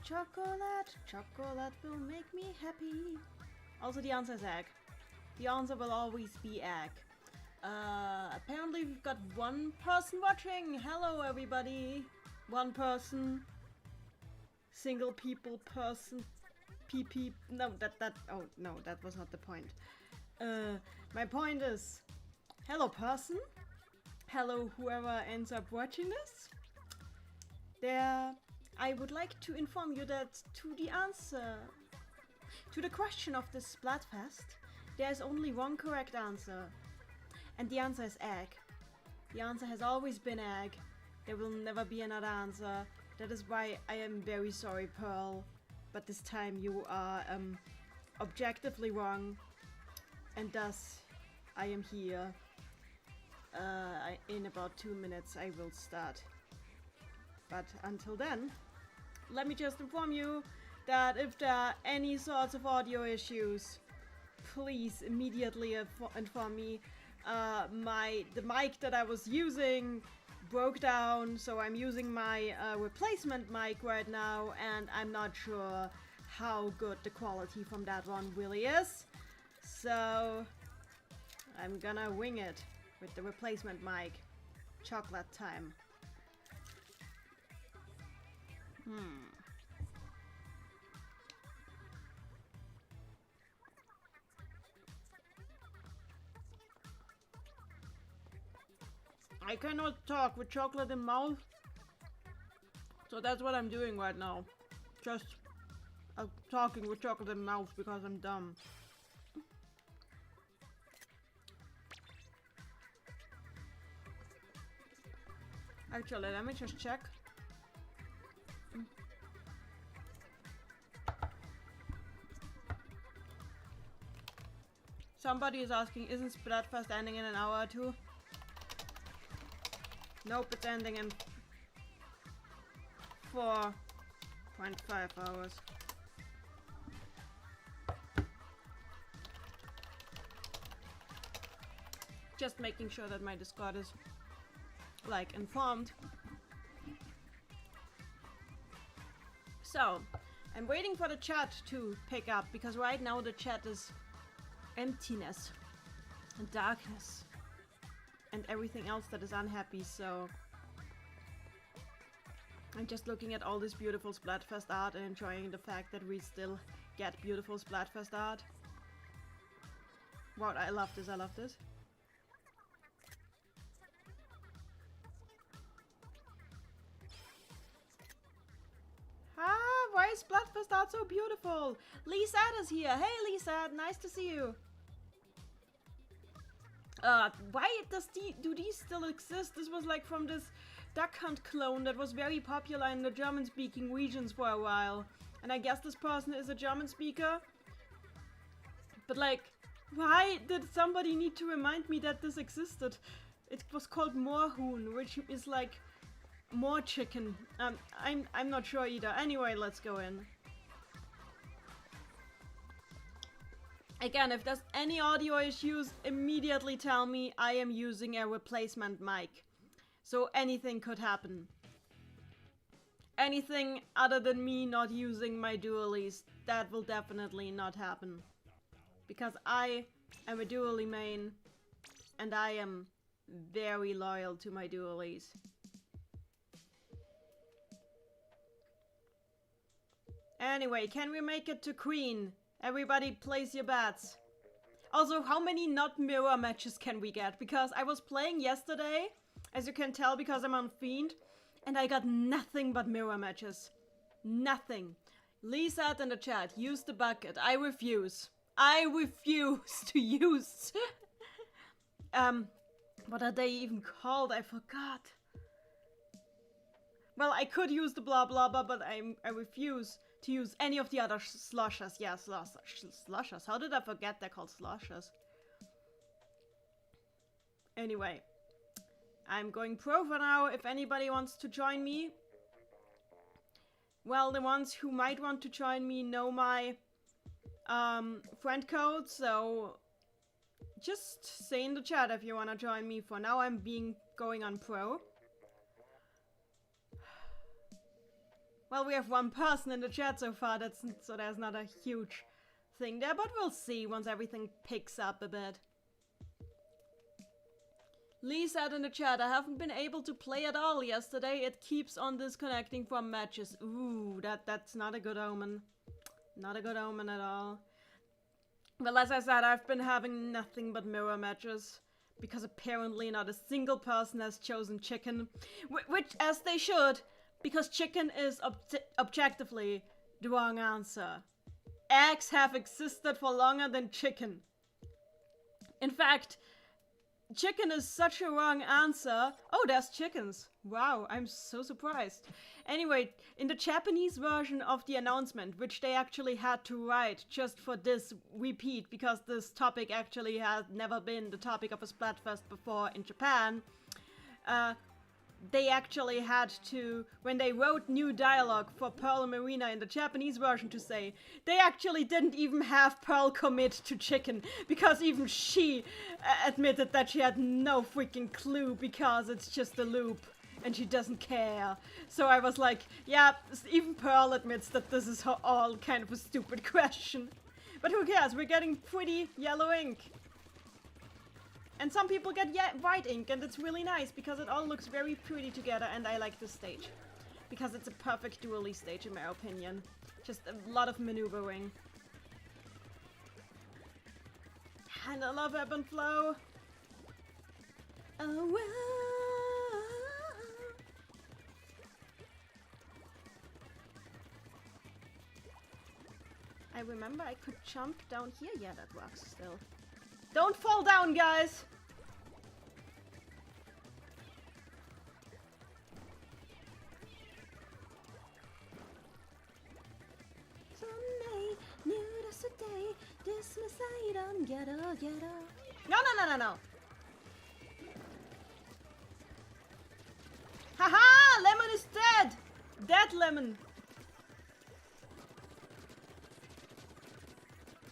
Chocolate, chocolate will make me happy. Also, the answer is egg. The answer will always be egg. Apparently we've got one person watching. Hello, everybody. One person. Single people person. PP. No, oh, no, that was not the point. My point is, hello, person. Hello, whoever ends up watching this. I would like to inform you that to the question of this Splatfest, there is only one correct answer. And the answer is egg. The answer has always been egg. There will never be another answer. That is why I am very sorry, Pearl. But this time you are objectively wrong. And thus, I am here. In about 2 minutes I will start. But until then, let me just inform you that if there are any sorts of audio issues, please immediately inform me. The mic that I was using broke down, so I'm using my replacement mic right now, and I'm not sure how good the quality from that one really is. So I'm gonna wing it with the replacement mic. Chocolate time. I cannot talk with chocolate in mouth, so that's what I'm doing right now. Just talking with chocolate in mouth because I'm dumb. Actually, let me just check. Somebody is asking, isn't Splatfest ending in an hour or two? Nope, it's ending in 4.5 hours. Just making sure that my Discord is, like, informed. So, I'm waiting for the chat to pick up, because right now the chat is emptiness and darkness and everything else that is unhappy, so I'm just looking at all this beautiful Splatfest art and enjoying the fact that we still get beautiful Splatfest art. Wow, I love this, I love this. Why is Splatfest art so beautiful? Lisa is here. Hey Lisa, nice to see you. Why do these still exist? This was like from this Duck Hunt clone that was very popular in the German-speaking regions for a while. And I guess this person is a German speaker. But like, why did somebody need to remind me that this existed? It was called Moorhuhn, which is like more chicken. I'm not sure either. Anyway, let's go in. Again, if there's any audio issues, immediately tell me. I am using a replacement mic. So anything could happen. Anything other than me not using my dualies, that will definitely not happen. Because I am a dualie main, and I am very loyal to my dualies. Anyway, can we make it to Queen? Everybody place your bets. Also, how many not mirror matches can we get? Because I was playing yesterday, as you can tell because I'm on Fiend, and I got nothing but mirror matches. Nothing. Lee said in the chat, use the bucket. I refuse. I refuse to use. What are they even called? I forgot. Well, I could use the blah blah blah, but I refuse to use any of the other sloshers. Yeah, sloshers. How did I forget they're called sloshers? Anyway, I'm going pro for now. If anybody wants to join me, well, the ones who might want to join me know my friend code, so just say in the chat if you want to join me. For now, I'm going on pro. Well, we have one person in the chat so far, so there's not a huge thing there, but we'll see once everything picks up a bit. Lee said in the chat, I haven't been able to play at all yesterday. It keeps on disconnecting from matches. Ooh, that's not a good omen. Not a good omen at all. Well, as I said, I've been having nothing but mirror matches. Because apparently not a single person has chosen chicken. Which, as they should, because chicken is objectively the wrong answer. Eggs have existed for longer than chicken. In fact, chicken is such a wrong answer. Oh, there's chickens. Wow, I'm so surprised. Anyway, in the Japanese version of the announcement, which they actually had to write just for this repeat, because this topic actually has never been the topic of a Splatfest before in Japan, they actually had to, when they wrote new dialogue for Pearl and Marina in the Japanese version to say, they actually didn't even have Pearl commit to chicken, because even she admitted that she had no freaking clue, because it's just a loop, and she doesn't care. So I was like, yeah, even Pearl admits that this is all kind of a stupid question. But who cares, we're getting pretty yellow ink. And some people get white ink, and it's really nice because it all looks very pretty together, and I like this stage. Because it's a perfect dually stage in my opinion. Just a lot of maneuvering. And I love ebb and flow. Oh, wow. I remember I could jump down here. Yeah, that works still. Don't fall down, guys! Someday, new to today, dismiss item, get up. No! Haha! Lemon is dead! Dead Lemon!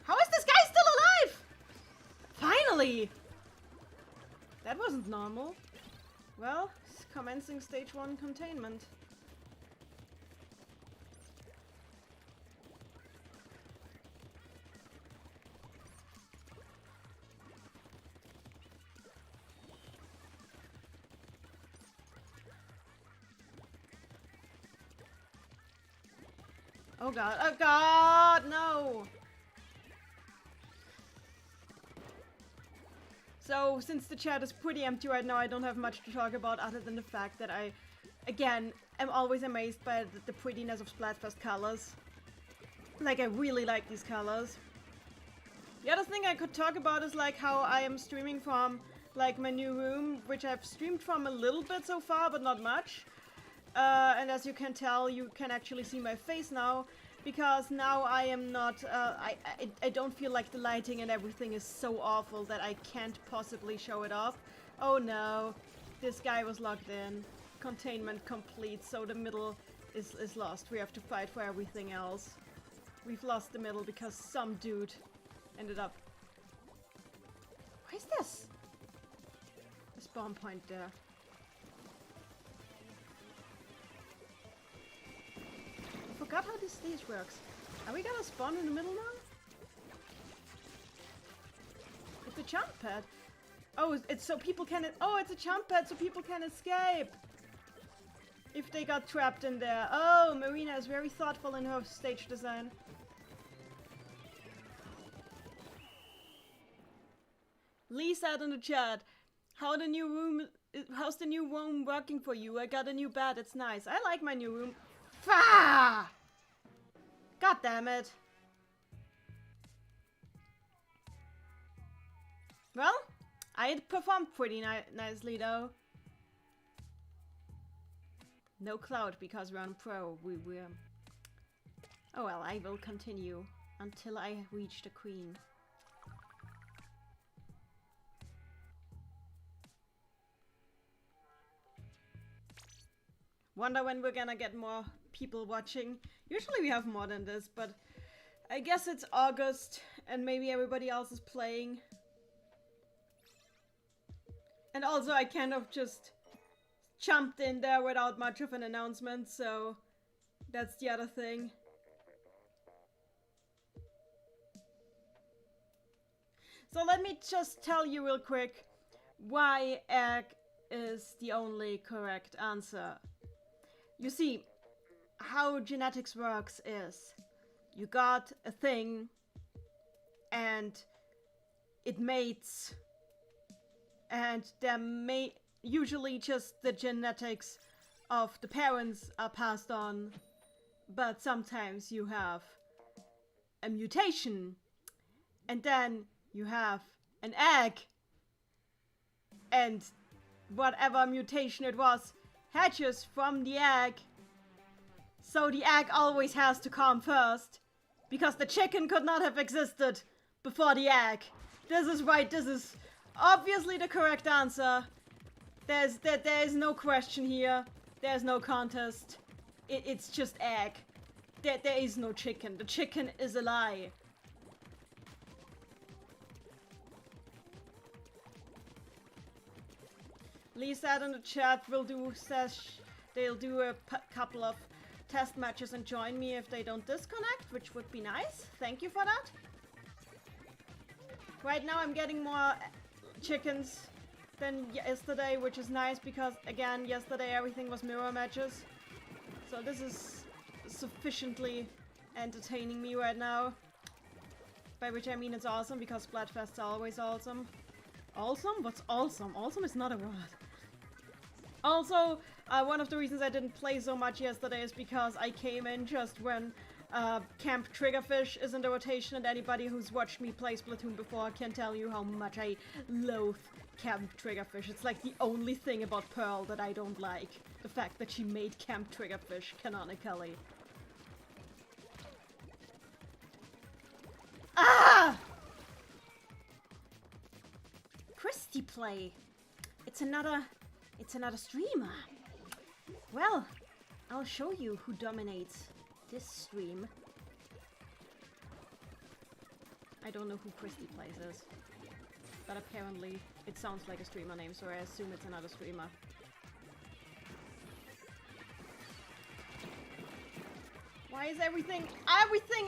How is this guy still alive? Finally! That wasn't normal. Well, commencing stage 1 containment. Oh god, no! So, since the chat is pretty empty right now, I don't have much to talk about other than the fact that I, again, am always amazed by the prettiness of Splatfest colors. Like, I really like these colors. The other thing I could talk about is, like, how I am streaming from, like, my new room, which I've streamed from a little bit so far, but not much. And as you can tell, you can actually see my face now. Because now I am not, I don't feel like the lighting and everything is so awful that I can't possibly show it off. Oh no, this guy was locked in. Containment complete, so the middle is lost. We have to fight for everything else. We've lost the middle because some dude ended up... What is this? A spawn point there. I forgot how this stage works. Are we gonna spawn in the middle now? It's a jump pad. Oh, it's so people can... Oh, it's a jump pad so people can escape! If they got trapped in there. Oh, Marina is very thoughtful in her stage design. Lee said in the chat, how's the new room working for you? I got a new bed, it's nice. I like my new room. Fah! God damn it. Well, I performed pretty nicely though. No cloud because we're on pro. We're... Oh well, I will continue until I reach the queen. Wonder when we're gonna get more people watching. Usually we have more than this, but I guess it's August and maybe everybody else is playing. And also I kind of just jumped in there without much of an announcement, so That's the other thing. So let me just tell you real quick why egg is the only correct answer. You see, how genetics works is you got a thing and it mates, and they're usually just the genetics of the parents are passed on, but sometimes you have a mutation, and then you have an egg, and whatever mutation it was hatches from the egg. So the egg always has to come first, because the chicken could not have existed before the egg. This is right, this is obviously the correct answer. There is no question here. There's no contest. It's just egg. There is no chicken. The chicken is a lie. Lee said in the chat they'll do a couple of test matches and join me if they don't disconnect, which would be nice. Thank you for that. Right now I'm getting more chickens than yesterday, which is nice because, again, yesterday everything was mirror matches. So this is sufficiently entertaining me right now. By which I mean it's awesome, because Splatfests are always awesome. Awesome? What's awesome? Awesome is not a word. Also, one of the reasons I didn't play so much yesterday is because I came in just when Camp Triggerfish is in the rotation, and anybody who's watched me play Splatoon before can tell you how much I loathe Camp Triggerfish. It's like the only thing about Pearl that I don't like. The fact that she made Camp Triggerfish canonically. Ah! Christy play. It's another streamer. Well, I'll show you who dominates this stream. I don't know who Christy plays is, but apparently it sounds like a streamer name, so I assume it's another streamer. Why is everything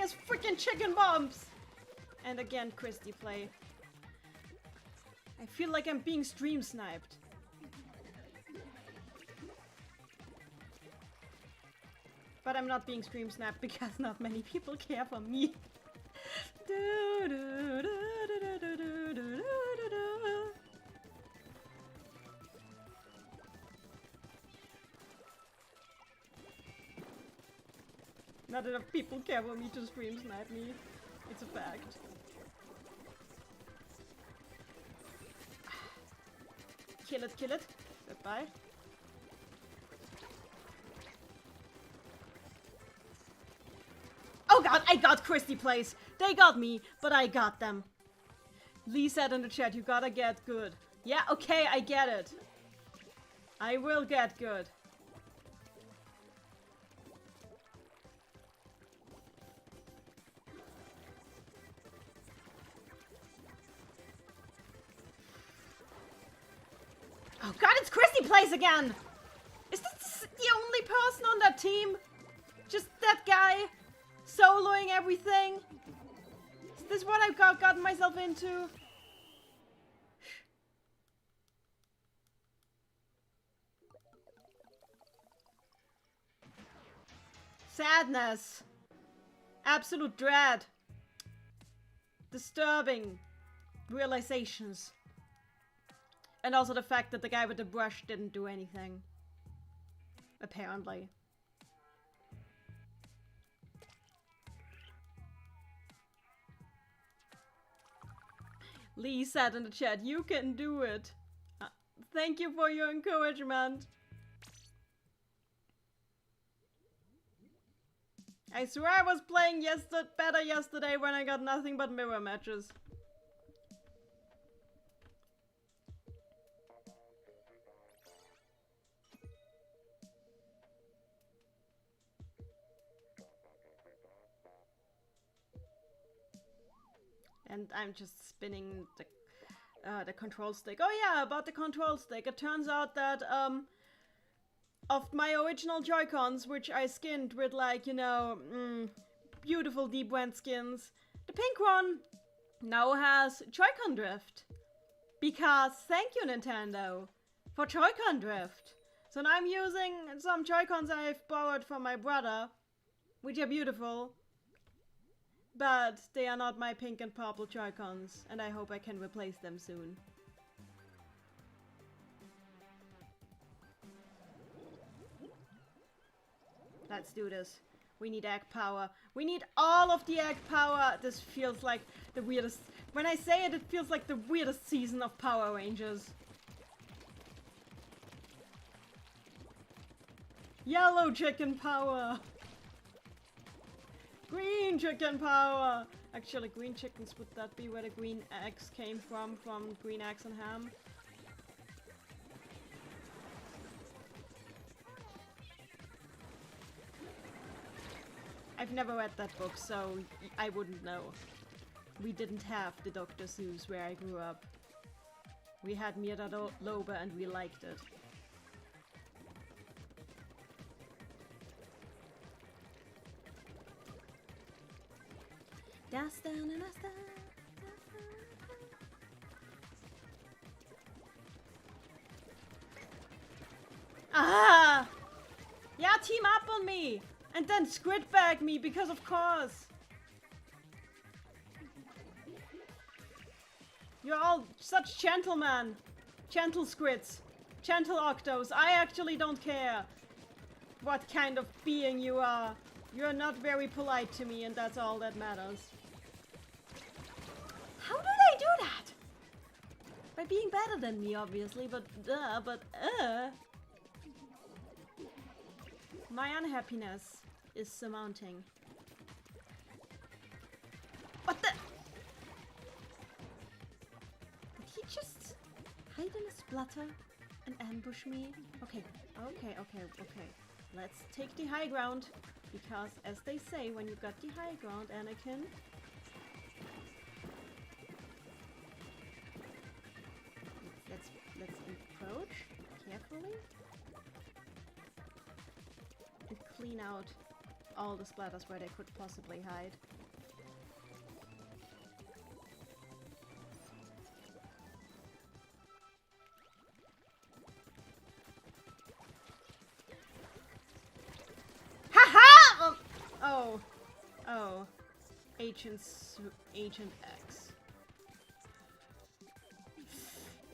is freaking chicken bombs? And again, Christy play. I feel like I'm being stream sniped. But I'm not being stream sniped because not many people care for me. Not enough people care for me to stream snipe me. It's a fact. Kill it, kill it. Goodbye. Oh god, I got Christy plays. They got me, but I got them. Lee said in the chat, you gotta get good. Yeah, okay, I get it. I will get good. Oh god, it's Christy plays again! Is this the only person on that team? Just that guy? Soloing everything? Is this what I've gotten myself into? Sadness. Absolute dread. Disturbing realizations. And also the fact that the guy with the brush didn't do anything. Apparently. Lee said in the chat, you can do it. Thank you for your encouragement. I swear I was playing better yesterday when I got nothing but mirror matches. And I'm just spinning the control stick. Oh yeah, about the control stick. It turns out that of my original Joy-Cons, which I skinned with like, you know, beautiful deep went skins, the pink one now has Joy-Con drift. Because thank you, Nintendo, for Joy-Con drift. So now I'm using some Joy-Cons I've borrowed from my brother, which are beautiful, but they are not my pink and purple Joy-Cons, and I hope I can replace them soon. Let's do this. We need egg power. We need all of the egg power. This feels like the weirdest... When I say it, it feels like the weirdest season of Power Rangers. Yellow chicken power! Green chicken power! Actually, green chickens, would that be where the green eggs came from green eggs and ham? I've never read that book, so I wouldn't know. We didn't have the Dr. Seuss where I grew up. We had Mira Lobe and we liked it. Ah! Yeah, team up on me! And then squid bag me, because of course! You're all such gentlemen! Gentle squids. Gentle octos. I actually don't care what kind of being you are. You're not very polite to me, and that's all that matters. How do they do that? By being better than me, obviously, but my unhappiness is surmounting. What the? Did he just hide in a splatter and ambush me? Okay. Let's take the high ground. Because, as they say, when you got the high ground, Anakin... Let's approach carefully. And clean out all the splatters where they could possibly hide. Haha! Oh. Agent X.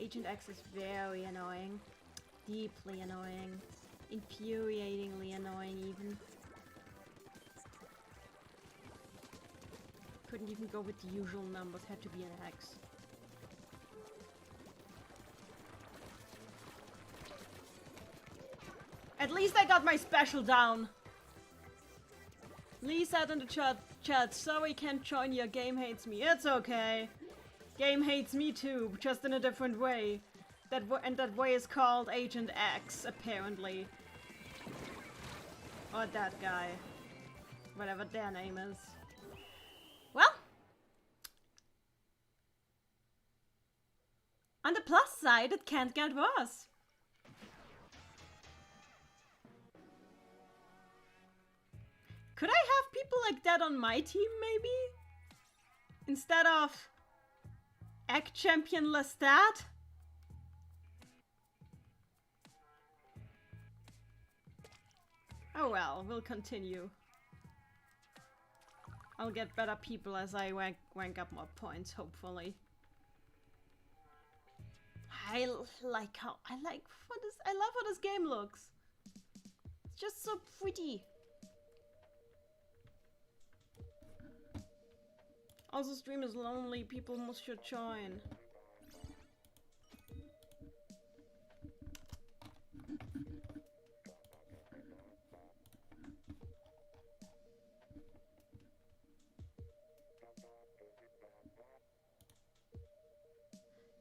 Agent X is very annoying. Deeply annoying. Infuriatingly annoying, even. Couldn't even go with the usual numbers, had to be an X. At least I got my special down. Lee said in the chat, sorry can't join you, game hates me. It's okay. Game hates me too, just in a different way. And that way is called Agent X, apparently. Or that guy. Whatever their name is. Well. On the plus side, it can't get worse. Could I have people like that on my team, maybe? Instead of Egg Champion Lestat? Oh well, we'll continue. I'll get better people as I rank up more points, hopefully. I love how this game looks. It's just so pretty. Also, stream is lonely, people should join.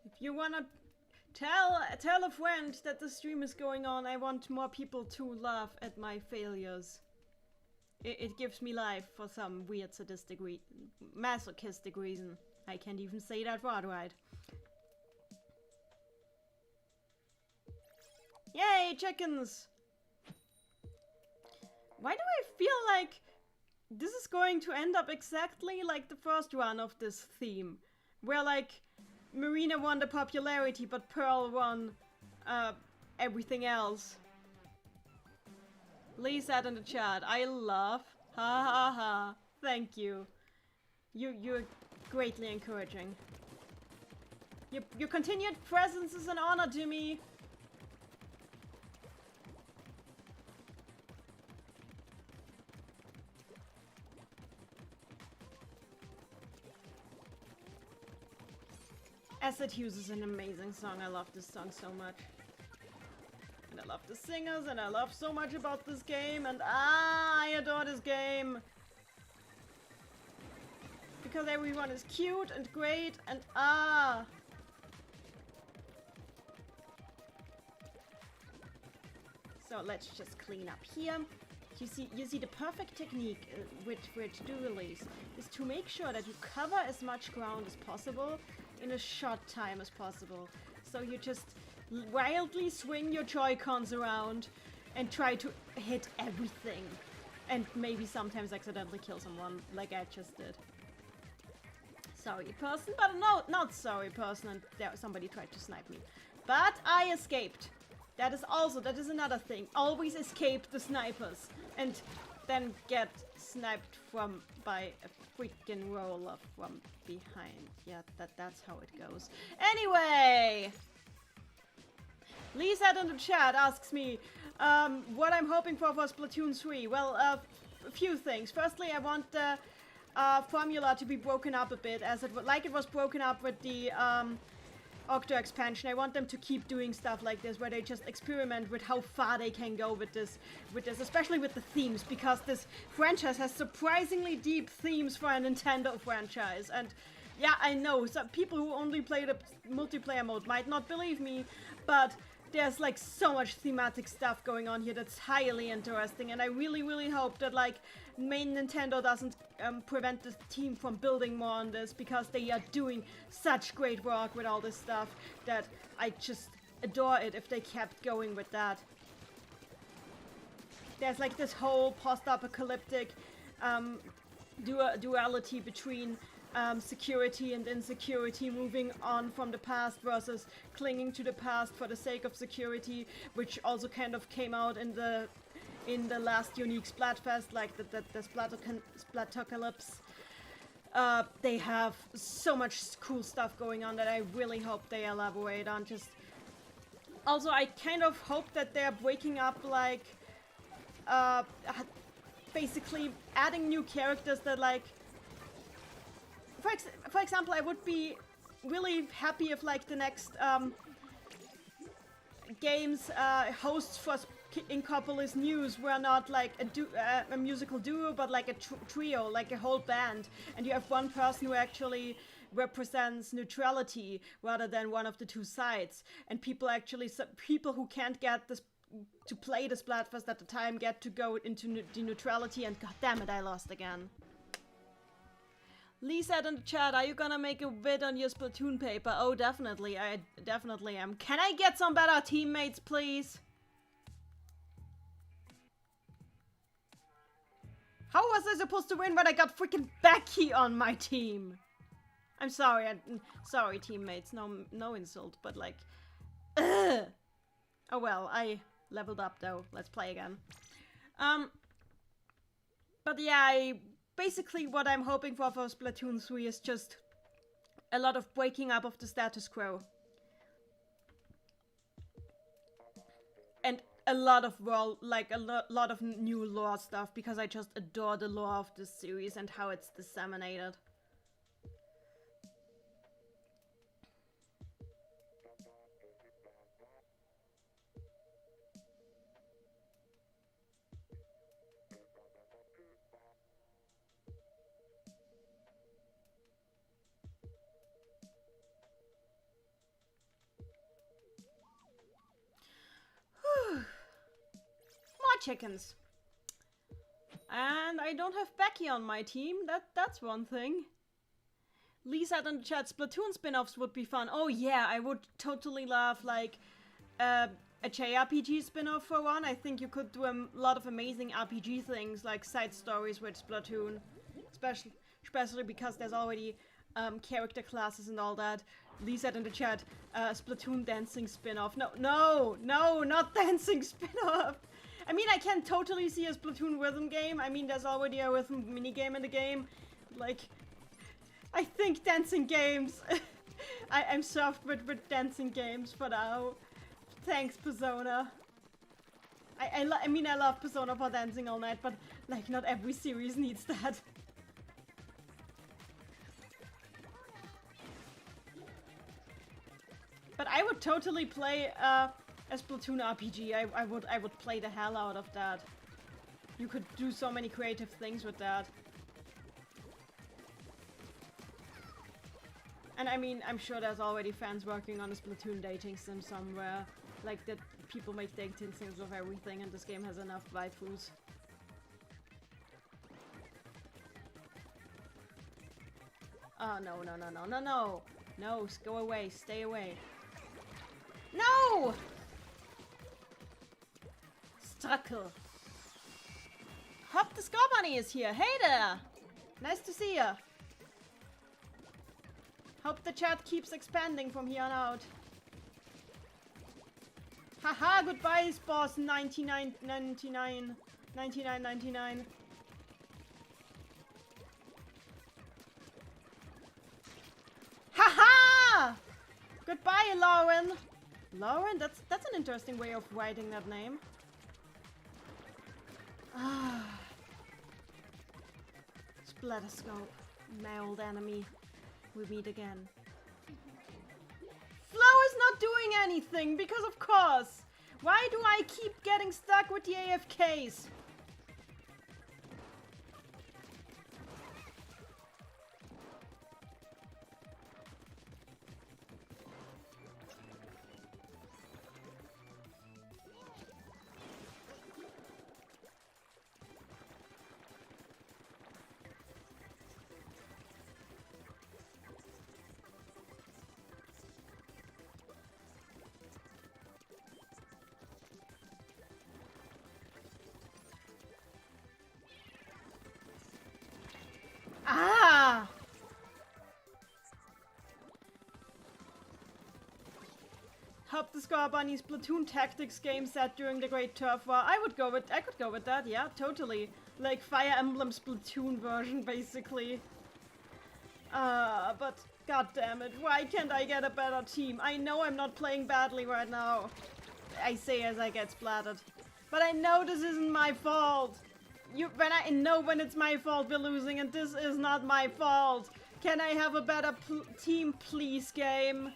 If you wanna tell a friend that the stream is going on, I want more people to laugh at my failures. It gives me life for some weird sadistic masochistic reason. I can't even say that word right. Yay, chickens! Why do I feel like this is going to end up exactly like the first run of this theme? Where like Marina won the popularity, but Pearl won everything else. Lee said in the chat, I love. Ha ha ha. Thank you. You're greatly encouraging. Your continued presence is an honor to me. Acid Hughes is an amazing song. I love this song so much. And I love the singers, and I love so much about this game, and I adore this game. Because everyone is cute and great, and So let's just clean up here. You see the perfect technique with dualies is to make sure that you cover as much ground as possible in a short time as possible. So you just wildly swing your Joy-Cons around and try to hit everything. And maybe sometimes accidentally kill someone, like I just did. Sorry person, but no, not sorry person, and there somebody tried to snipe me. But I escaped. That is another thing. Always escape the snipers. And then get sniped by a freaking roller from behind. Yeah, that's how it goes. Anyway! Lee said in the chat, asks me what I'm hoping for Splatoon 3. Well, a few things. Firstly, I want the formula to be broken up a bit, as it was broken up with the Octo expansion. I want them to keep doing stuff like this, where they just experiment with how far they can go with this, especially with the themes, because this franchise has surprisingly deep themes for a Nintendo franchise. And yeah, I know some people who only play the multiplayer mode might not believe me, but there's like so much thematic stuff going on here that's highly interesting, and I really, really hope that like main Nintendo doesn't prevent the team from building more on this, because they are doing such great work with all this stuff that I just adore it if they kept going with that. There's like this whole post-apocalyptic duality between security and insecurity, moving on from the past versus clinging to the past for the sake of security, which also kind of came out in the last unique Splatfest, like the Splatocalypse. They have so much cool stuff going on that I really hope they elaborate on. Just also, I kind of hope that they're breaking up, like basically adding new characters that like. For example, I would be really happy if, like, the next game's hosts for Incopolis News were not like a musical duo, but like a trio, like a whole band, and you have one person who actually represents neutrality rather than one of the two sides, and people who can't get this to play the Splatfest at the time get to go into the neutrality, and god damn it, I lost again. Lee said in the chat, are you gonna make a vid on your Splatoon paper? Oh, definitely. I definitely am. Can I get some better teammates, please? How was I supposed to win when I got freaking Becky on my team? I'm sorry. Sorry, teammates. No insult, but like... Ugh. Oh well, I leveled up though. Let's play again. But yeah, basically, what I'm hoping for Splatoon 3 is just a lot of breaking up of the status quo. And a lot of lot of new lore stuff, because I just adore the lore of this series and how it's disseminated. More chickens. And I don't have Becky on my team. That's one thing. Lee said in the chat, Splatoon spin-offs would be fun. Oh yeah, I would totally love like a JRPG spin-off for one. I think you could do a lot of amazing RPG things, like side stories with Splatoon. Especially because there's already character classes and all that. Lee said in the chat, Splatoon dancing spin-off. No, not dancing spin-off! I mean, I can totally see a Splatoon rhythm game. I mean, there's already a rhythm minigame in the game. Like, I think dancing games. I'm soft with dancing games for now. Thanks, Persona. I mean, I love Persona for dancing all night, but, like, not every series needs that. But I would totally play a Splatoon RPG. I would play the hell out of that. You could do so many creative things with that. And I mean, I'm sure there's already fans working on a Splatoon dating sim somewhere. Like that people make dating sims of everything and this game has enough waifus. Oh, no. No, go away, stay away. No! Struckle. Hop the Scar Bunny is here. Hey there! Nice to see ya. Hope the chat keeps expanding from here on out. Haha, goodbye, boss 99. Haha! Goodbye, Lauren. Lauren, that's an interesting way of writing that name. Ah. Splatterscope, my old enemy. We meet again. Flo is not doing anything, because of course. Why do I keep getting stuck with the AFKs? Ah! Hope the Scar Bunny's Splatoon tactics game set during the Great Turf War. I could go with that, yeah, totally. Like Fire Emblem Splatoon version, basically. But god damn it, why can't I get a better team? I know I'm not playing badly right now. I say as I get splattered. But I know this isn't my fault. I know when it's my fault we're losing, and this is not my fault. Can I have a better team, please, game?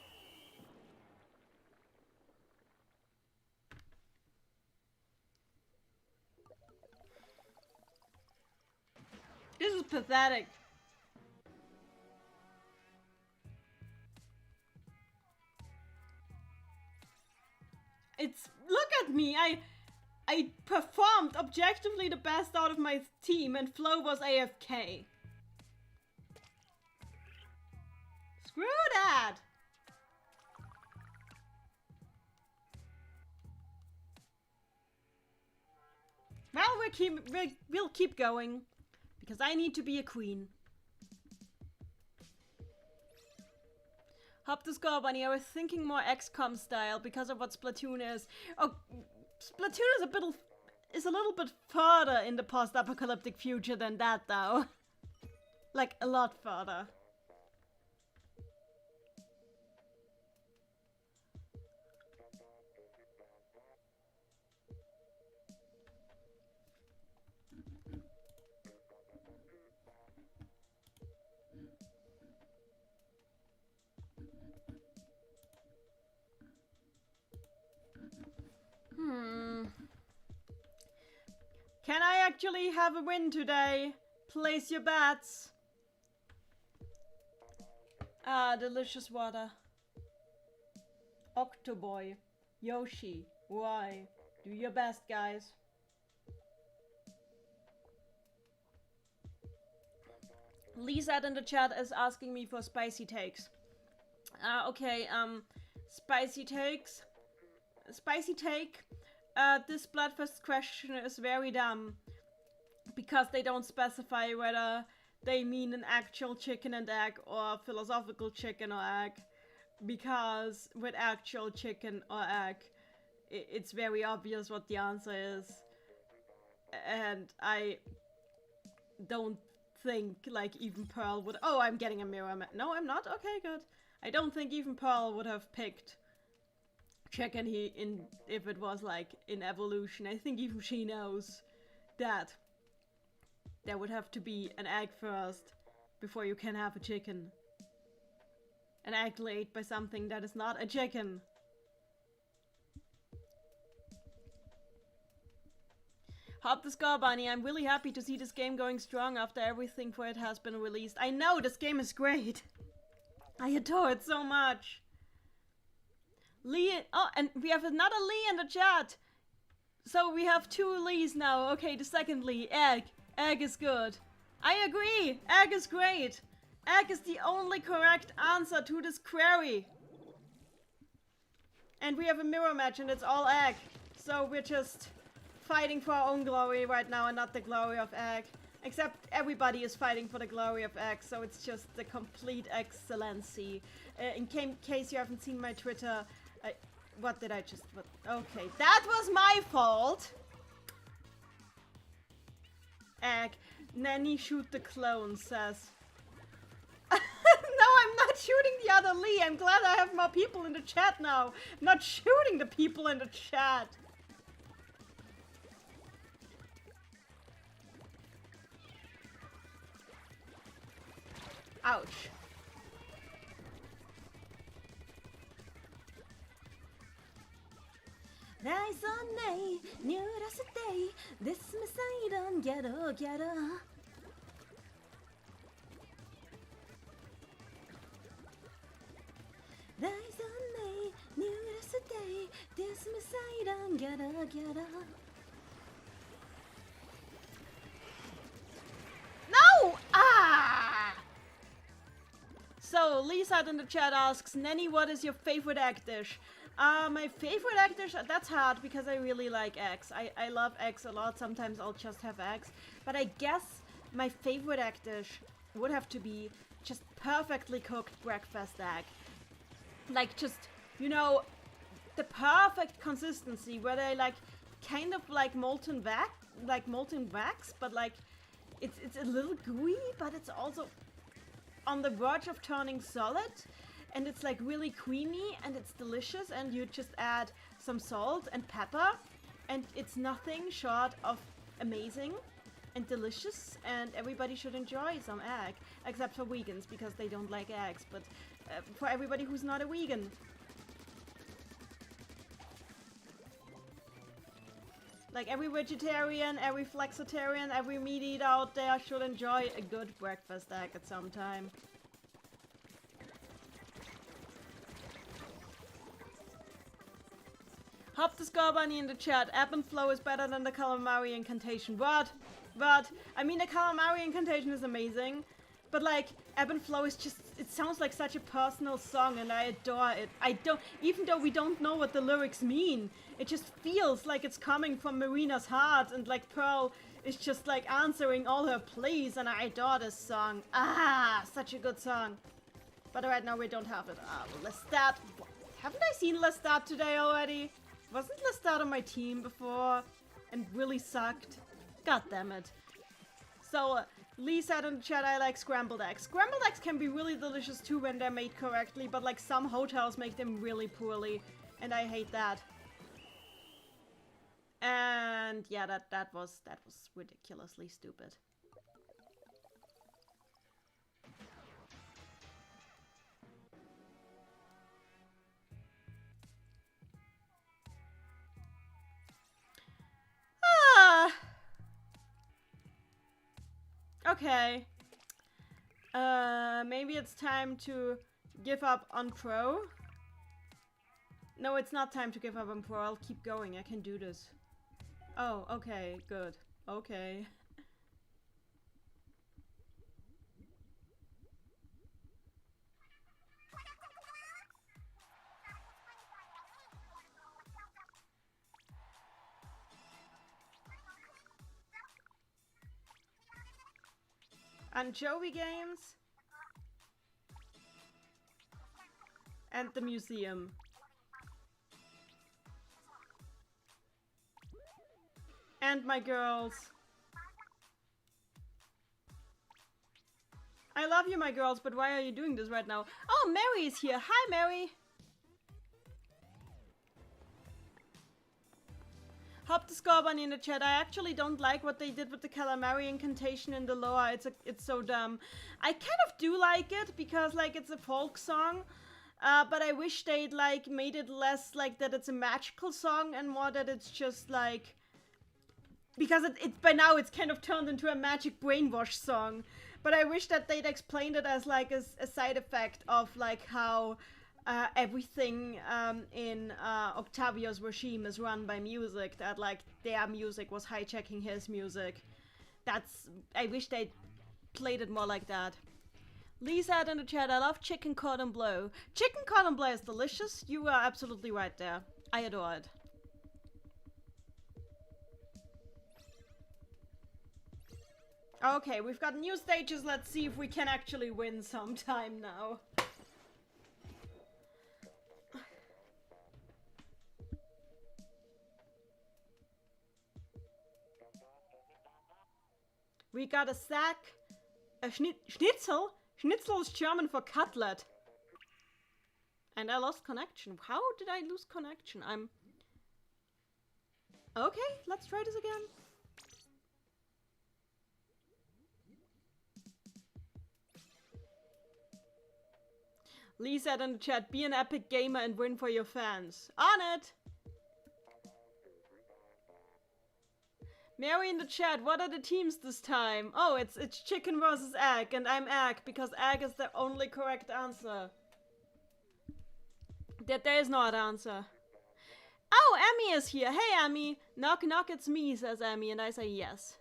This is pathetic. Look at me, I performed objectively the best out of my team and Flo was AFK. Screw that! Well, we'll keep going. Because I need to be a queen. Hop the Scar Bunny, I was thinking more XCOM style because of what Splatoon is. Oh, Splatoon is a little bit further in the post-apocalyptic future than that, though. Like, a lot further. Can I actually have a win today? Place your bets. Ah, delicious water. Octoboy. Yoshi. Why? Do your best, guys. Lisa in the chat is asking me for spicy takes. Okay, spicy takes. spicy take. This Splatfest question is very dumb. Because they don't specify whether they mean an actual chicken and egg or philosophical chicken or egg. Because with actual chicken or egg, it's very obvious what the answer is. And I don't think, like, even Pearl would... Oh, I'm getting a mirror. No, I'm not? Okay, good. I don't think even Pearl would have picked chicken if it was, like, in evolution. I think even she knows that there would have to be an egg first before you can have a chicken. An egg laid by something that is not a chicken. Hop the Scar Bunny, I'm really happy to see this game going strong after everything for it has been released. I know, this game is great. I adore it so much. Lee, oh, and we have another Lee in the chat. So we have 2 Lees now. Okay, the second Lee, Egg. Egg is good. I agree, Egg is great. Egg is the only correct answer to this query. And we have a mirror match and it's all Egg. So we're just fighting for our own glory right now and not the glory of Egg. Except everybody is fighting for the glory of Egg, so it's just the complete excellency. In case you haven't seen my Twitter, what did I just... Okay, that was my fault! Egg. Nanny shoot the clone, says. No, I'm not shooting the other Lee. I'm glad I have more people in the chat now. I'm not shooting the people in the chat. Ouch. Rise on nay, new day. This Poseidon, get up, get up. Rise on nay, new day. This Poseidon, get up, get up. No! Ah! So, Lisa in the chat asks, Nanny, what is your favorite egg dish? My favorite egg dish, that's hard because I really like eggs. I love eggs a lot. Sometimes I'll just have eggs. But I guess my favorite egg dish would have to be just perfectly cooked breakfast egg. Like just, you know, the perfect consistency where they like kind of like molten wax, but like it's a little gooey, but it's also on the verge of turning solid. And it's like really creamy and it's delicious, and you just add some salt and pepper and it's nothing short of amazing and delicious, and everybody should enjoy some egg, except for vegans because they don't like eggs, but for everybody who's not a vegan. Like every vegetarian, every flexitarian, every meat eater out there should enjoy a good breakfast egg at some time. Hop the Scar Bunny in the chat. Ebb and Flow is better than the Calamari Incantation. What? I mean, the Calamari Incantation is amazing. But like, Ebb and Flow is just, it sounds like such a personal song and I adore it. Even though we don't know what the lyrics mean, it just feels like it's coming from Marina's heart, and like Pearl is just like answering all her pleas, and I adore this song. Ah, such a good song. But right now we don't have it. Ah, well, Lestat. Haven't I seen Lestat today already? Wasn't Lestat on my team before and really sucked? God damn it. So, Lee said in the chat, I like scrambled eggs. Scrambled eggs can be really delicious too when they're made correctly, but like some hotels make them really poorly, and I hate that. And yeah, that was ridiculously stupid. Okay. Maybe it's time to give up on Pro. No, it's not time to give up on Pro. I'll keep going. I can do this. Oh, okay. Good. Okay. Anchovy Games. And the museum. And my girls. I love you, my girls, but why are you doing this right now? Oh, Mary is here. Hi, Mary. Hop the score bunny in the chat. I actually don't like what they did with the calamari incantation in the lore. It's so dumb. I kind of do like it because like it's a folk song, but I wish they'd like made it less like that it's a magical song and more that it's just like, because it by now it's kind of turned into a magic brainwash song. But I wish that they'd explained it as like a side effect of like how everything in Octavio's regime is run by music, that like their music was hijacking his music. I wish they played it more like that. Lee said in the chat, I love chicken cordon bleu. Chicken cordon bleu is delicious. You are absolutely right there. I adore it. Okay, we've got new stages. Let's see if we can actually win sometime now. We got a sack, a schnitzel. Schnitzel is German for cutlet. And I lost connection. How did I lose connection? Okay, let's try this again. Lee said in the chat, be an epic gamer and win for your fans. On it! Mary in the chat, what are the teams this time? Oh, it's chicken versus egg, and I'm egg, because egg is the only correct answer. There is no other answer. Oh, Emmy is here. Hey, Emmy. Knock, knock, it's me, says Emmy, and I say yes.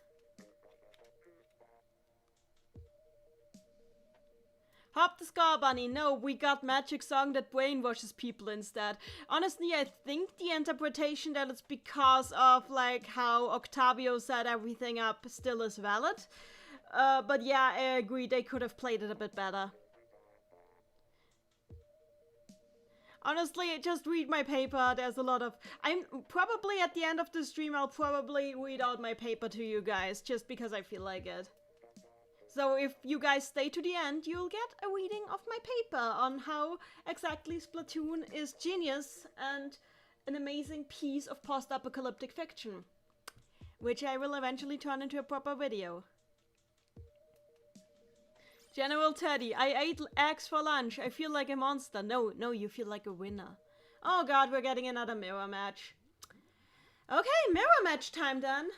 Hop the scar bunny. No, we got magic song that brainwashes people instead. Honestly, I think the interpretation that it's because of like how Octavio set everything up still is valid. But yeah, I agree, they could have played it a bit better. Honestly, just read my paper. There's a lot of... I'm probably at the end of the stream, I'll probably read out my paper to you guys, just because I feel like it. So if you guys stay to the end, you'll get a reading of my paper on how exactly Splatoon is genius and an amazing piece of post-apocalyptic fiction, which I will eventually turn into a proper video. General Teddy, I ate eggs for lunch. I feel like a monster. No, you feel like a winner. Oh god, we're getting another mirror match. Okay, mirror match time then.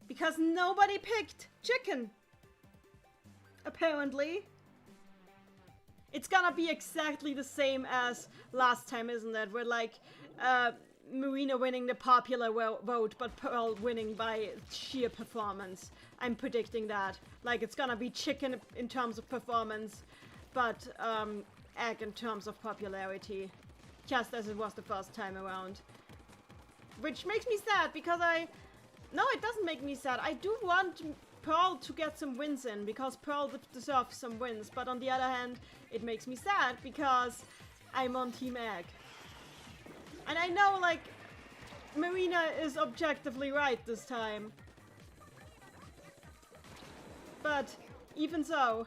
Because nobody picked chicken. Apparently. It's gonna be exactly the same as last time, isn't it? We're like, Marina winning the popular vote, but Pearl winning by sheer performance. I'm predicting that. Like, it's gonna be chicken in terms of performance, but egg in terms of popularity. Just as it was the first time around. Which makes me sad, because No, it doesn't make me sad. I do want Pearl to get some wins in, because Pearl deserves some wins. But on the other hand, it makes me sad, because I'm on Team Egg. And I know, like, Marina is objectively right this time. But even so,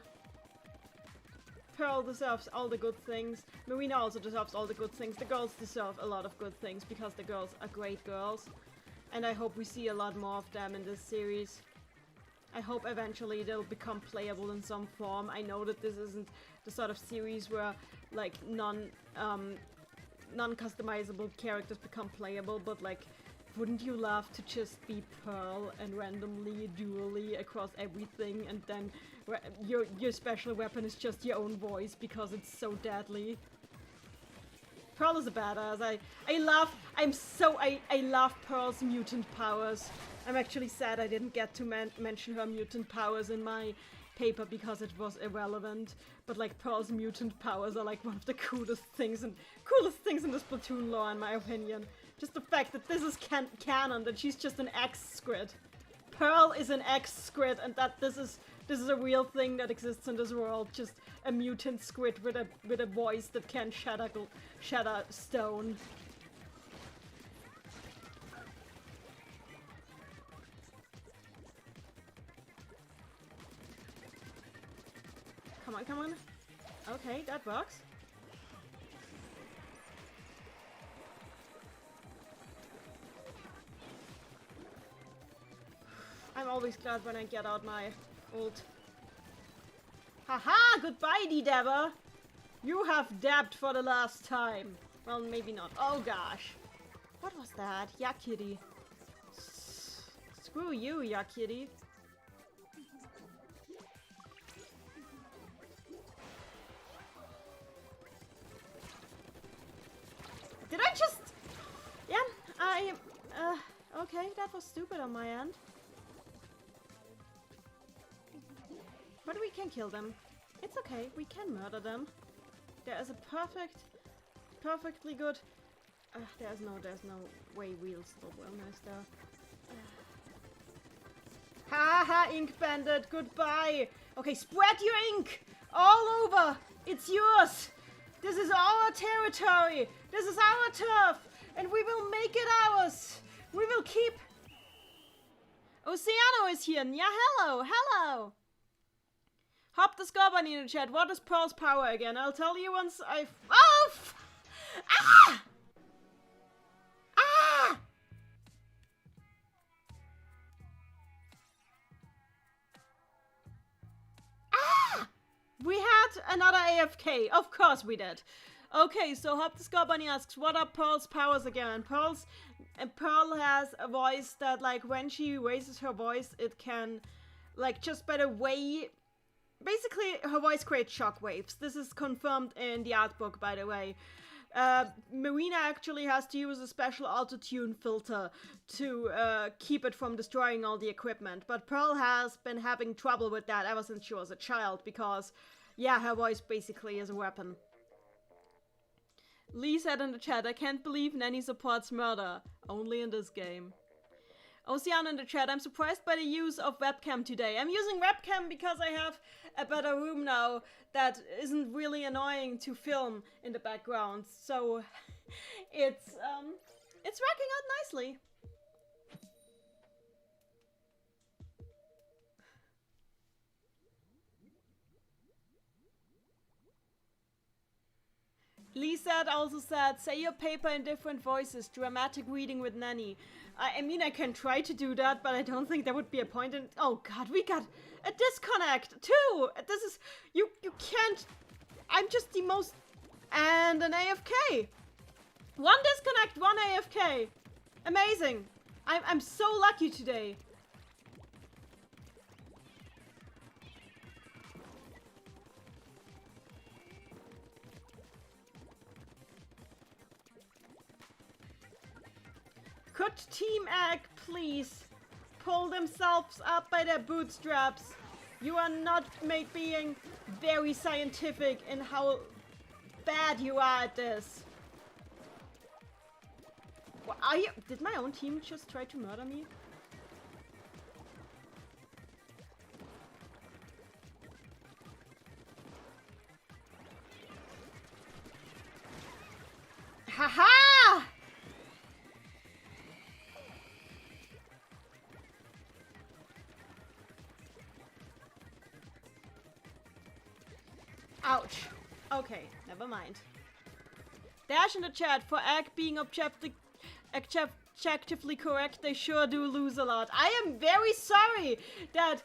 Pearl deserves all the good things. Marina also deserves all the good things. The girls deserve a lot of good things, because the girls are great girls. And I hope we see a lot more of them in this series. I hope eventually they'll become playable in some form. I know that this isn't the sort of series where, like, non-customizable characters become playable, but, like, wouldn't you love to just be Pearl and randomly dually across everything, and then your special weapon is just your own voice because it's so deadly? Pearl is a badass. I love Pearl's mutant powers. I'm actually sad I didn't get to mention her mutant powers in my paper because it was irrelevant. But like, Pearl's mutant powers are like one of the coolest things in the Splatoon lore, in my opinion. Just the fact that this is canon, that she's just an X squid. Pearl is an X squid, and that this is this is a real thing that exists in this world. Just a mutant squid with a voice that can shatter stone. Come on, come on. Okay, that works. I'm always glad when I get out my ult. Haha! Goodbye, D-Dabber! You have dabbed for the last time. Well, maybe not. Oh gosh. What was that? Yeah, kitty. Screw you, yeah, kitty. Did I just... Yeah, okay, that was stupid on my end. But we can kill them. It's okay, we can murder them. There is a perfectly good... there's no way we'll stop wellness there. Ha ha, Ink Bandit, goodbye! Okay, spread your ink! All over! It's yours! This is our territory! This is our turf! And we will make it ours! We will keep... Oceano is here! Yeah, hello! Hello! Hop the Scorbunny in the chat. What is Pearl's power again? I'll tell you once I've... Oh! Ah! Ah! Ah! We had another AFK. Of course we did. Okay, so Hop the Scorbunny asks, what are Pearl's powers again? Pearl has a voice that, like, when she raises her voice, it can, like, just by the way... Basically, her voice creates shockwaves. This is confirmed in the art book, by the way. Marina actually has to use a special auto-tune filter to keep it from destroying all the equipment. But Pearl has been having trouble with that ever since she was a child, because, yeah, her voice basically is a weapon. Lee said in the chat, I can't believe Nanny supports murder. Only in this game. Ocean in the chat, I'm surprised by the use of webcam today. I'm using webcam because I have a better room now that isn't really annoying to film in the background. So it's working out nicely. Lee also said, say your paper in different voices, dramatic reading with Nanny. I mean, I can try to do that, but I don't think there would be a point in... Oh god, we got a disconnect, too! This is... You can't... I'm just the most... And an AFK! One disconnect, one AFK! Amazing! I'm so lucky today. Could Team Egg please pull themselves up by their bootstraps? You are not being very scientific in how bad you are at this. What, are you? Did my own team just try to murder me? Haha! Ouch. Okay, never mind. Dash in the chat, for Egg being objectively correct, they sure do lose a lot. I am very sorry that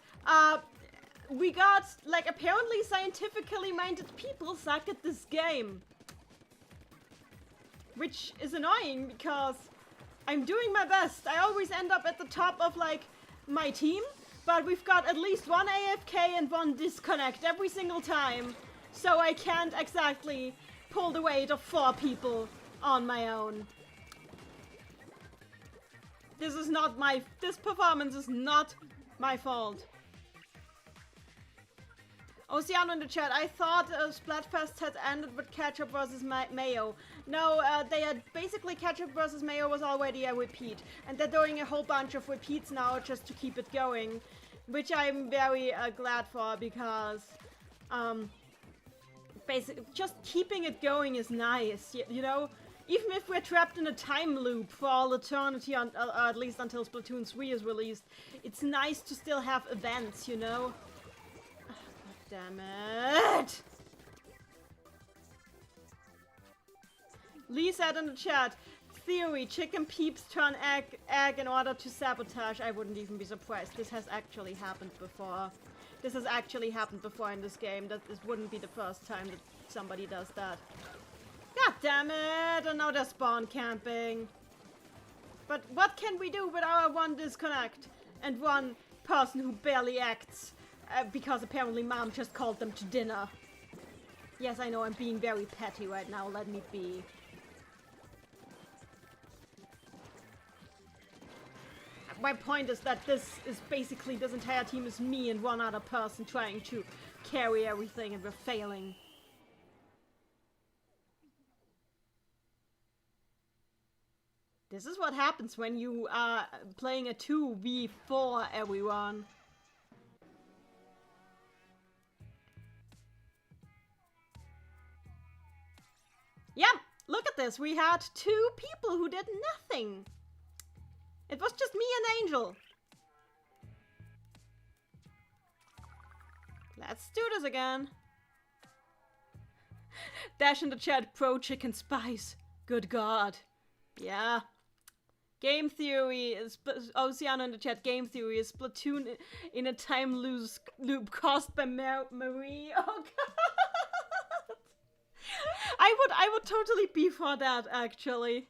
we got, like, apparently scientifically minded people suck at this game. Which is annoying because I'm doing my best. I always end up at the top of, like, my team, but we've got at least one AFK and one disconnect every single time. So I can't exactly pull the weight of 4 people on my own. This performance is not my fault. Oceano in the chat, I thought Splatfest had ended with Ketchup versus Mayo. No, they had basically Ketchup versus Mayo was already a repeat. And they're doing a whole bunch of repeats now just to keep it going. which I'm very glad for, because basically just keeping it going is nice, you know? Even if we're trapped in a time loop for all eternity, or at least until Splatoon 3 is released, it's nice to still have events, you know? Oh, God damn it! Lee said in the chat, theory, chicken peeps turn egg in order to sabotage. I wouldn't even be surprised. This has actually happened before. This has actually happened before in this game. This wouldn't be the first time that somebody does that. God damn it! And now they're spawn camping. But what can we do with our one disconnect and one person who barely acts because apparently mom just called them to dinner? Yes, I know I'm being very petty right now. Let me be. My point is that this entire team is me and one other person trying to carry everything, and we're failing. This is what happens when you are playing a 2v4, everyone. Yeah, look at this. We had 2 people who did nothing. It was just me and Angel. Let's do this again. Dash in the chat, pro chicken spice. Good God. Yeah. Game theory is... Oceano in the chat, game theory is Splatoon in a time loop caused by Marie. Oh God. I would totally be for that, actually.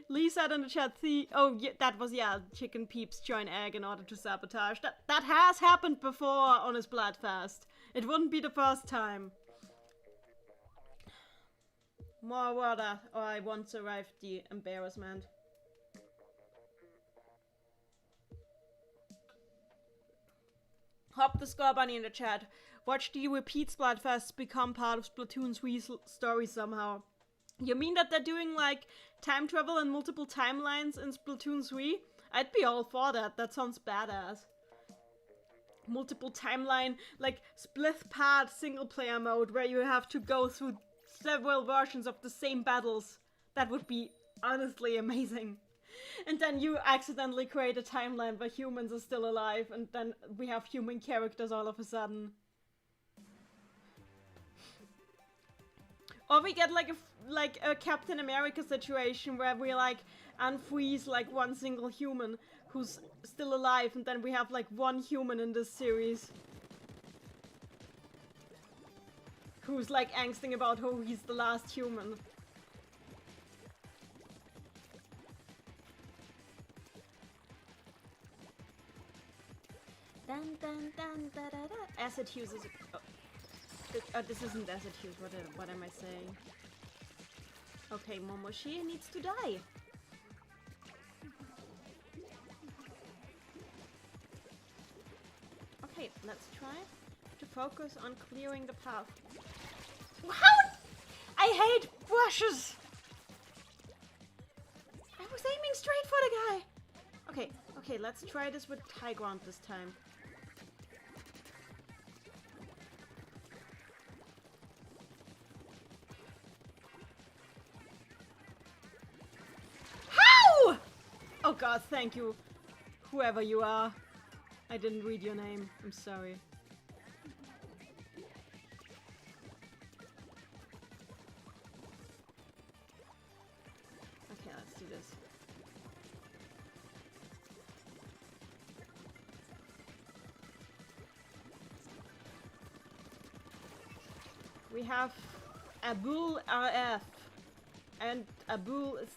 Lee said in the chat, oh, yeah, that was, yeah, chicken peeps join egg in order to sabotage. That has happened before on a Splatfest. It wouldn't be the first time. More water, or I won't survive the embarrassment. Hop the Score Bunny in the chat. Watch the repeat Splatfests become part of Splatoon 3's story somehow. You mean that they're doing, like, time travel and multiple timelines in Splatoon 3? I'd be all for that. That sounds badass. Multiple timeline, like, split part single-player mode where you have to go through several versions of the same battles. That would be honestly amazing. And then you accidentally create a timeline where humans are still alive, and then we have human characters all of a sudden. Or we get like a Captain America situation where we like unfreeze like one single human who's still alive, and then we have like one human in this series who's like angsting about how he's the last human. Dun, dun, dun, da, da, da. Acid Hughes is... this isn't Acid Hughes, what am I saying? Okay, Momoshi needs to die. Okay, let's try to focus on clearing the path. How? I hate brushes! I was aiming straight for the guy! Okay, let's try this with high ground this time. How? Oh God, thank you. Whoever you are. I didn't read your name. I'm sorry. Okay, let's do this. We have Abul RF and Abdul's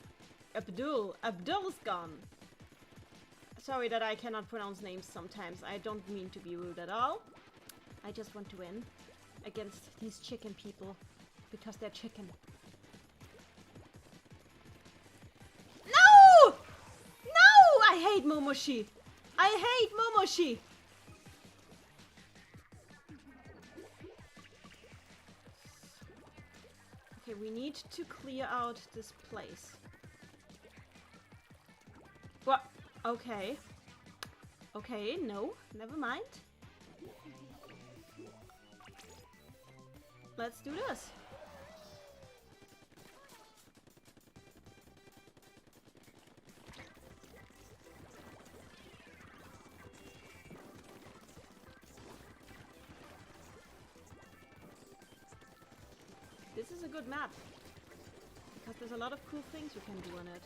gone. Sorry that I cannot pronounce names sometimes. I don't mean to be rude at all. I just want to win against these chicken people because they're chicken. No! No! I hate Momoshi. I hate Momoshi. Okay, we need to clear out this place. What? Okay. Okay, no, never mind. Let's do this. This is a good map, because there's a lot of cool things you can do on it.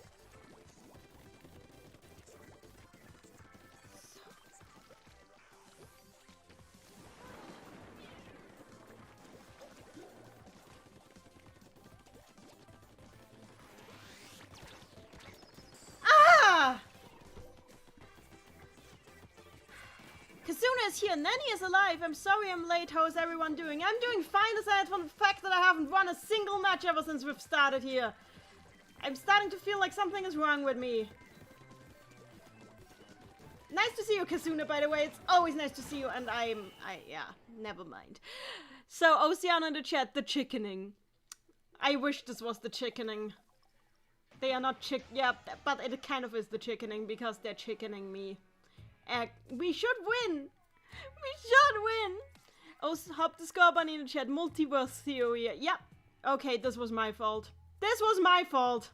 Ah! Kazuna is here, Nanny is alive. I'm sorry I'm late. How is everyone doing? I'm doing fine aside from the fact that I haven't won a single match ever since we've started here. I'm starting to feel like something is wrong with me. Nice to see you, Kazuna, by the way. It's always nice to see you, and yeah, never mind. So, Oceana in the chat, the chickening. I wish this was the chickening. They are not yeah, but it kind of is the chickening, because they're chickening me. We should win! We should win! Oh, hop the score bunny in the chat. Multiverse theory. Yeah. Okay, this was my fault. This was my fault!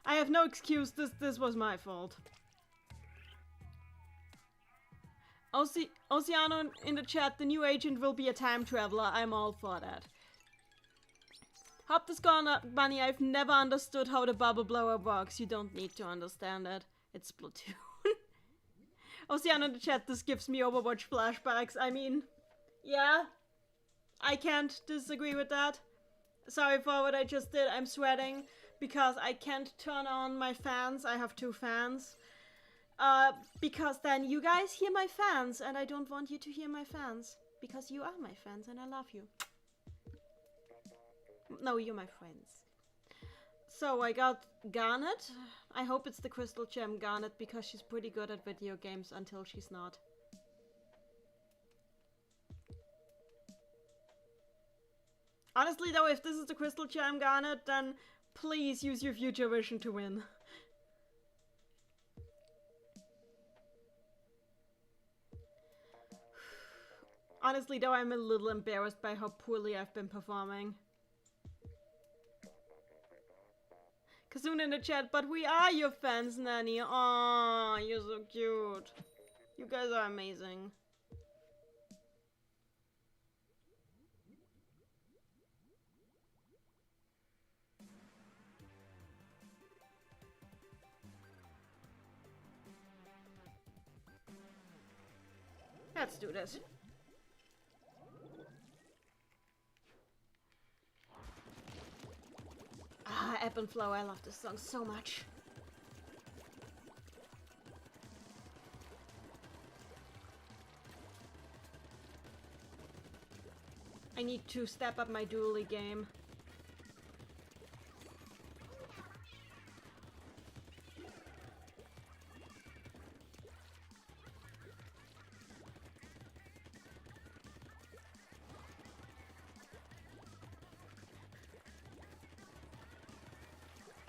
I have no excuse. This was my fault. Oceano in the chat. The new agent will be a time traveler. I'm all for that. Hop the score bunny. I've never understood how the bubble blower works. You don't need to understand it. It's Splatoon. Oceano in the chat, this gives me Overwatch flashbacks. I mean, yeah, I can't disagree with that. Sorry for what I just did. I'm sweating because I can't turn on my fans. I have 2 fans. Because then you guys hear my fans, and I don't want you to hear my fans. Because you are my fans, and I love you. No, you're my friends. So I got Garnet. I hope it's the Crystal Gem Garnet, because she's pretty good at video games until she's not. Honestly though, if this is the Crystal Gem Garnet, then please use your future vision to win. Honestly though, I'm a little embarrassed by how poorly I've been performing. Kazuna in the chat, but we are your fans, Nanny. Aww, you're so cute. You guys are amazing. Let's do this. Ah, Ebb and Flow, I love this song so much. I need to step up my dually game.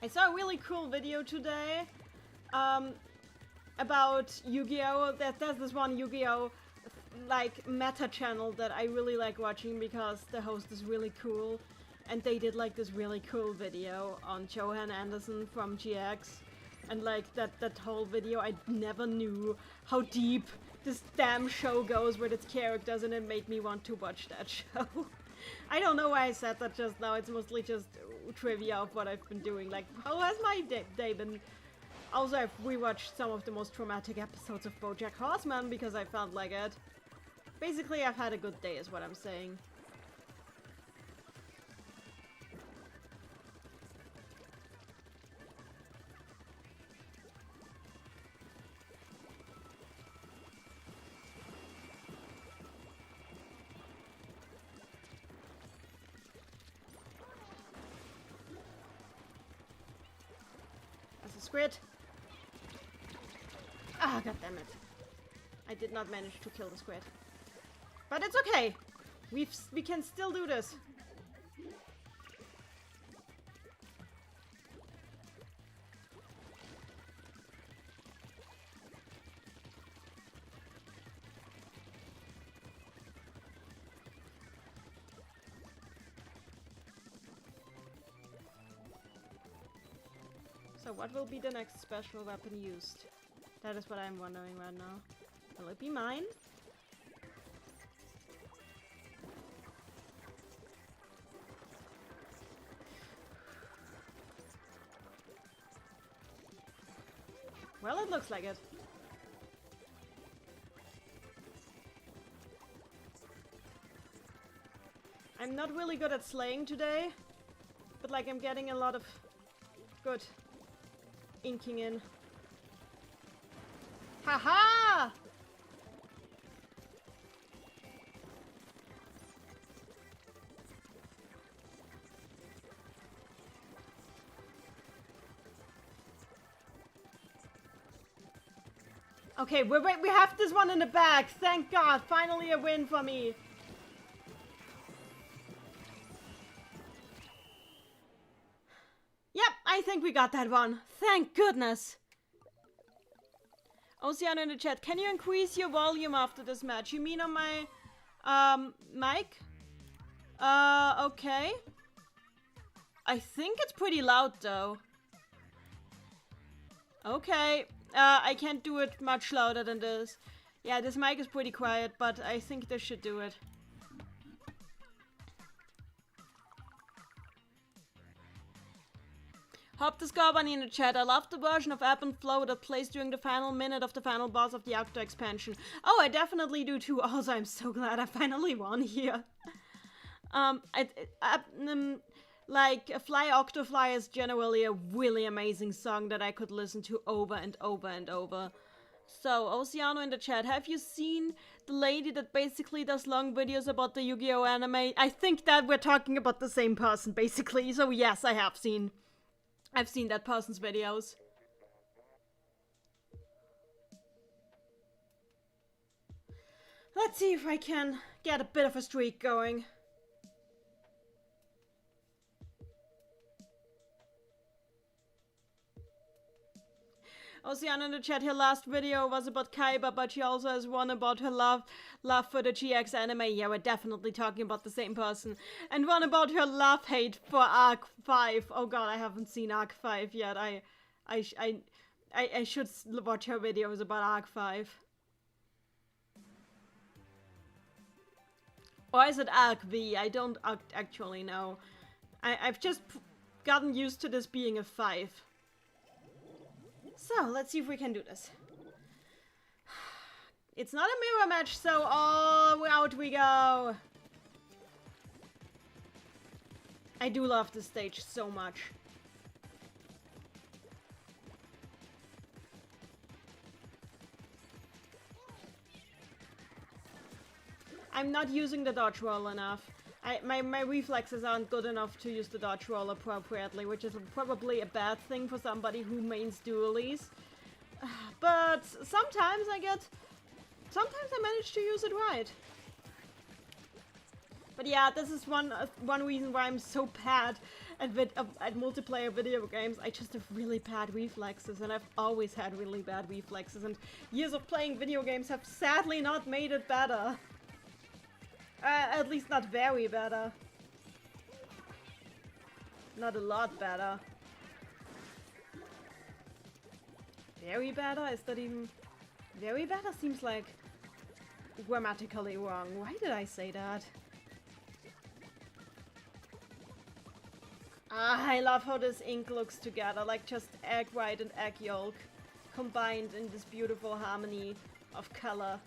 I saw a really cool video today about Yu-Gi-Oh! There's this one Yu-Gi-Oh! Like meta channel that I really like watching because the host is really cool, and they did like this really cool video on Johan Anderson from GX, and like that whole video, I never knew how deep this damn show goes with its characters, and it made me want to watch that show. I don't know why I said that just now. It's mostly just trivia of what I've been doing. Like, how has my day been? Also, I've rewatched some of the most traumatic episodes of BoJack Horseman because I felt like it. Basically, I've had a good day is what I'm saying. That's a squid. Ah, goddammit. I did not manage to kill the squid. But it's okay. We can still do this. So what will be the next special weapon used? That is what I'm wondering right now. Will it be mine? Well, it looks like it. I'm not really good at slaying today, but like I'm getting a lot of good inking in. Haha! Okay, we have this one in the bag. Thank God. Finally a win for me. Yep, I think we got that one. Thank goodness. Oceano in the chat, can you increase your volume after this match? You mean on my mic? Okay. I think it's pretty loud though. Okay. I can't do it much louder than this. Yeah, this mic is pretty quiet, but I think this should do it. Hop the Scar Bunny in the chat. I love the version of Ebb and Flow that plays during the final minute of the final boss of the Octo expansion. Oh, I definitely do too. Also, I'm so glad I finally won here. Like, Fly Octofly is generally a really amazing song that I could listen to over and over and over. So, Oceano in the chat, have you seen the lady that basically does long videos about the Yu-Gi-Oh anime? I think that we're talking about the same person, basically. So yes, I have seen. I've seen that person's videos. Let's see if I can get a bit of a streak going. Oceana in the chat, her last video was about Kaiba, but she also has one about her love for the GX anime. Yeah, we're definitely talking about the same person. And one about her love-hate for Arc 5. Oh god, I haven't seen Arc 5 yet. I should watch her videos about Arc 5. Or is it Arc V? I don't actually know. I've just gotten used to this being a 5. So, let's see if we can do this. It's not a mirror match, so all out we go! I do love this stage so much. I'm not using the dodge roll enough. My reflexes aren't good enough to use the dodge roll appropriately, which is probably a bad thing for somebody who mains dualies. But sometimes sometimes I manage to use it right. But yeah, this is one reason why I'm so bad at multiplayer video games. I just have really bad reflexes, and I've always had really bad reflexes, and years of playing video games have sadly not made it better. At least not very better. Not a lot better. Very better? Is that even... Very better seems like grammatically wrong. Why did I say that? Ah, I love how this ink looks together. Like just egg white and egg yolk combined in this beautiful harmony of color.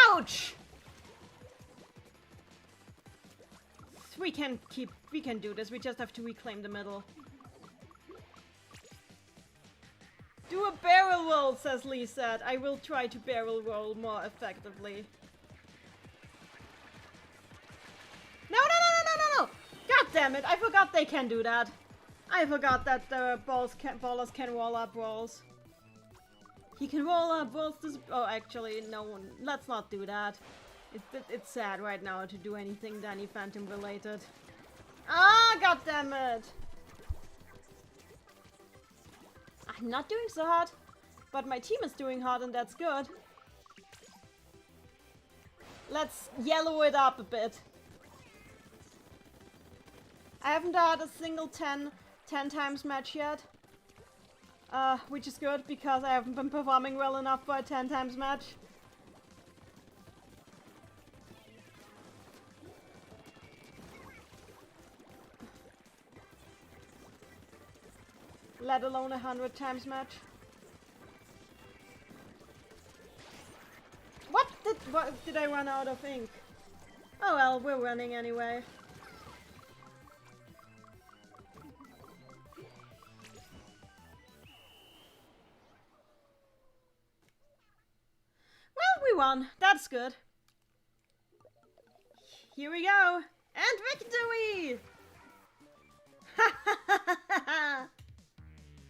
Ouch! We can do this, we just have to reclaim the middle. Do a barrel roll, says Lisa. I will try to barrel roll more effectively. No! God damn it, I forgot they can do that. I forgot that the ballers can roll up rolls. He can roll up rolls. Oh, actually, no one. Let's not do that. It's sad right now to do anything Danny Phantom related. Ah, goddammit! I'm not doing so hot, but my team is doing hot and that's good. Let's yellow it up a bit. I haven't had a single 10 times match yet. Which is good because I haven't been performing well enough for a 10 times match. Let alone a 100 times match. What did I run out of ink? Oh well, we're running anyway. Well, we won. That's good. Here we go. And victory!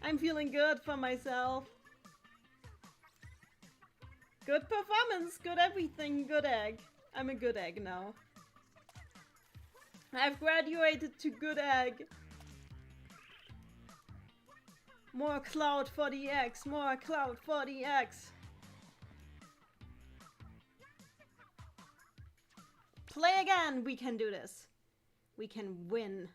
I'm feeling good for myself. Good performance, good everything, good egg. I'm a good egg now. I've graduated to good egg. More cloud for the X, more cloud for the X. Play again, we can do this. We can win.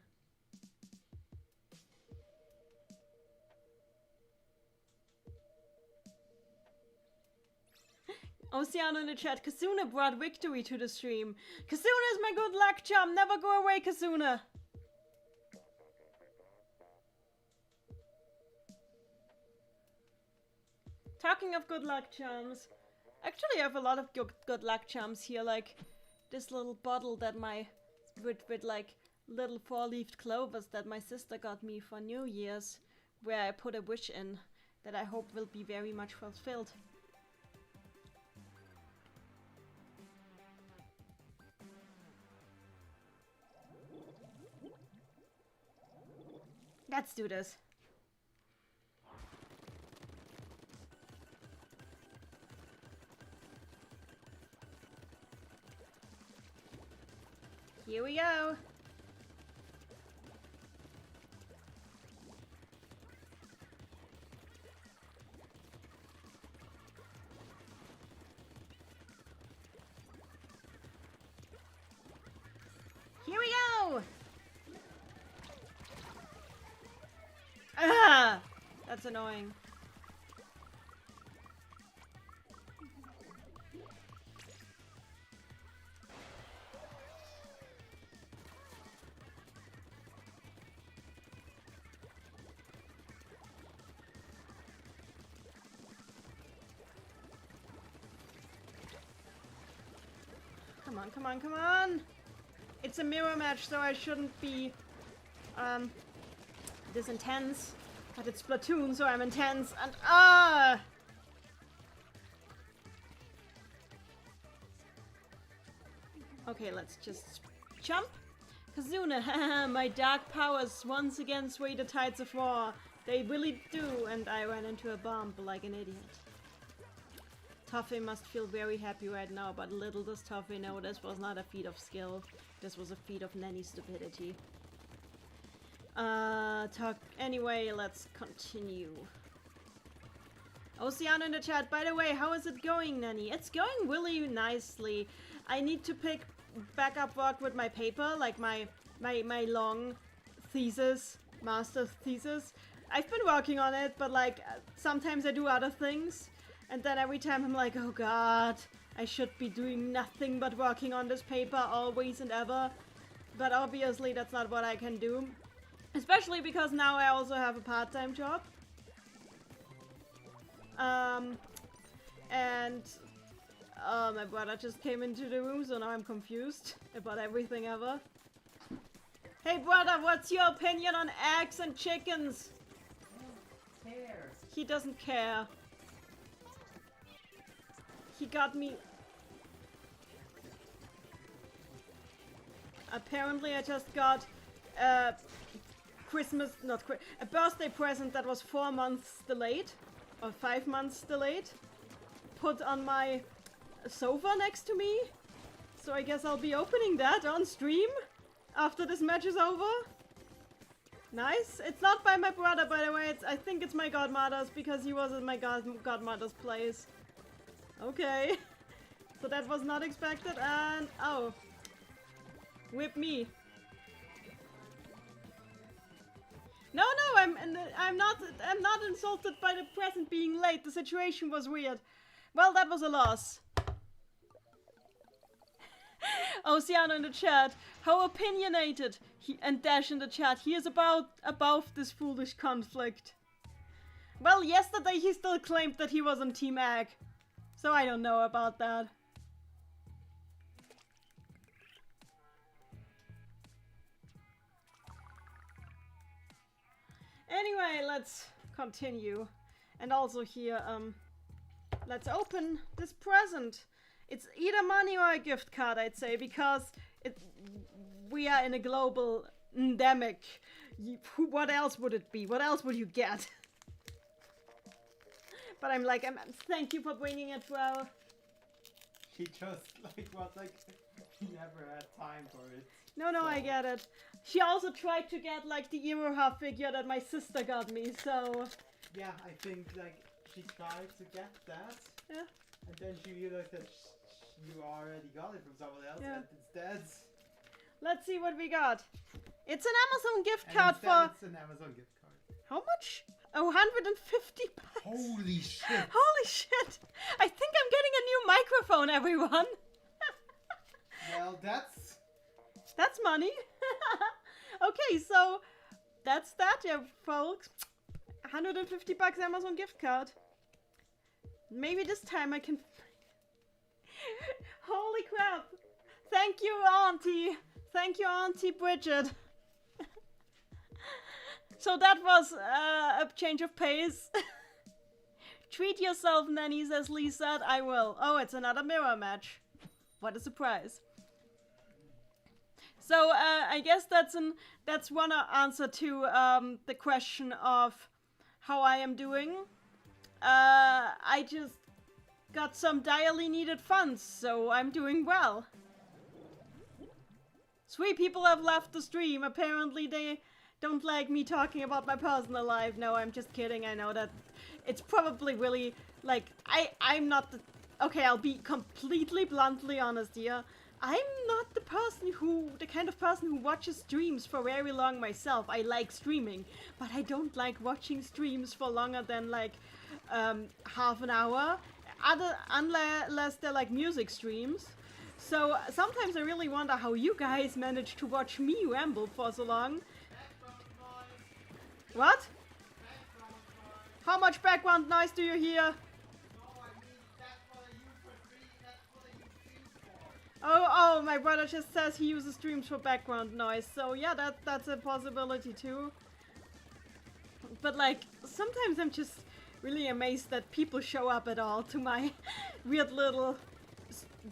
Oceano in the chat, Kasuna brought victory to the stream. Kasuna is my good luck charm, never go away, Kasuna. Talking of good luck charms, actually I have a lot of good luck charms here, like this little bottle that with like little 4-leaved clovers that my sister got me for New Year's, where I put a wish in that I hope will be very much fulfilled. Let's do this. Here we go. Here we go. Ah, that's annoying. Come on, come on, come on! It's a mirror match, so I shouldn't be this intense. But it's Splatoon, so I'm intense, and okay, let's just jump. Kazuna, my dark powers once again sway the tides of war. They really do, and I ran into a bomb like an idiot. Toffee must feel very happy right now, but little does Toffee know this was not a feat of skill. This was a feat of nanny stupidity. Anyway, let's continue. Oceano in the chat, by the way, how is it going, Nanny? It's going really nicely. I need to pick back up work with my paper, like my long thesis, master thesis. I've been working on it, but like, sometimes I do other things. And then every time I'm like, oh god, I should be doing nothing but working on this paper always and ever. But obviously that's not what I can do. Especially because now I also have a part-time job. My brother just came into the room, so now I'm confused about everything ever. Hey brother, what's your opinion on eggs and chickens? Who cares? He doesn't care. He got me... Apparently I just got a birthday present that was 4 months delayed. Or 5 months delayed. Put on my sofa next to me. So I guess I'll be opening that on stream after this match is over. Nice. It's not by my brother, by the way. I think it's my godmother's because he was at my godmother's place. Okay. So that was not expected, and oh, whip me. No, I'm not insulted by the present being late. The situation was weird. Well, that was a loss. Oceano in the chat. How opinionated. And Dash in the chat. He is above this foolish conflict. Well, yesterday he still claimed that he was on Team Egg. So I don't know about that. Anyway, let's continue. And also here, let's open this present. It's either money or a gift card, I'd say, because we are in a global endemic. What else would it be? What else would you get? But I'm like, thank you for bringing it, bro. She just, he never had time for it. No, so. I get it. She also tried to get, like, the Iroha figure that my sister got me, so... Yeah, I think, she tried to get that. Yeah. And then she realized that you already got it from someone else, and instead... Let's see what we got. It's an Amazon gift and card for... it's an Amazon gift card. How much? Oh, 150 bucks. Holy shit! Holy shit! I think I'm getting a new microphone, everyone. Well, that's money. Okay, so that's that, yeah, folks. 150 bucks Amazon gift card. Maybe this time I can... Holy crap! Thank you, Auntie! Thank you, Auntie Bridget! So that was a change of pace. Treat yourself, nannies, as Lee said. I will. Oh, it's another mirror match. What a surprise. So I guess that's one answer to the question of how I am doing. I just got some direly needed funds, so I'm doing well. 3 people have left the stream. Apparently they don't like me talking about my personal life. No, I'm just kidding. I know that it's probably really, like, I'm not the... Okay, I'll be completely bluntly honest here. I'm not the kind of person who watches streams for very long myself. I like streaming, but I don't like watching streams for longer than, like, half an hour. Unless they're, like, music streams. So sometimes I really wonder how you guys manage to watch me ramble for so long. What? How much background noise do you hear? Oh, my brother just says he uses streams for background noise. So yeah, that's a possibility too. But like, sometimes I'm just really amazed that people show up at all to my weird little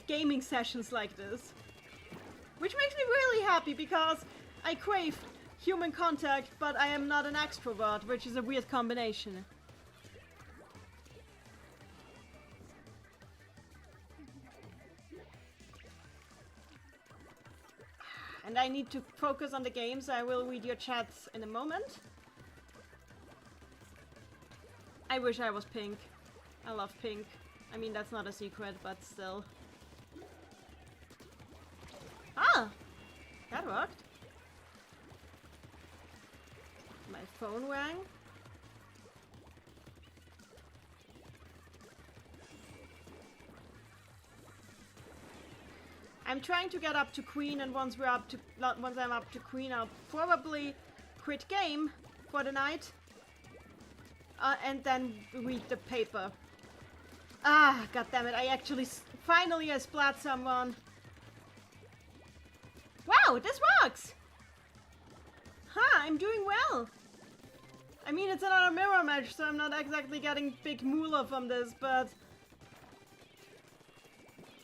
gaming sessions like this. Which makes me really happy because I crave human contact, but I am not an extrovert, which is a weird combination. And I need to focus on the games. I will read your chats in a moment. I wish I was pink. I love pink. I mean, that's not a secret, but still. Ah! That worked. My phone rang. I'm trying to get up to Queen, and once I'm up to Queen, I'll probably quit game for the night. And then read the paper. Ah, goddammit, I actually finally I splat someone. Wow, this works! Huh, I'm doing well. I mean, it's another mirror match, so I'm not exactly getting big moolah from this, but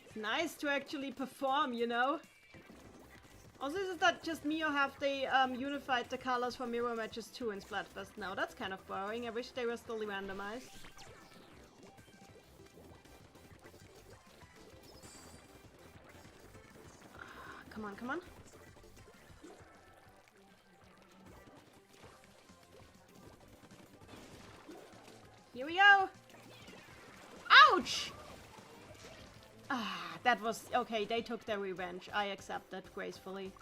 it's nice to actually perform, you know? Also, is that just me, or have they unified the colors for mirror matches too in Splatfest now? That's kind of boring. I wish they were still randomized. come on, come on. Here we go. Ouch! Ah, that was... Okay, they took their revenge. I accept that gracefully.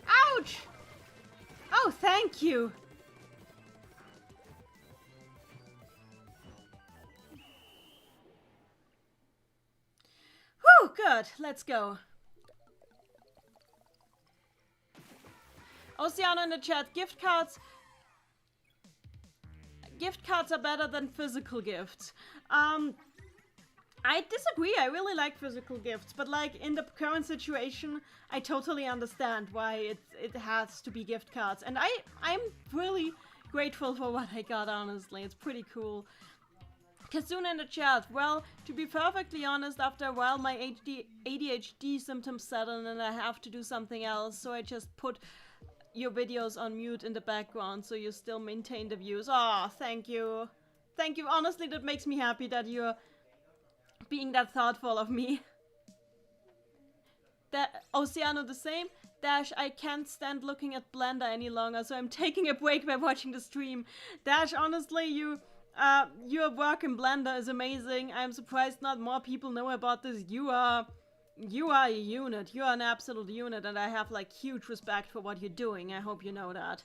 Ouch! Oh, thank you! Whew, good. Let's go. Oceano in the chat. Gift cards are better than physical gifts. I disagree. I really like physical gifts, but like in the current situation, I totally understand why it has to be gift cards. And I'm really grateful for what I got, honestly. It's pretty cool. Kazuna in the chat. Well, to be perfectly honest, after a while my ADHD symptoms set in and I have to do something else, so I just put your videos on mute in the background so you still maintain the views. Oh, thank you. Thank you. Honestly, that makes me happy that you're being that thoughtful of me. That Oceano the same. Dash, I can't stand looking at Blender any longer, so I'm taking a break by watching the stream. Dash, honestly, your work in Blender is amazing. I'm surprised not more people know about this. You are a unit. You are an absolute unit, and I have like huge respect for what you're doing. I hope you know that.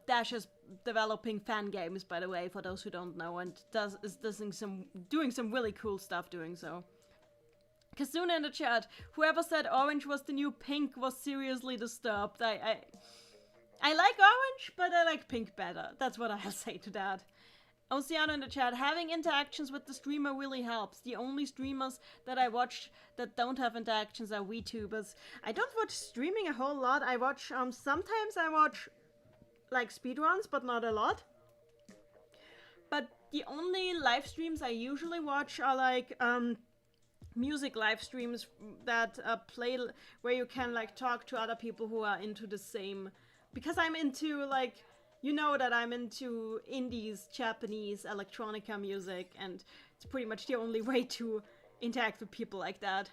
Dash is developing fan games, by the way, for those who don't know, and is doing some really cool stuff doing so. Kazuna in the chat. Whoever said orange was the new pink was seriously disturbed. I like orange, but I like pink better. That's what I'll say to that. Oceano in the chat. Having interactions with the streamer really helps. The only streamers that I watch that don't have interactions are VTubers. I don't watch streaming a whole lot. I watch, sometimes I watch like speedruns, but not a lot. But the only live streams I usually watch are like, music live streams that play where you can like talk to other people who are into the same, because I'm into like, you know that I'm into indies, Japanese electronica music, and it's pretty much the only way to interact with people like that.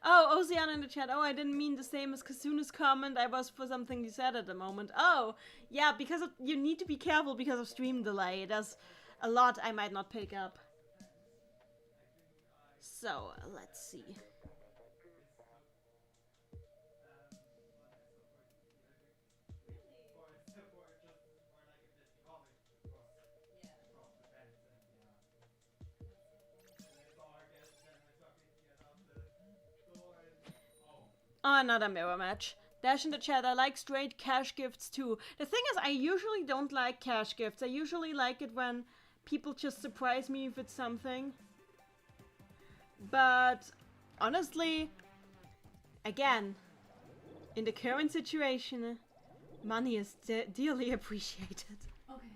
Oh, Oceana in the chat. Oh, I didn't mean the same as Kasuna's comment. I was for something you said at the moment. Oh, yeah, because you need to be careful because of stream delay. There's a lot I might not pick up. So, let's see. Oh, another mirror match. Dash in the chat, I like straight cash gifts too. The thing is, I usually don't like cash gifts. I usually like it when people just surprise me with something. But honestly, again, in the current situation, money is dearly appreciated. Okay.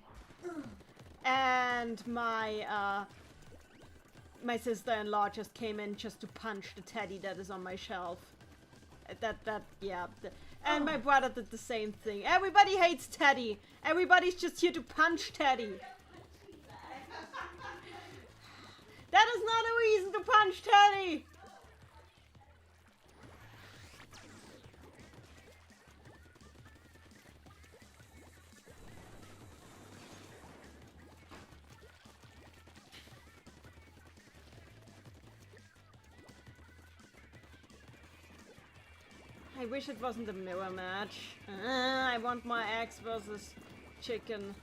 And my sister-in-law just came in just to punch the teddy that is on my shelf. Yeah. And my brother did the same thing. Everybody hates Teddy. Everybody's just here to punch Teddy. That is not a reason to punch Teddy! I wish it wasn't a mirror match. I want my eggs versus chicken.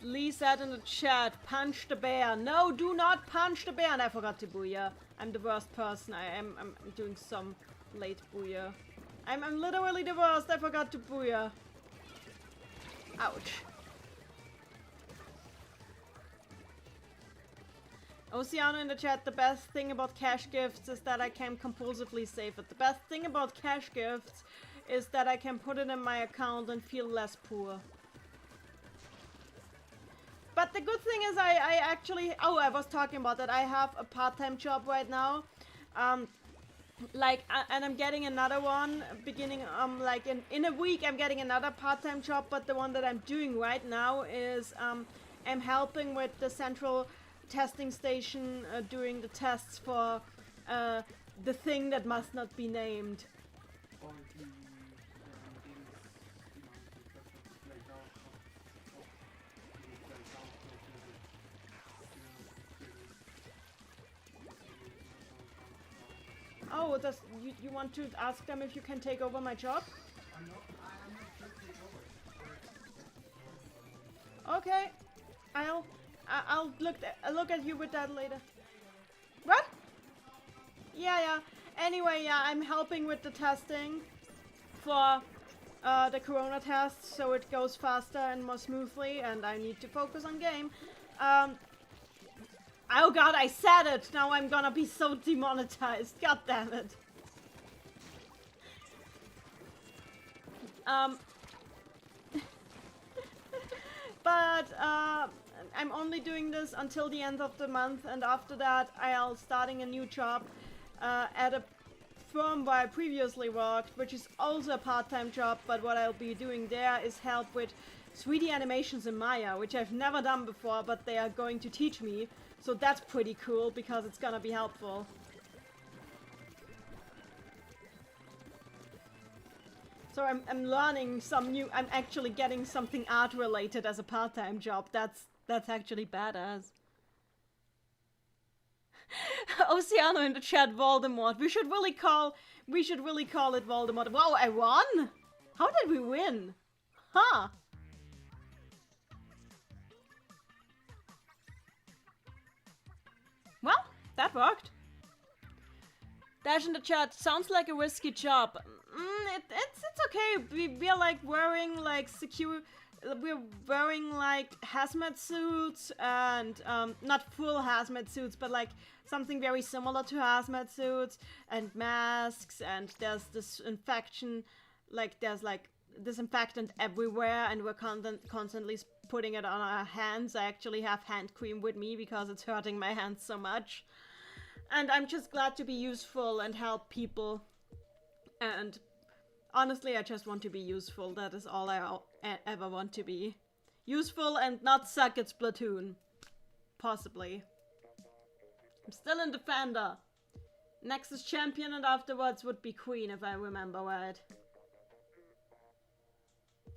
Lee said in the chat, punch the bear. No, do not punch the bear. And I forgot to booyah. I'm the worst person. I'm doing some late booyah. I'm literally the worst. I forgot to booyah. Ouch. Oceano in the chat, the best thing about cash gifts is that I can compulsively save it. The best thing about cash gifts is that I can put it in my account and feel less poor. But the good thing is I actually... Oh, I was talking about that. I have a part-time job right now. like, and I'm getting another one beginning, like in a week I'm getting another part-time job, but the one that I'm doing right now is, I'm helping with the central testing station, doing the tests for, the thing that must not be named. Oh, you want to ask them if you can take over my job? I'm not sure to take over. Okay, I'll look at you with that later. What? Yeah. Anyway, yeah, I'm helping with the testing for the corona test, so it goes faster and more smoothly, and I need to focus on game. Oh god, I said it! Now I'm gonna be so demonetized. God damn it. But I'm only doing this until the end of the month, and after that I'll starting a new job at a firm where I previously worked, which is also a part-time job, but what I'll be doing there is help with 3D animations in Maya, which I've never done before, but they are going to teach me. So that's pretty cool, because it's gonna be helpful. So I'm learning some new, I'm actually getting something art related as a part-time job. That's actually badass. Oceano in the chat, Voldemort. We should really call it Voldemort. Wow, I won? How did we win? Huh. Well, that worked. Dash in the chat, sounds like a risky job. It's okay. We're like wearing like we're wearing like hazmat suits, and not full hazmat suits, but like something very similar to hazmat suits, and masks, and there's disinfection, like there's like disinfectant everywhere, and we're constantly putting it on our hands. I actually have hand cream with me because it's hurting my hands so much. And I'm just glad to be useful and help people. And honestly, I just want to be useful. That is all I ever want to be. Useful and not suck at Splatoon. Possibly. I'm still in Defender. Next is Champion, and afterwards would be Queen, if I remember right.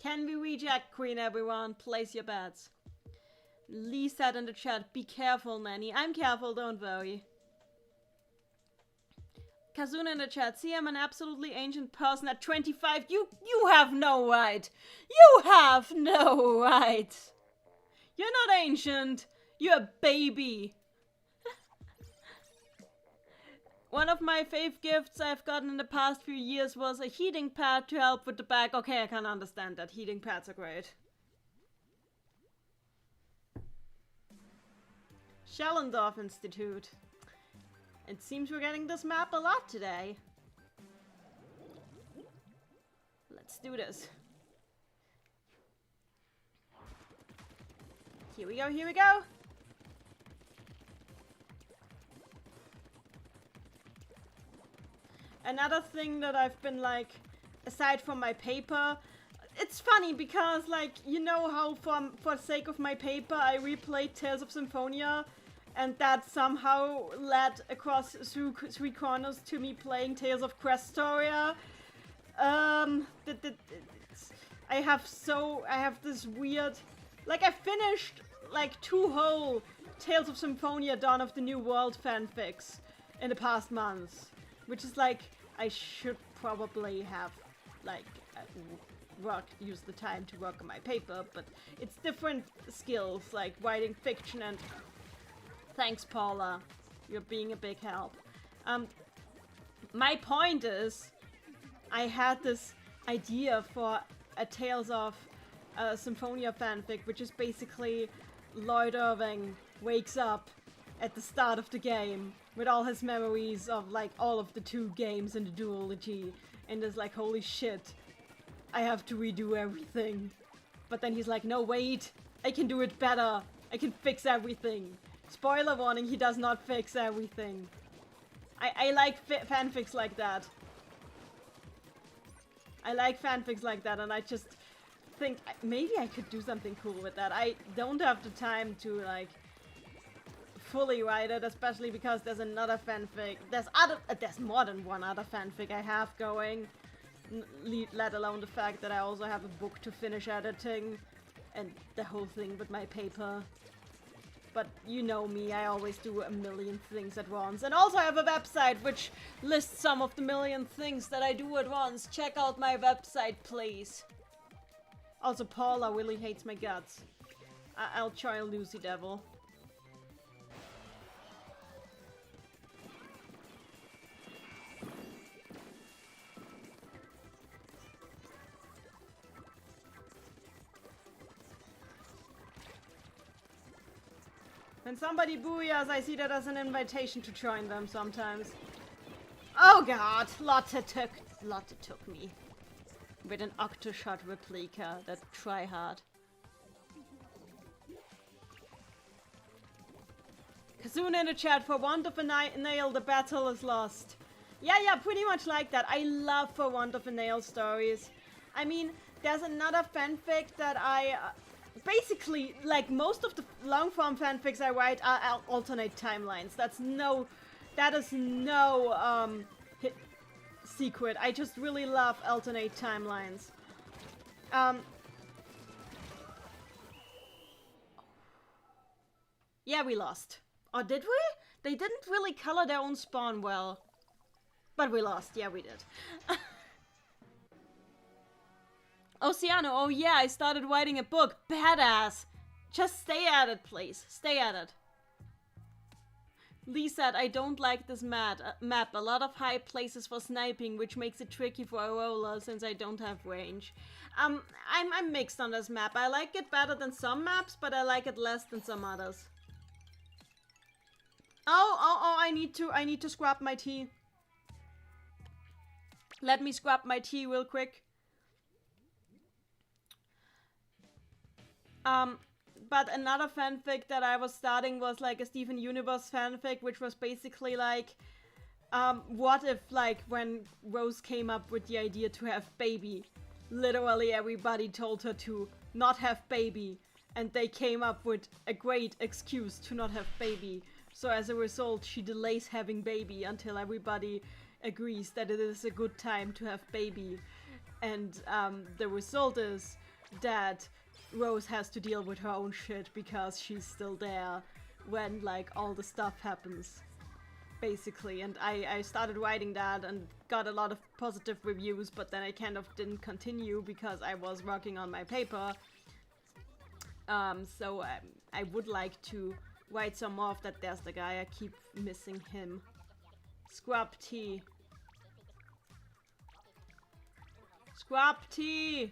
Can we reject Queen, everyone? Place your bets. Lee said in the chat, be careful, Nanny. I'm careful, don't worry. Kazuna in the chat, see, I'm an absolutely ancient person at 25. You have no right. You have no right. You're not ancient. You're a baby. One of my fave gifts I've gotten in the past few years was a heating pad to help with the back. Okay, I can understand that. Heating pads are great. Schellendorf Institute. It seems we're getting this map a lot today. Let's do this. Here we go, here we go. Another thing that I've been like, aside from my paper, it's funny because like, you know how for sake of my paper I replayed Tales of Symphonia, and that somehow led across through 3 corners to me playing Tales of Questoria. I have this weird, like I finished like 2 whole Tales of Symphonia Dawn of the New World fanfics in the past months, which is like, I should probably have like used the time to work on my paper, but it's different skills like writing fiction and thanks, Paula. You're being a big help. My point is, I had this idea for a Tales of Symphonia fanfic, which is basically Lloyd Irving wakes up at the start of the game with all his memories of like all of the 2 games in the duology, and is like, holy shit, I have to redo everything. But then he's like, no, wait, I can do it better. I can fix everything. Spoiler warning, he does not fix everything. I like fanfics like that. I like fanfics like that, and I just think maybe I could do something cool with that. I don't have the time to like fully write it, especially because there's another fanfic. There's more than one other fanfic I have going. Let alone the fact that I also have a book to finish editing and the whole thing with my paper. But you know me, I always do a million things at once. And also I have a website which lists some of the million things that I do at once. Check out my website, please. Also, Paula really hates my guts. I'll try Lucy Devil. When somebody booyahs, I see that as an invitation to join them sometimes. Oh god, Lotte took me. With an Octoshot replica, that try-hard. Kazuna in the chat, for want of a nail, the battle is lost. Yeah, pretty much like that. I love For Want of a Nail stories. I mean, there's another fanfic that I... basically, like, most of the long-form fanfics I write are alternate timelines. That is no, secret. I just really love alternate timelines. Yeah, we lost. Or did we? They didn't really color their own spawn well. But we lost. Yeah, we did. Oceano, oh yeah, I started writing a book. Badass! Just stay at it, please. Stay at it. Lee said, I don't like this map. A lot of high places for sniping, which makes it tricky for a roller since I don't have range. I'm mixed on this map. I like it better than some maps, but I like it less than some others. Oh, I need to scrap my tea. Let me scrap my tea real quick. But another fanfic that I was starting was like a Steven Universe fanfic, which was basically like, what if like when Rose came up with the idea to have baby, literally everybody told her to not have baby, and they came up with a great excuse to not have baby. So as a result, she delays having baby until everybody agrees that it is a good time to have baby. And the result is that Rose has to deal with her own shit because she's still there when like all the stuff happens, basically. And I started writing that and got a lot of positive reviews, but then I kind of didn't continue because I was working on my paper. So I would like to write some more of that. There's the guy, I keep missing him. Scrap tea. Scrap tea!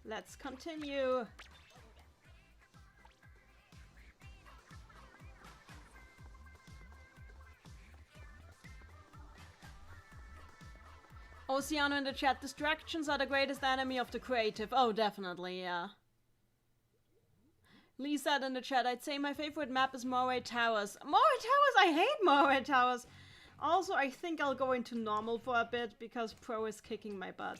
Let's continue. Oceano in the chat, distractions are the greatest enemy of the creative. Oh, definitely, yeah. Lee said in the chat, I'd say my favorite map is Moray Towers. Moray Towers? I hate Moray Towers. Also, I think I'll go into normal for a bit because pro is kicking my butt.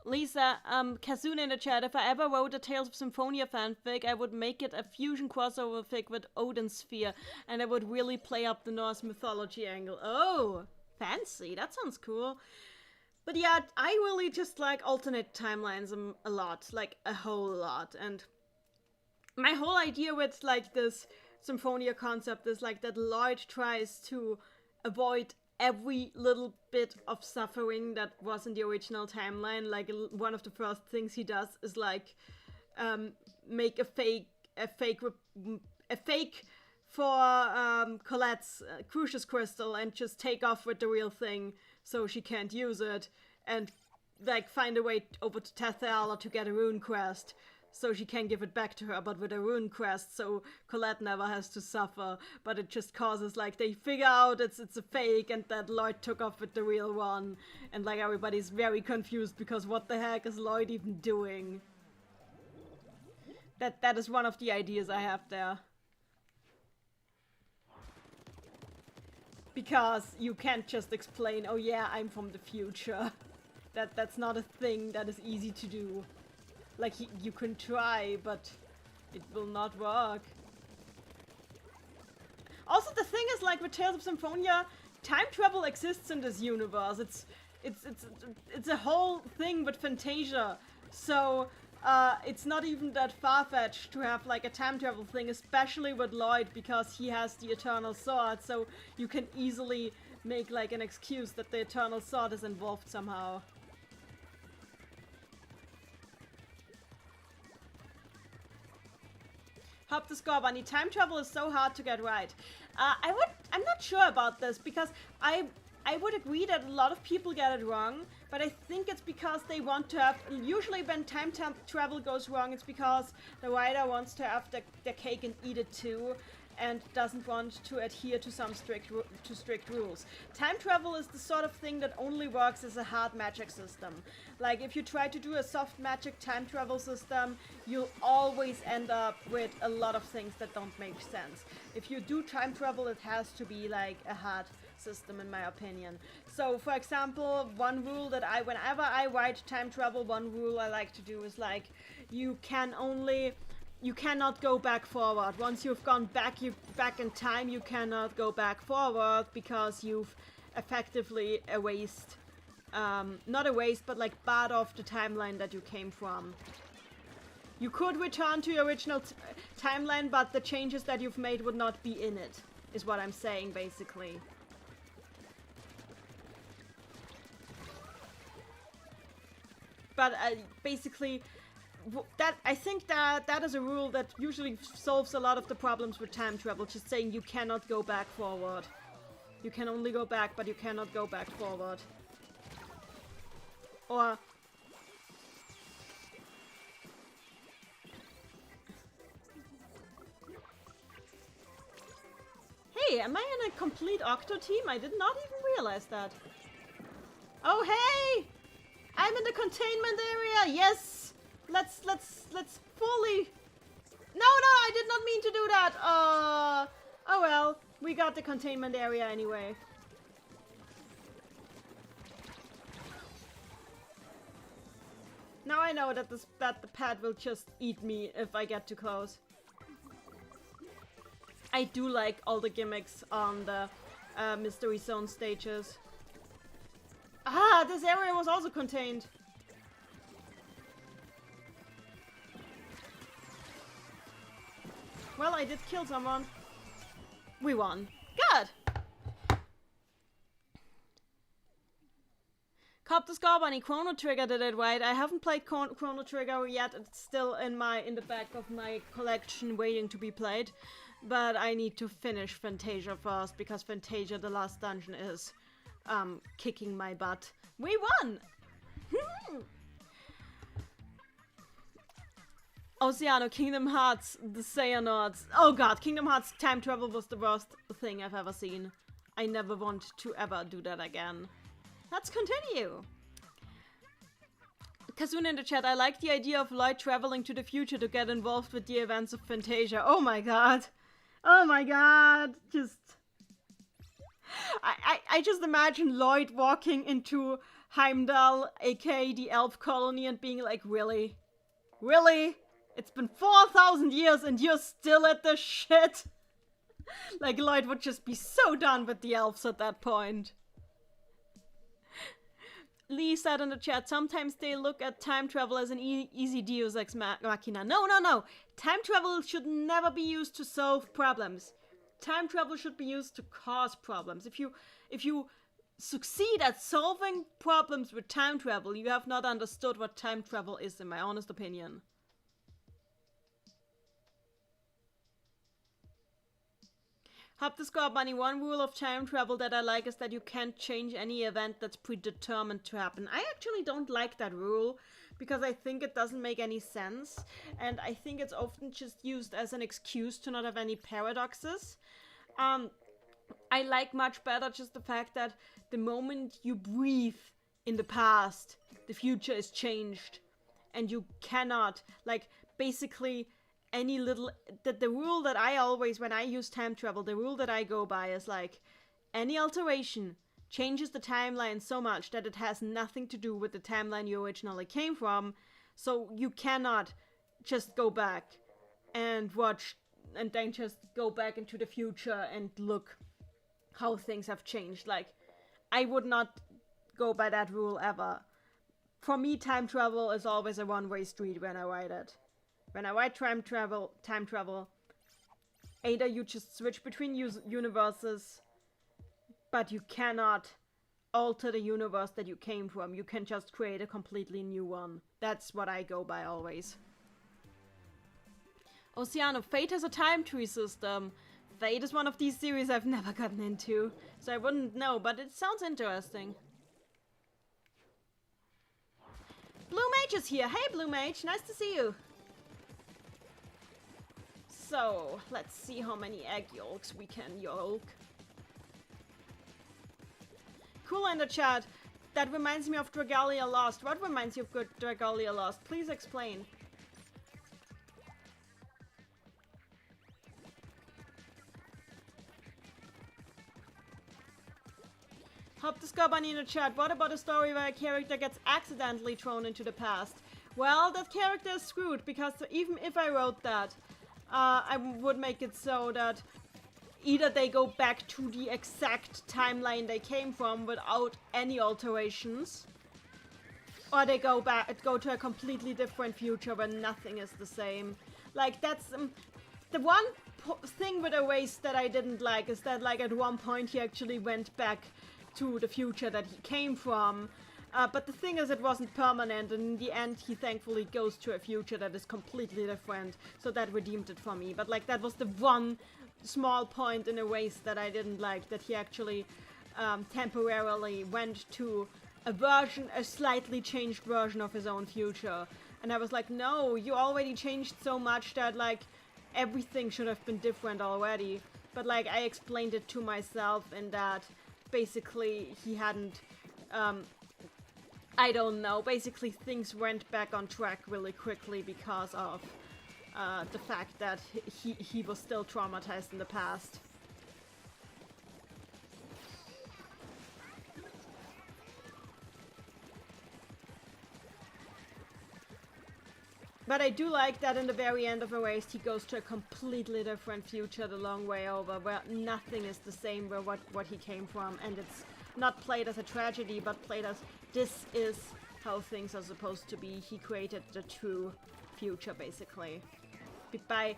Lisa, Kazuna in the chat, if I ever wrote a Tales of Symphonia fanfic, I would make it a fusion crossover fic with Odin's Sphere, and I would really play up the Norse mythology angle. Oh, fancy, that sounds cool. But yeah, I really just like alternate timelines a lot, like a whole lot, and my whole idea with like this Symphonia concept is like that Lloyd tries to avoid every little bit of suffering that was in the original timeline. Like one of the first things he does is like make a fake for Colette's Crucius crystal and just take off with the real thing so she can't use it, and like find a way over to Tethal to get a rune quest so she can give it back to her, but with a rune crest, so Colette never has to suffer. But it just causes, like, they figure out it's a fake and that Lloyd took off with the real one. And, like, everybody's very confused because what the heck is Lloyd even doing? That is one of the ideas I have there. Because you can't just explain, oh yeah, I'm from the future. That's not a thing that is easy to do. Like, you can try, but it will not work. Also, the thing is, like, with Tales of Symphonia, time travel exists in this universe. It's a whole thing with Fantasia. So, it's not even that far-fetched to have, like, a time travel thing, especially with Lloyd, because he has the Eternal Sword, so you can easily make, like, an excuse that the Eternal Sword is involved somehow. Hop the score, Bunny. Time travel is so hard to get right. I'm not sure about this, because I would agree that a lot of people get it wrong, but I think it's because they want to have... Usually when time travel goes wrong, it's because the writer wants to have the cake and eat it too, and doesn't want to adhere to some strict rules. Time travel is the sort of thing that only works as a hard magic system. Like, if you try to do a soft magic time travel system, you'll always end up with a lot of things that don't make sense. If you do time travel, it has to be like a hard system, in my opinion. So, for example, one rule that whenever I write time travel, one rule I like to do is, like, you cannot go back forward. Once you've gone back in time, you cannot go back forward, because you've effectively erased, not erased, but like barred off the timeline that you came from. You could return to your original timeline, but the changes that you've made would not be in it, is what I'm saying, basically. But basically, I think that is a rule that usually solves a lot of the problems with time travel. Just saying you cannot go back forward. You can only go back, but you cannot go back forward. Or... Hey, am I in a complete Octo team? I did not even realize that. Oh, hey! I'm in the containment area! Yes! Let's fully... No, I did not mean to do that! Oh well, we got the containment area anyway. Now I know that the pad will just eat me if I get too close. I do like all the gimmicks on the Mystery Zone stages. Ah, this area was also contained. Well, I did kill someone. We won. Good! Cop the Scar Bunny, Chrono Trigger did it right. I haven't played Chrono Trigger yet. It's still in the back of my collection waiting to be played. But I need to finish Fantasia first, because Fantasia, the last dungeon, is kicking my butt. We won! Oceano, Kingdom Hearts, the Xehanauts. Oh god, Kingdom Hearts time travel was the worst thing I've ever seen. I never want to ever do that again. Let's continue! Kazuna in the chat, I like the idea of Lloyd traveling to the future to get involved with the events of Fantasia. Oh my god! Oh my god! Just... I just imagine Lloyd walking into Heimdall, aka the elf colony, and being like, really? Really? It's been 4,000 years and you're still at this shit? Like, Lloyd would just be so done with the elves at that point. Lee said in the chat, sometimes they look at time travel as an easy deus ex machina. No. Time travel should never be used to solve problems. Time travel should be used to cause problems. If you succeed at solving problems with time travel, you have not understood what time travel is, in my honest opinion. Hop the Score Bunny, one rule of time travel that I like is that you can't change any event that's predetermined to happen. I actually don't like that rule, because I think it doesn't make any sense, and I think it's often just used as an excuse to not have any paradoxes. I like much better just the fact that the moment you breathe in the past, the future is changed, and you cannot, like, basically any little, the rule that I always, when I use time travel, the rule that I go by is like, any alteration changes the timeline so much that it has nothing to do with the timeline you originally came from, so you cannot just go back and watch, and then just go back into the future and look how things have changed. Like, I would not go by that rule ever. For me, time travel is always a one-way street when I write it. When I write time travel, either you just switch between universes, but you cannot alter the universe that you came from. You can just create a completely new one. That's what I go by always. Oceano, Fate has a time tree system. Fate is one of these series I've never gotten into, so I wouldn't know, but it sounds interesting. Blue Mage is here. Hey, Blue Mage, nice to see you. So, let's see how many egg yolks we can yolk. Cool in the chat. That reminds me of Dragalia Lost. What reminds you of good Dragalia Lost? Please explain. Hop the Scobunny in the chat. What about a story where a character gets accidentally thrown into the past? Well, that character is screwed, because even if I wrote that, I would make it so that either they go back to the exact timeline they came from without any alterations, or they go to a completely different future where nothing is the same. Like, that's the one thing with Erase that I didn't like, is that, like, at one point he actually went back to the future that he came from, but the thing is, it wasn't permanent, and in the end he thankfully goes to a future that is completely different, so that redeemed it for me. But, like, that was the one small point in Erase that I didn't like, that he actually temporarily went to a slightly changed version of his own future, and I was like, no, you already changed so much that, like, everything should have been different already. But, like, I explained it to myself in that basically he hadn't, I don't know, basically things went back on track really quickly because of the fact that he was still traumatized in the past. But I do like that in the very end of Erased, he goes to a completely different future the long way over, where nothing is the same where what he came from, and it's not played as a tragedy, but played as, this is how things are supposed to be. He created the true future, basically. By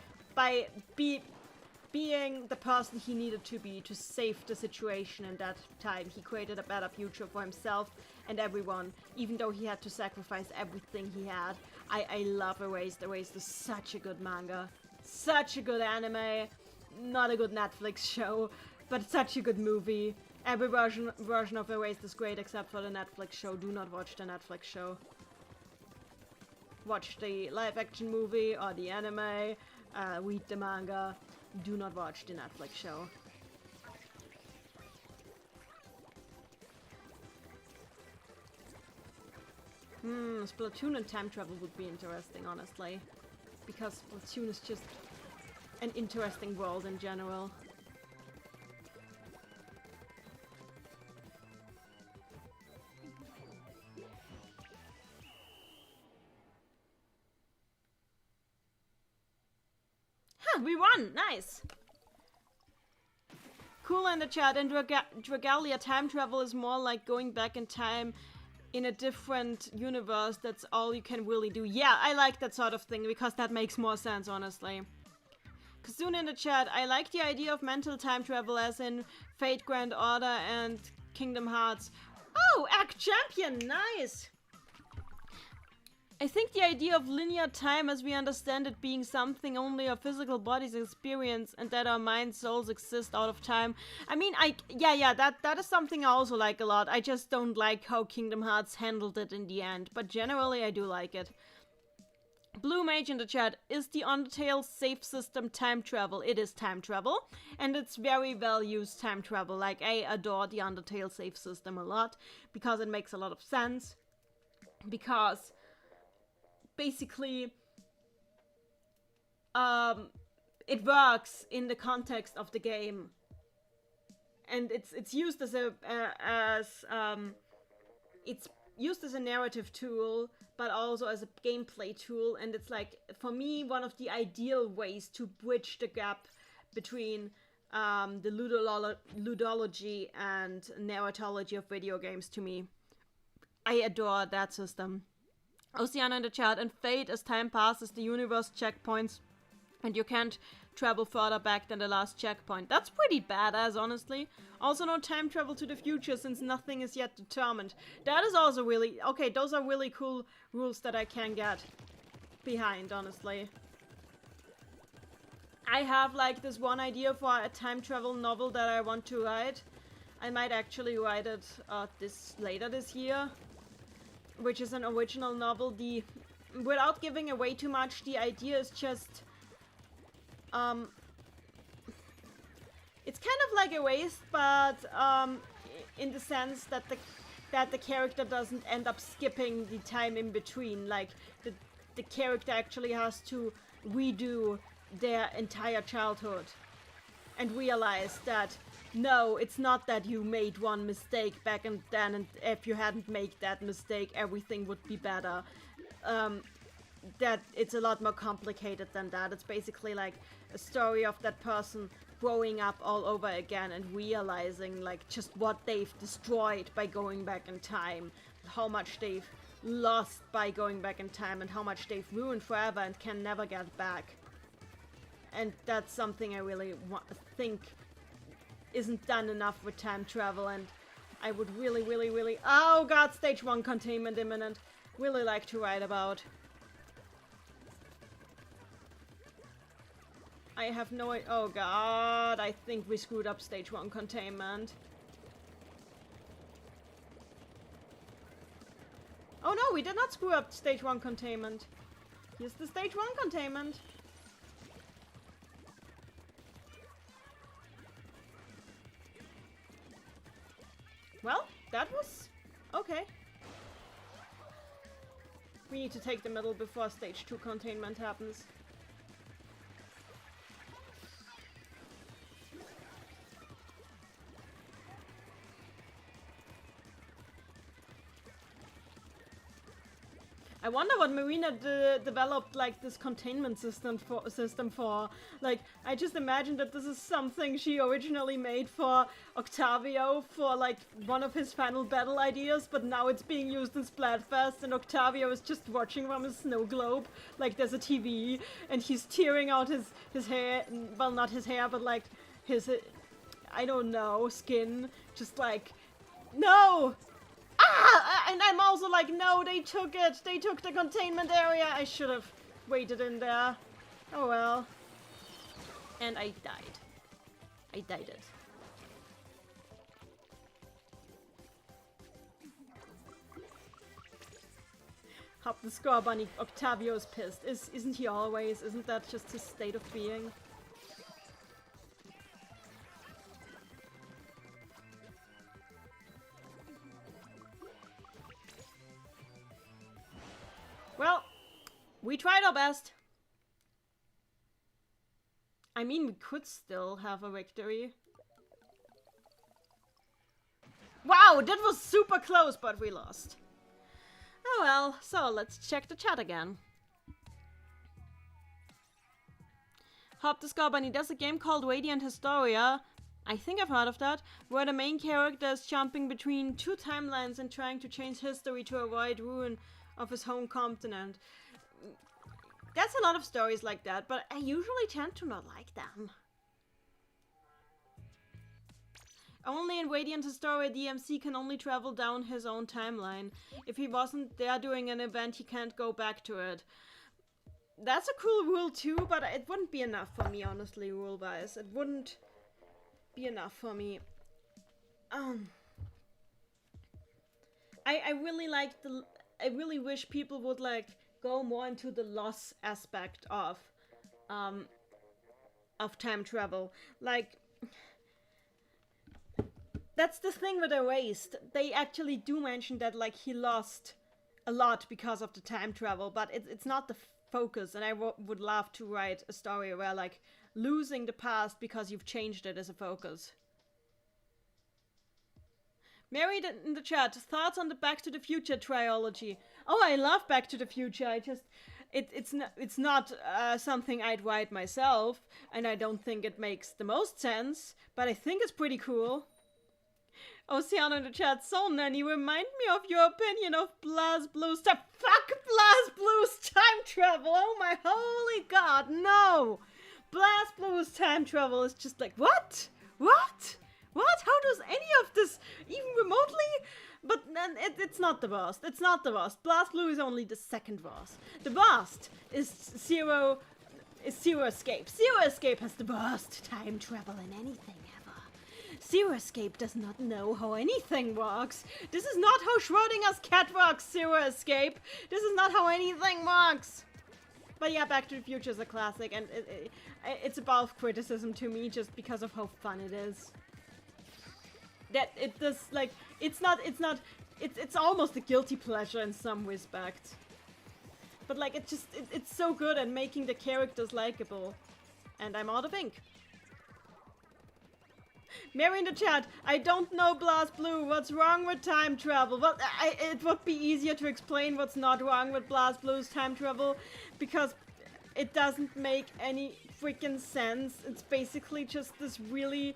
being the person he needed to be to save the situation in that time, he created a better future for himself and everyone, even though he had to sacrifice everything he had. I love Erased. Erased is such a good manga, such a good anime, not a good Netflix show, but such a good movie. Every version of Erased is great except for the Netflix show. Do not watch the Netflix show. Watch the live action movie or the anime, read the manga. Do not watch the Netflix show. Splatoon and time travel would be interesting, honestly. Because Splatoon is just an interesting world in general. Huh, we won! Nice! Cool in the chat, and Dragalia time travel is more like going back in time in a different universe. That's all you can really do. Yeah, I like that sort of thing, because that makes more sense, honestly. Kazuna in the chat, I like the idea of mental time travel as in Fate Grand Order and Kingdom Hearts. Oh, Act Champion, nice! I think the idea of linear time as we understand it being something only our physical bodies experience and that our minds, souls exist out of time. I mean, that is something I also like a lot. I just don't like how Kingdom Hearts handled it in the end, but generally I do like it. Blue Mage in the chat, is the Undertale save system time travel? It is time travel, and it's very well used time travel. Like, I adore the Undertale save system a lot, because it makes a lot of sense. Because basically, it works in the context of the game, and it's used as it's used as a narrative tool, but also as a gameplay tool, and it's like, for me, one of the ideal ways to bridge the gap between the ludology and narratology of video games to me. I adore that system. Oceana in the chat, and Fate, as time passes, the universe checkpoints, and you can't travel further back than the last checkpoint. That's pretty badass, honestly. Also no time travel to the future, since nothing is yet determined. That is also really... Okay, those are really cool rules that I can get behind, honestly. I have, like, this one idea for a time travel novel that I want to write. I might actually write it later this year, which is an original novel. Without giving away too much, the idea is just... it's kind of like Erased, but in the sense that the character doesn't end up skipping the time in between. Like, the character actually has to redo their entire childhood and realize that no, it's not that you made one mistake back and then, and if you hadn't made that mistake, everything would be better. That it's a lot more complicated than that. It's basically like a story of that person growing up all over again and realizing, like, just what they've destroyed by going back in time, how much they've lost by going back in time, and how much they've ruined forever and can never get back. And that's something I really think isn't done enough with time travel, and I would really, oh god, stage 1 containment imminent, really like to write about. I have no idea. Oh god, I think we screwed up stage 1 containment. Oh no, we did not screw up stage 1 containment. Here's the stage 1 containment. Well, that was okay. We need to take the middle before stage 2 containment happens. I wonder what Marina developed, like, this containment system for. Like, I just imagine that this is something she originally made for Octavio for, like, one of his final battle ideas, but now it's being used in Splatfest, and Octavio is just watching from his snow globe. Like, there's a TV, and he's tearing out his hair. Well, not his hair, but, like, his, I don't know, skin. Just like, no! Ah! And I'm also like, no, they took it! They took the containment area! I should have waited in there. Oh well. And I died. I died it. Hop the score bunny. Octavio's pissed. Isn't he always? Isn't that just his state of being? Well, we tried our best. I mean, we could still have a victory. Wow, that was super close, but we lost. Oh well, so let's check the chat again. Hop the Scar Bunny, there's a game called Radiant Historia. I think I've heard of that, where the main character is jumping between 2 timelines and trying to change history to avoid ruin of his home continent. There's a lot of stories like that, but I usually tend to not like them. Only in Radiant's story, DMC can only travel down his own timeline. If he wasn't there doing an event, he can't go back to it. That's a cool rule too, but it wouldn't be enough for me, honestly, rule-wise. It wouldn't be enough for me. I really like the... I really wish people would, like, go more into the loss aspect of time travel. Like... That's the thing with Erased. They actually do mention that, like, he lost a lot because of the time travel, but it's not the focus, and I would love to write a story where, like, losing the past because you've changed it is a focus. Mary in the chat, thoughts on the Back to the Future trilogy? Oh, I love Back to the Future. I just... It's not something I'd write myself, and I don't think it makes the most sense, but I think it's pretty cool. Oceano in the chat, so Nanny, remind me of your opinion of BlazBlue's time. Fuck BlazBlue's time travel! Oh my holy god, no! BlazBlue's time travel is just like, what? What? What? How does any of this even remotely? But then it's not the worst. It's not the worst. BlazBlue is only the second worst. The worst is Zero Escape. Zero Escape has the worst time travel in anything ever. Zero Escape does not know how anything works. This is not how Schrodinger's cat works, Zero Escape. This is not how anything works. But yeah, Back to the Future is a classic, and it's above criticism to me just because of how fun it is. That it does, like, it's almost a guilty pleasure in some respect. But like, it's so good at making the characters likable. And I'm out of ink. Mary in the chat, I don't know BlazBlue, what's wrong with time travel? Well, it would be easier to explain what's not wrong with BlazBlue's time travel, because it doesn't make any freaking sense. It's basically just this really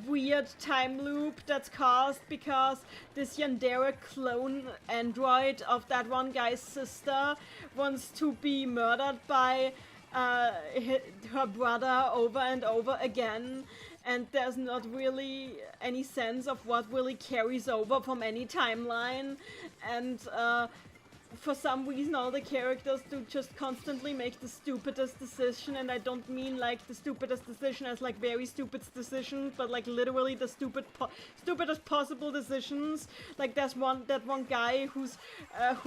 weird time loop that's caused because this Yandere clone android of that one guy's sister wants to be murdered by her brother over and over again, and there's not really any sense of what really carries over from any timeline, and for some reason all the characters do just constantly make the stupidest decision, and I don't mean like the stupidest decision as like very stupid decisions, but like literally the stupidest possible decisions. Like there's that one guy whose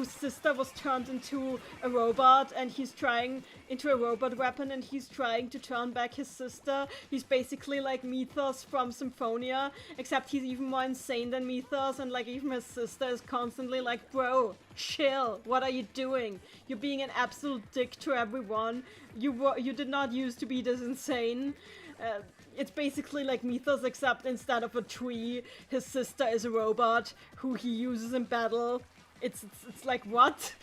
sister was turned into a robot, and he's trying into a robot weapon, and he's trying to turn back his sister. He's basically like Mythos from Symphonia, except he's even more insane than Mythos, and like even his sister is constantly like, bro, chill, what are you doing? You're being an absolute dick to everyone. You did not used to be this insane. It's basically like Mythos, except instead of a tree, his sister is a robot who he uses in battle. It's like, what?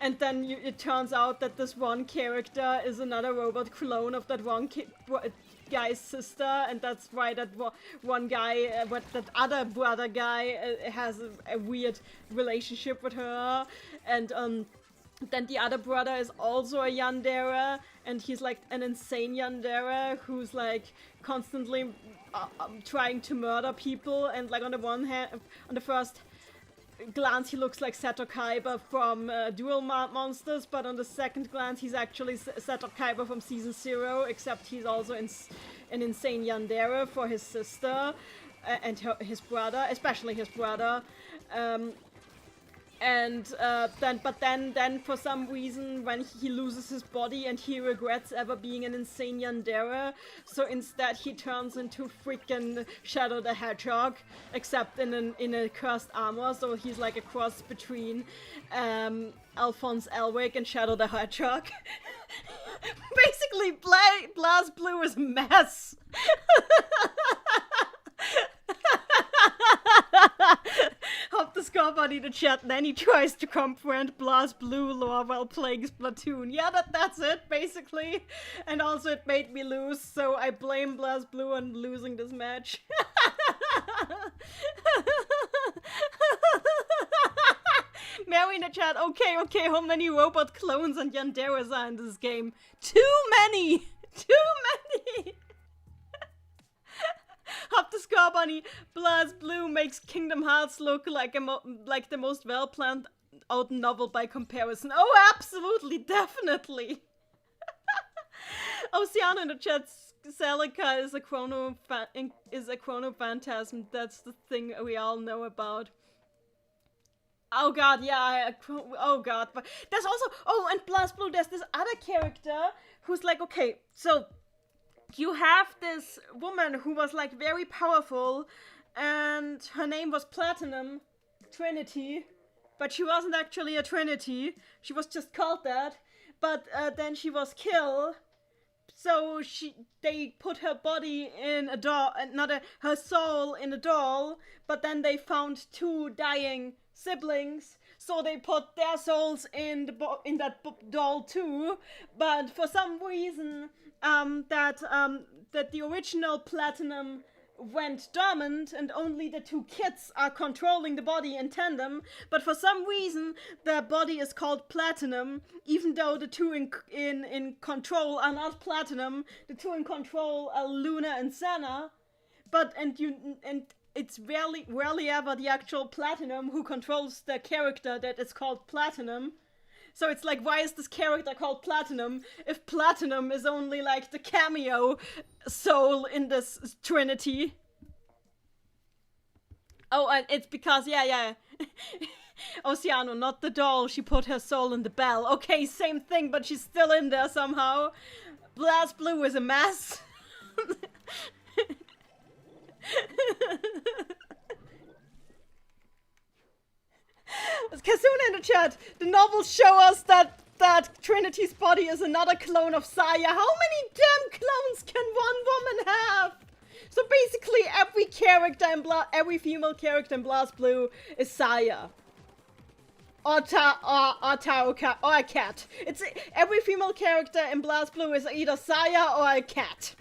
And then it turns out that this one character is another robot clone of that one guy's sister, and that's why that one guy, that other brother guy, has a weird relationship with her, and then the other brother is also a Yandere, and he's like an insane Yandere who's like constantly trying to murder people, and like on the one hand, on the first glance he looks like Seto Kaiba from Duel Monsters, but on the second glance he's actually Seto Kaiba from Season 0, except he's also an insane Yandere for his sister and his brother, especially his brother. Then for some reason when he loses his body and he regrets ever being an insane Yandere, so instead he turns into freaking Shadow the Hedgehog, except in a cursed armor, so he's like a cross between Alphonse Elric and Shadow the Hedgehog. Basically, BlazBlue is a mess. Hop the Scorbody to chat, then he tries to comprehend BlazBlue lore while playing Splatoon. Yeah, that's it, basically. And also it made me lose, so I blame BlazBlue on losing this match. Mary in the chat, okay, how many robot clones and Yanderes are in this game? Too many! Too many! Hop the Score Bunny, BlazBlue makes Kingdom Hearts look like like the most well-planned out novel by comparison. Oh, absolutely, definitely. Oceano in the chat, Celica is a chronophantasm. That's the thing we all know about. Oh god, yeah, oh god. But there's also, oh, and BlazBlue, there's this other character who's like, okay, so you have this woman who was like very powerful, and her name was Platinum Trinity, but she wasn't actually a Trinity. She was just called that. But then she was killed. So they put her body in a doll, her soul in a doll. But then they found 2 dying siblings. So they put their souls in that doll too. But for some reason, that the original Platinum went dormant and only the 2 kids are controlling the body in tandem, but for some reason the body is called Platinum, even though the 2 in control are not Platinum. The 2 in control are Luna and Senna, and it's rarely ever the actual Platinum who controls the character that is called Platinum. So it's like, why is this character called Platinum if Platinum is only like the cameo soul in this Trinity? Oh, and it's because, yeah. Oceano, not the doll, she put her soul in the bell. Okay, same thing, but she's still in there somehow. BlazBlue is a mess. Kasuna in the chat, the novels show us that Trinity's body is another clone of Saya. How many damn clones can one woman have? So basically every female character in BlazBlue is Saya. Or a cat. Every female character in BlazBlue is either Saya or a cat.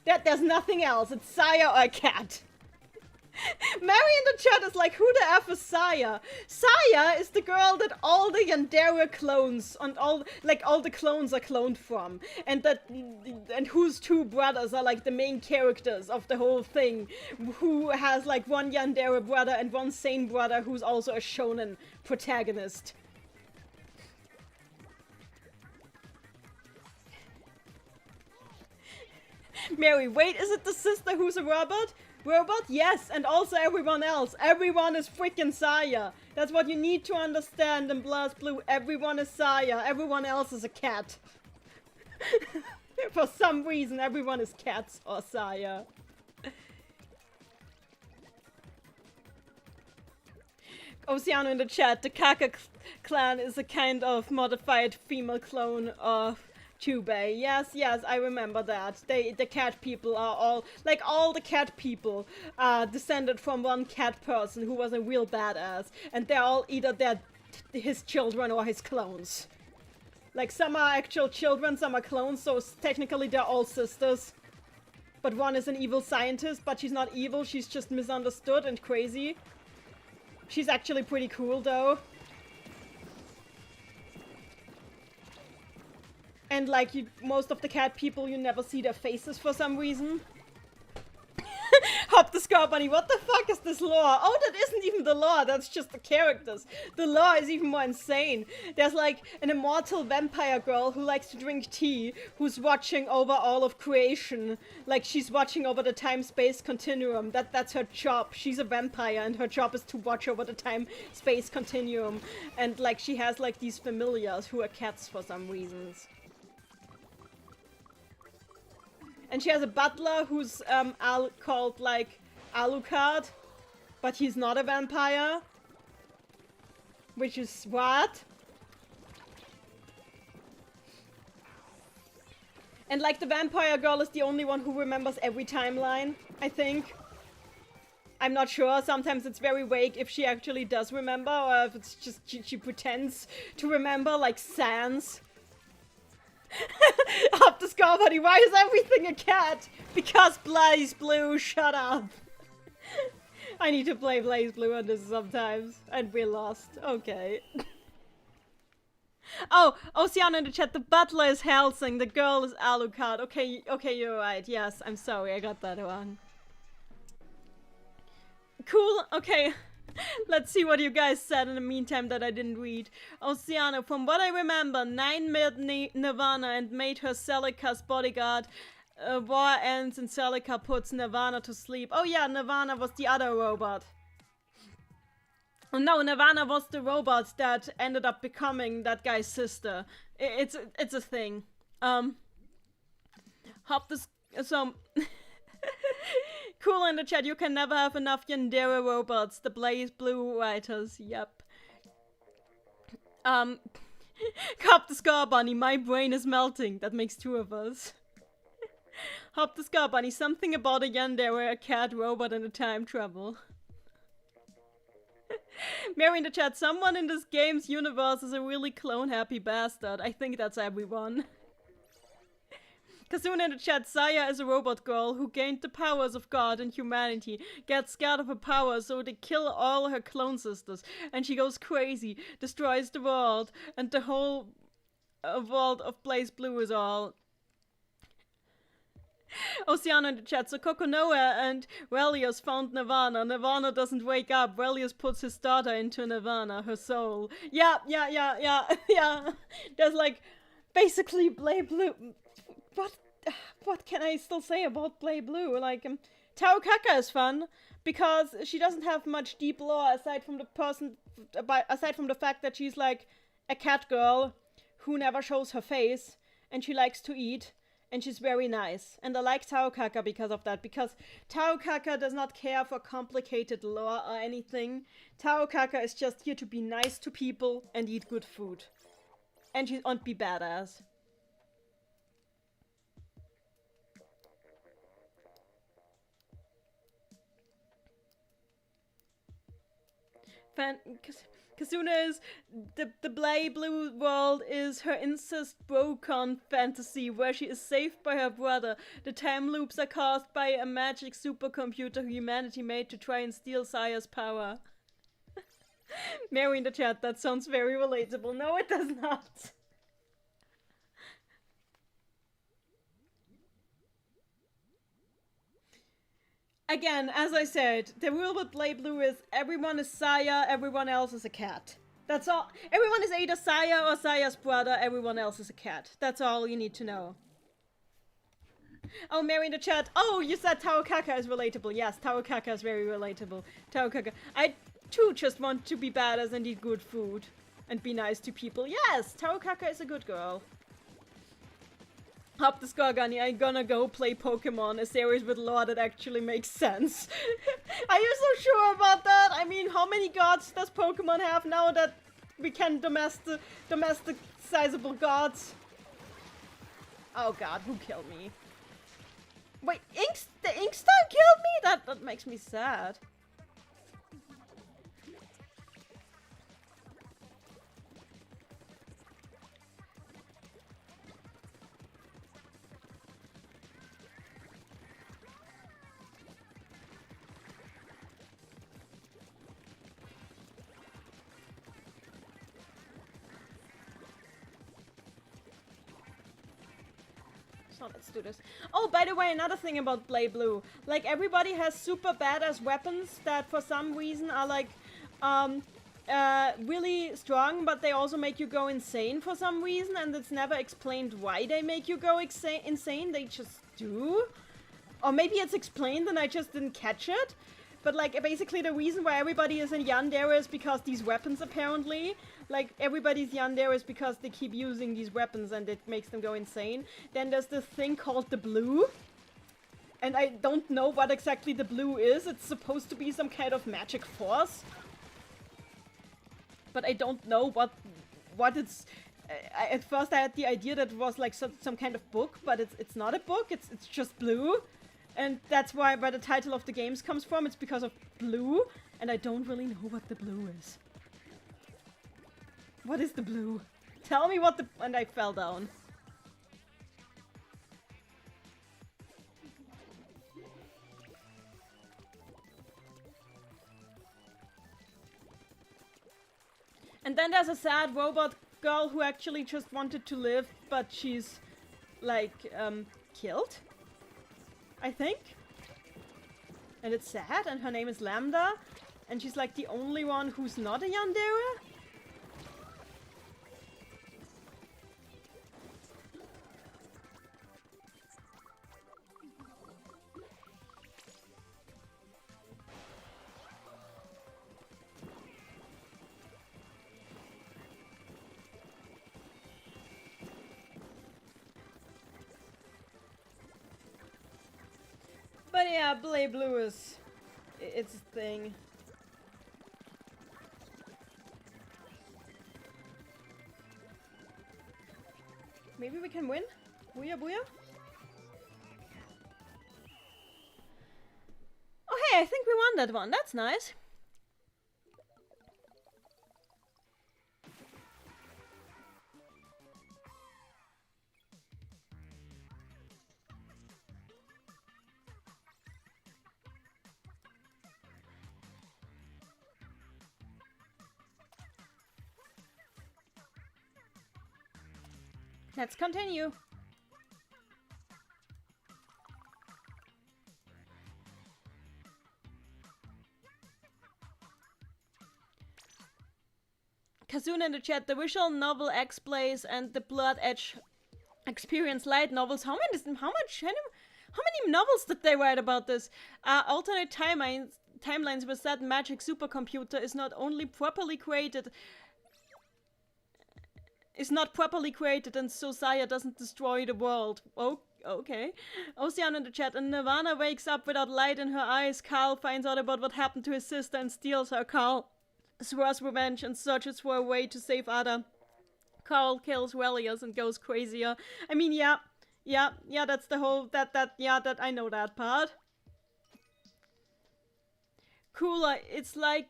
There's nothing else. It's Saya or a cat. Mary in the chat is like, who the F is Saya? Saya is the girl that all the Yandere clones and all the clones are cloned from, and whose 2 brothers are like the main characters of the whole thing, who has like 1 Yandere brother and 1 sane brother who's also a shonen protagonist. Mary, wait, is it the sister who's a robot? Yes, and also everyone else. Everyone is freaking Saya. That's what you need to understand in BlazBlue. Everyone is Saya. Everyone else is a cat. For some reason, everyone is cats or Saya. Oceano in the chat. The Kaka clan is a kind of modified female clone of Chubei. Yes, I remember that. The cat people are all the cat people are descended from 1 cat person who was a real badass, and they're all either his children or his clones. Like, some are actual children, some are clones, so technically they're all sisters. But 1 is an evil scientist, but she's not evil, she's just misunderstood and crazy. She's actually pretty cool though. And like, most of the cat people, you never see their faces for some reason. Hop the Scar Bunny, what the fuck is this lore? Oh, that isn't even the lore, that's just the characters. The lore is even more insane. There's like an immortal vampire girl who likes to drink tea, who's watching over all of creation. Like, she's watching over the time-space continuum. That's her job. She's a vampire and her job is to watch over the time-space continuum. And like, she has like these familiars who are cats for some reasons. And she has a butler who's called like Alucard, but he's not a vampire. Which is what? And like, the vampire girl is the only one who remembers every timeline, I think. I'm not sure, sometimes it's very vague if she actually does remember, or if it's just she pretends to remember, like Sans. Up the Scar Buddy, why is everything a cat? Because BlazBlue, shut up. I need to play BlazBlue on this sometimes, and we're lost. Okay. Oh, Oceana in the chat, the butler is Helsing, the girl is Alucard. Okay, you're right. Yes, I'm sorry, I got that wrong. Cool, okay. Let's see what you guys said in the meantime that I didn't read. Oceano, from what I remember, Nine met Nirvana and made her Celica's bodyguard. War ends and Celica puts Nirvana to sleep. Oh yeah, Nirvana was the other robot. Oh no, Nirvana was the robot that ended up becoming that guy's sister. It's a thing. Hop this... So... Cool in the chat, you can never have enough Yandere robots. The Blaze Blue writers, yep. Hop the Scar Bunny, my brain is melting. That makes two of us. Hop the Scar Bunny, something about a Yandere, a cat, robot, and a time travel. Mary in the chat, someone in this game's universe is a really clone-happy bastard. I think that's everyone. Kasuna in the chat, Saya is a robot girl who gained the powers of God and humanity, gets scared of her power, so they kill all her clone sisters, and she goes crazy, destroys the world, and the whole world of Blaze Blue is all... Oceano in the chat, so Kokonoa and Relios found Nirvana. Nirvana doesn't wake up. Relios puts his daughter into Nirvana, her soul. Yeah. There's like, basically Blaze Blue... What can I still say about Blay Blue? Like, Tao Kaka is fun because she doesn't have much deep lore aside from the fact that she's like a cat girl who never shows her face and she likes to eat and she's very nice. And I like Tao Kaka because of that, because Tao Kaka does not care for complicated lore or anything. Tao Kaka is just here to be nice to people and eat good food. And be badass. Kasuna is the Blay Blue world is her incest brocon fantasy where she is saved by her brother. The time loops are caused by a magic supercomputer humanity made to try and steal Saya's power. Mary in the chat, that sounds very relatable. No, it does not. Again, as I said, the rule with Blay Blue is everyone is Saya, everyone else is a cat. That's all. Everyone is either Saya or Saya's brother, everyone else is a cat. That's all you need to know. Oh, Mary in the chat. Oh, you said Tao Kaka is relatable. Yes, Tao Kaka is very relatable. Tao Kaka. I too just want to be badass and eat good food. And be nice to people. Yes, Tao Kaka is a good girl. Hop the Skargani, I'm gonna go play Pokemon, a series with lore that actually makes sense. Are you so sure about that? I mean, how many gods does Pokemon have now that we can domestic sizable gods? Oh god, who killed me? Wait, the Inkster killed me? That makes me sad. So let's do this. Oh, by the way, another thing about Blay Blue. Like, everybody has super badass weapons that for some reason are like, really strong, but they also make you go insane for some reason, and it's never explained why they make you go insane. They just do. Or maybe it's explained and I just didn't catch it. But like, basically the reason why everybody is in Yandere is because these weapons apparently. Like, everybody's Yandere is because they keep using these weapons and it makes them go insane. Then there's this thing called the blue. And I don't know what exactly the blue is. It's supposed to be some kind of magic force. But I don't know what it's... at first I had the idea that it was like some kind of book, but it's not a book, it's just blue. And that's where the title of the games comes from. It's because of blue. And I don't really know what the blue is. What is the blue? Tell me what the... And I fell down. And then there's a sad robot girl who actually just wanted to live, but she's, like, killed? I think? And it's sad, and her name is Lambda, and she's like the only one who's not a yandere? But yeah, Blade Blue is... it's a thing. Maybe we can win? Booyah booyah? Oh hey, I think we won that one. That's nice. Let's continue. Kazuna in the chat, the visual novel X Blaze and the Blood Edge Experience light novels. How many novels did they write about this? Alternate timelines with that magic supercomputer is not properly created, and so Saya doesn't destroy the world. Oh, okay. Ocean in the chat, and Nirvana wakes up without light in her eyes. Carl finds out about what happened to his sister and steals her. Carl swears revenge and searches for a way to save Ada. Carl kills Relius and goes crazier. I mean, yeah, that's the whole, that I know that part. Cooler, it's like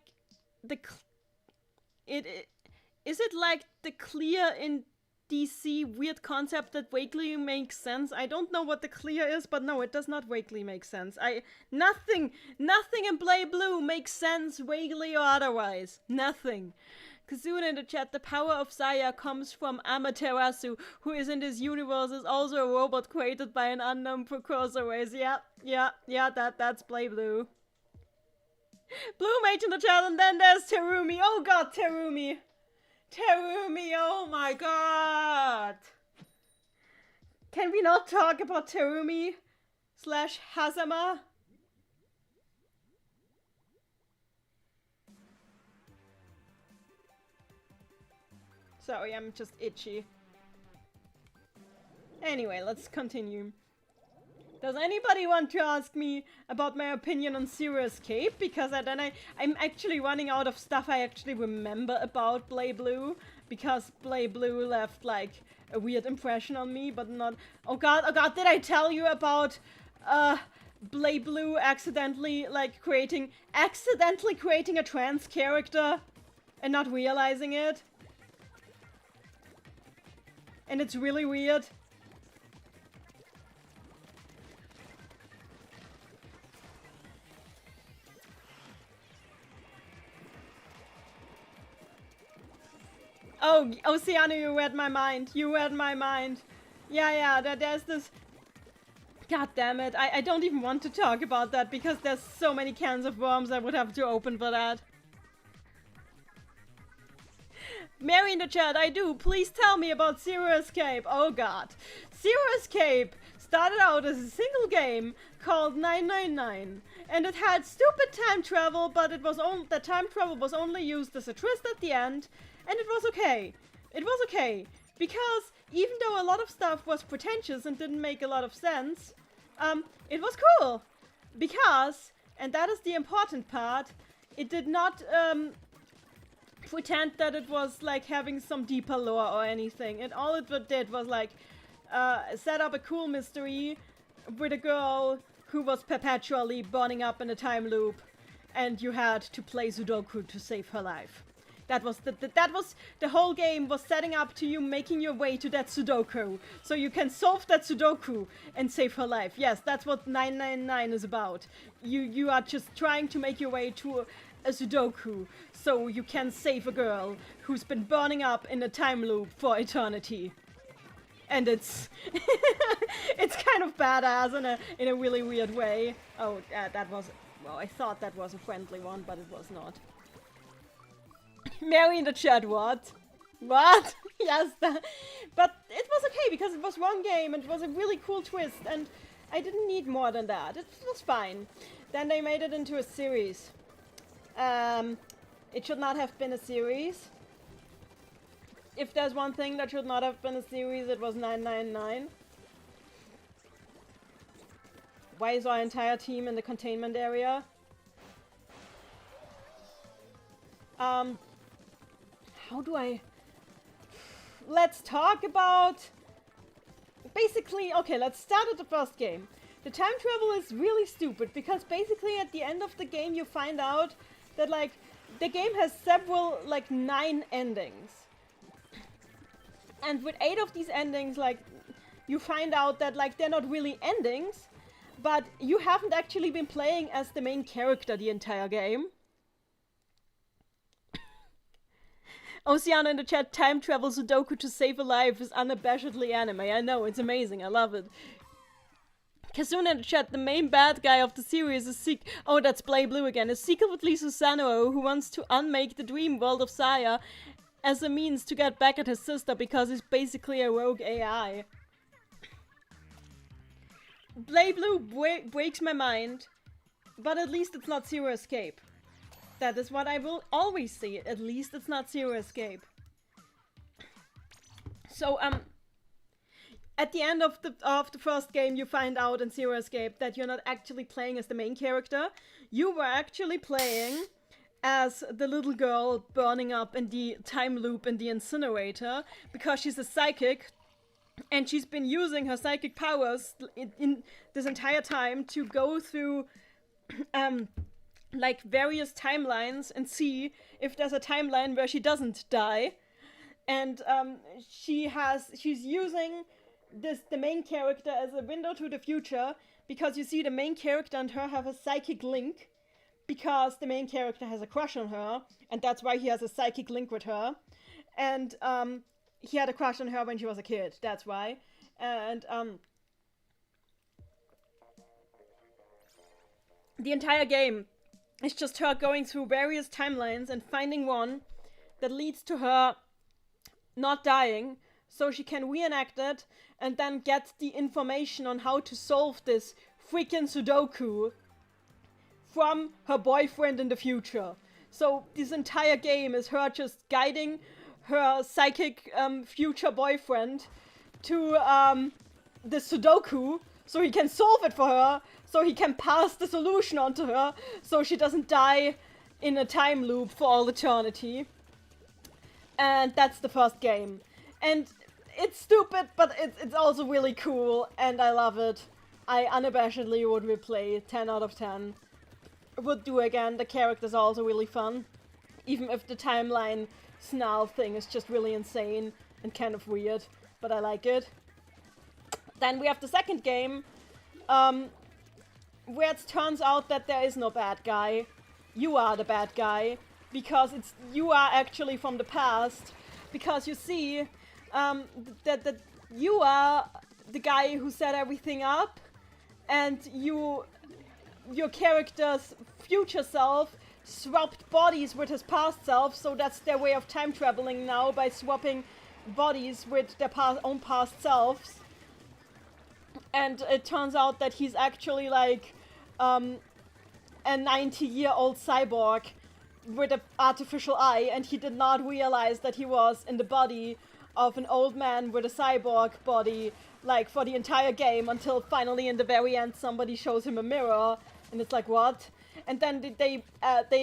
is it like the clear in DC weird concept that vaguely makes sense? I don't know what the clear is, but no, it does not vaguely make sense. Nothing in Blade Blue makes sense vaguely or otherwise. Nothing. Kazuna in the chat, the power of Saya comes from Amaterasu, who is in this universe is also a robot created by an unknown precursor race. Yeah, that's Blade Blue. Blue Mage in the chat, and then there's Terumi. Oh god, Terumi! Terumi, oh my god! Can we not talk about Terumi / Hazama? Sorry, I'm just itchy. Anyway, let's continue. Does anybody want to ask me about my opinion on Zero Escape? Because I'm actually running out of stuff I actually remember about Blade Blue. Because Blade Blue left, like, a weird impression on me, but not... Oh god, did I tell you about, Blade Blue accidentally creating a trans character and not realizing it? And it's really weird. Oh, Oceano, you read my mind. Yeah, there's this... God damn it, I don't even want to talk about that because there's so many cans of worms I would have to open for that. Mary in the chat, I do. Please tell me about Zero Escape. Oh god. Zero Escape started out as a single game called 999. And it had stupid time travel, but the time travel was only used as a twist at the end. And it was okay. It was okay. Because even though a lot of stuff was pretentious and didn't make a lot of sense, it was cool. Because, and that is the important part, it did not pretend that it was like having some deeper lore or anything. And all it did was like set up a cool mystery with a girl who was perpetually burning up in a time loop. And you had to play Sudoku to save her life. That was the whole game was setting up to you making your way to that Sudoku. So you can solve that Sudoku and save her life. Yes, that's what 999 is about. You are just trying to make your way to a Sudoku so you can save a girl who's been burning up in a time loop for eternity. and it's it's kind of badass in a really weird way. Oh, that was, well, I thought that was a friendly one, but it was not. Mary in the chat, what? What? Yes, but it was okay because it was one game and it was a really cool twist, and I didn't need more than that. It was fine. Then they made it into a series. It should not have been a series. If there's one thing that should not have been a series, it was 999. Why is our entire team in the containment area? How do I... Let's talk about... Basically, okay, let's start at the first game. The time travel is really stupid, because basically at the end of the game you find out that, like, the game has several, like, 9 endings. And with 8 of these endings, like, you find out that, like, they're not really endings, but you haven't actually been playing as the main character the entire game. Oceana in the chat, time travel Sudoku to save a life is unabashedly anime. I know, it's amazing, I love it. Kazuna in the chat, the main bad guy of the series is oh, that's Blay Blue again, is secretly Susanoo, who wants to unmake the dream world of Saya as a means to get back at his sister because he's basically a rogue AI. Blay Blue breaks my mind, but at least it's not Zero Escape. That is what I will always say. At least it's not Zero Escape. So, at the end of the first game, you find out in Zero Escape that you're not actually playing as the main character. You were actually playing as the little girl burning up in the time loop in the incinerator because she's a psychic and she's been using her psychic powers in this entire time to go through like various timelines and see if there's a timeline where she doesn't die. And she's using the main character as a window to the future, because you see the main character and her have a psychic link, because the main character has a crush on her, and that's why he has a psychic link with her. And he had a crush on her when she was a kid, that's why. And the entire game is just her going through various timelines and finding one that leads to her not dying, so she can reenact it and then get the information on how to solve this freaking Sudoku from her boyfriend in the future. So this entire game is her just guiding her psychic future boyfriend to the Sudoku so he can solve it for her, so he can pass the solution on to her, so she doesn't die in a time loop for all eternity. And that's the first game. And it's stupid, but it's also really cool, and I love it. I unabashedly would replay 10 out of 10. Would do again. The characters are also really fun. Even if the timeline snarl thing is just really insane and kind of weird, but I like it. Then we have the second game, where it turns out that there is no bad guy. You are the bad guy, because you are actually from the past, because you see that you are the guy who set everything up, and your character's future self swapped bodies with his past self, so that's their way of time traveling now, by swapping bodies with their own past selves. And it turns out that he's actually like a 90-year-old cyborg with an artificial eye, and he did not realize that he was in the body of an old man with a cyborg body, like, for the entire game, until finally in the very end somebody shows him a mirror, and it's like, what? And then they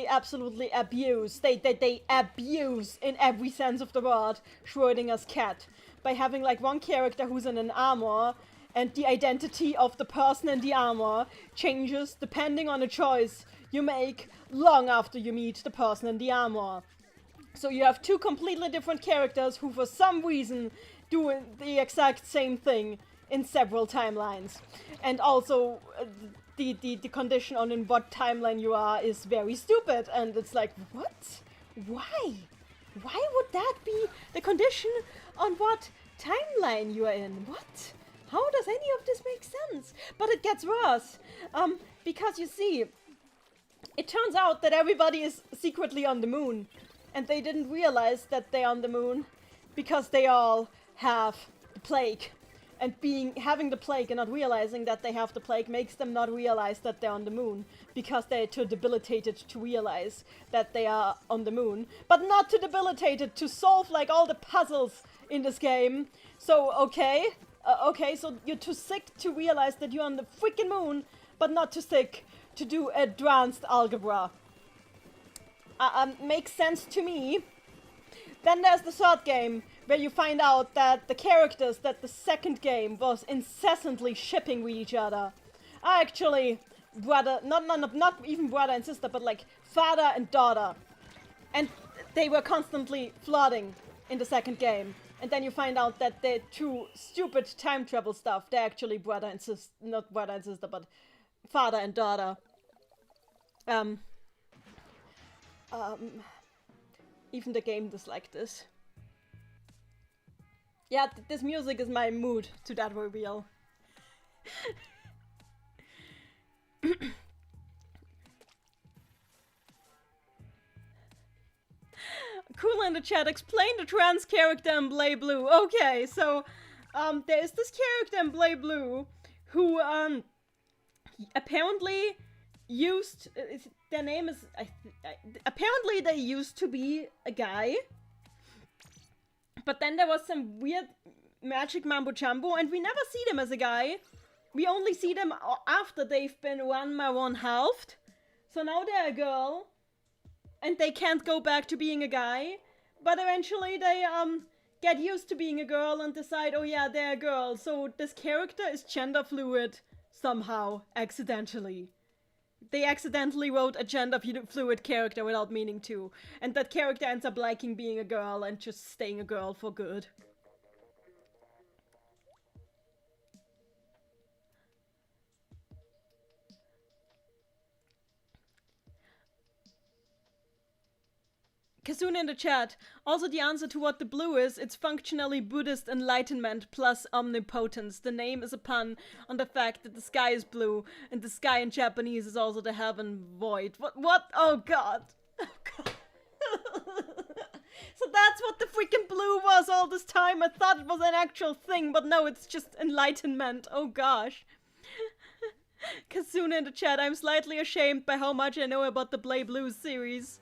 absolutely abuse, they abuse, in every sense of the word, Schrödinger's cat, by having like one character who's in an armor, and the identity of the person in the armor changes depending on a choice you make long after you meet the person in the armor. So you have two completely different characters who for some reason do the exact same thing in several timelines. And also the condition on in what timeline you are is very stupid, and it's like, what? Why? Why would that be the condition on what timeline you are in? What? How does any of this make sense? But it gets worse. Because you see, it turns out that everybody is secretly on the moon. And they didn't realize that they're on the moon because they all have the plague. And having the plague and not realizing that they have the plague makes them not realize that they're on the moon. Because they're too debilitated to realize that they are on the moon. But not too debilitated to solve like all the puzzles in this game. So, okay. Okay, so you're too sick to realize that you're on the freaking moon. But not too sick to do advanced algebra. Makes sense to me. Then there's the third game, where you find out that the characters that the second game was incessantly shipping with each other are actually brother, not even brother and sister, but like father and daughter. And they were constantly flirting in the second game. And then you find out that they're too stupid time travel stuff. They're actually brother and sister, not brother and sister, but father and daughter. Even the game disliked this. Yeah, this music is my mood to that reveal. Cool in the chat, explain the trans character in Blade Blue. Okay, so there is this character in Blade Blue who apparently used their name is apparently they used to be a guy, but then there was some weird magic mambo jumbo and we never see them as a guy. We only see them after they've been 1 by 1 halved. So now they're a girl and they can't go back to being a guy, but eventually they get used to being a girl and decide, oh yeah, they're a girl. So this character is gender fluid somehow, accidentally. They accidentally wrote a gender fluid character without meaning to. And that character ends up liking being a girl and just staying a girl for good. Kasuna in the chat. Also the answer to what the blue is, it's functionally Buddhist enlightenment plus omnipotence. The name is a pun on the fact that the sky is blue, and the sky in Japanese is also the heaven void. What? Oh god. Oh god. So that's what the freaking blue was all this time. I thought it was an actual thing, but no, it's just enlightenment. Oh gosh. Kasuna in the chat. I'm slightly ashamed by how much I know about the Blade Blue series.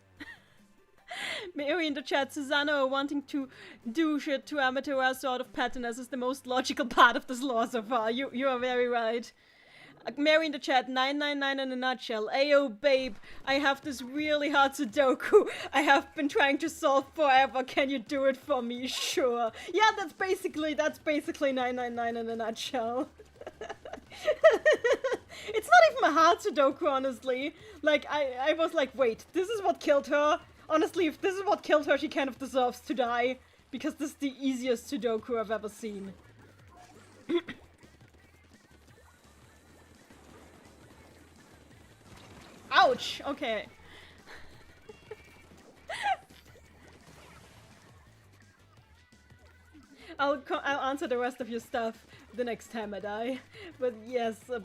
Mary in the chat, Susanna wanting to do shit to amateur sort of patroness is the most logical part of this lore so far. You are very right. Mary in the chat, 999 in a nutshell. Ayo babe, I have this really hard Sudoku I have been trying to solve forever. Can you do it for me? Sure. Yeah, that's basically 999 in a nutshell. It's not even a hard Sudoku, honestly. Like, I was like, wait, this is what killed her? Honestly, if this is what killed her, she kind of deserves to die. Because this is the easiest Sudoku I've ever seen. Ouch! Okay. I'll answer the rest of your stuff the next time I die. But yes, the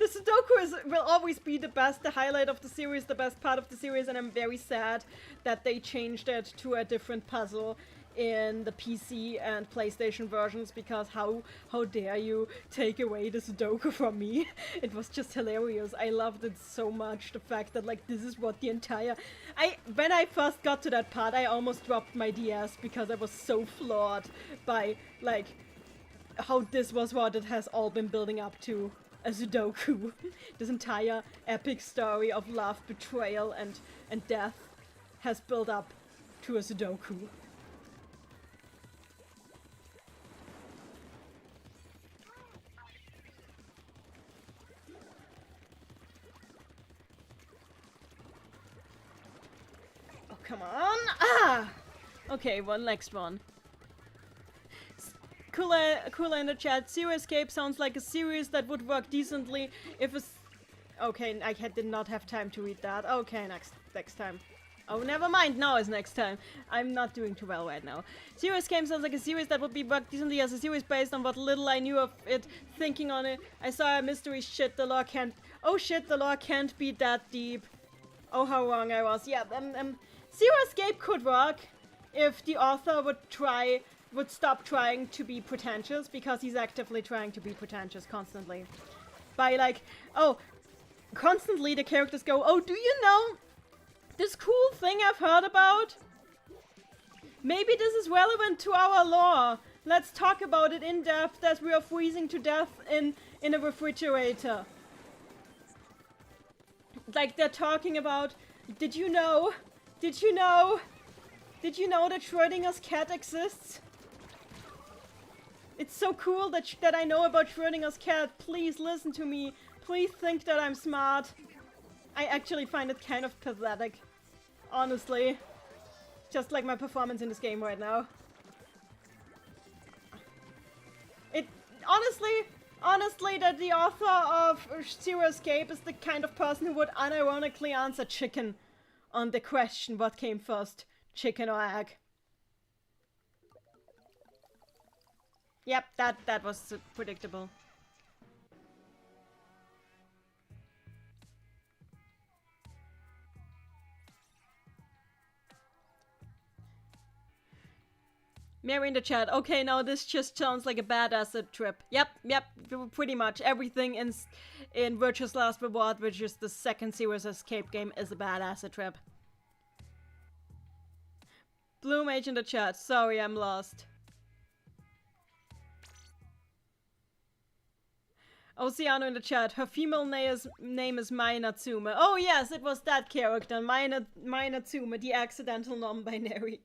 Sudoku will always be the highlight of the series, the best part of the series, and I'm very sad that they changed it to a different puzzle in the PC and PlayStation versions, because how dare you take away the Sudoku from me? It was just hilarious. I loved it so much, the fact that like this is what the entire... When I first got to that part, I almost dropped my DS because I was so floored by like how this was what it has all been building up to. A Sudoku. This entire epic story of love, betrayal, and death has built up to a Sudoku. Oh, come on! Ah! Okay, next one. Cooler in the chat. Zero Escape sounds like a series that would work decently if a... Okay, I did not have time to read that. Okay, next time. Oh, never mind. Now is next time. I'm not doing too well right now. Serious Game sounds like a series that would be worked decently as a series based on what little I knew of it. Thinking on it, I saw a mystery. Shit, the lore can't. Oh shit, the lore can't be that deep. Oh, how wrong I was. Yeah, Zero Escape could work if the author would stop trying to be pretentious, because he's actively trying to be pretentious constantly. By like, oh, constantly the characters go, oh, do you know this cool thing I've heard about? Maybe this is relevant to our lore. Let's talk about it in depth as we are freezing to death in a refrigerator. Like they're talking about, did you know that Schrodinger's cat exists? It's so cool that I know about Schrodinger's cat. Please listen to me. Please think that I'm smart. I actually find it kind of pathetic. Honestly. Just like my performance in this game right now. Honestly, that the author of Zero Escape is the kind of person who would unironically answer chicken on the question, what came first, chicken or egg? Yep, that was predictable. Mary in the chat. Okay, now this just sounds like a bad acid trip. Yep, pretty much. Everything in Virtue's Last Reward, which is the second Zero Escape game, is a bad acid trip. Blue Mage in the chat. Sorry, I'm lost. Oceano in the chat. Her female name is Mai Natsume. Oh yes, it was that character. Mai Natsume, the accidental non-binary.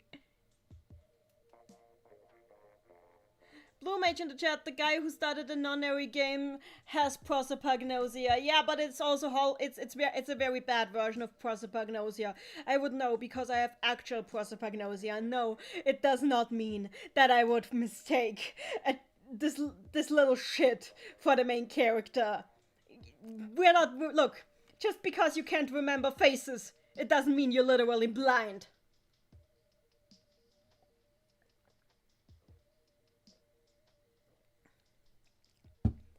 Blue Mage in the chat, the guy who started the non-binary game has prosopagnosia. Yeah, but it's also it's a very bad version of prosopagnosia. I would know because I have actual prosopagnosia. No, it does not mean that I would mistake this little shit for the main character. We're not, look, just because you can't remember faces, it doesn't mean you're literally blind.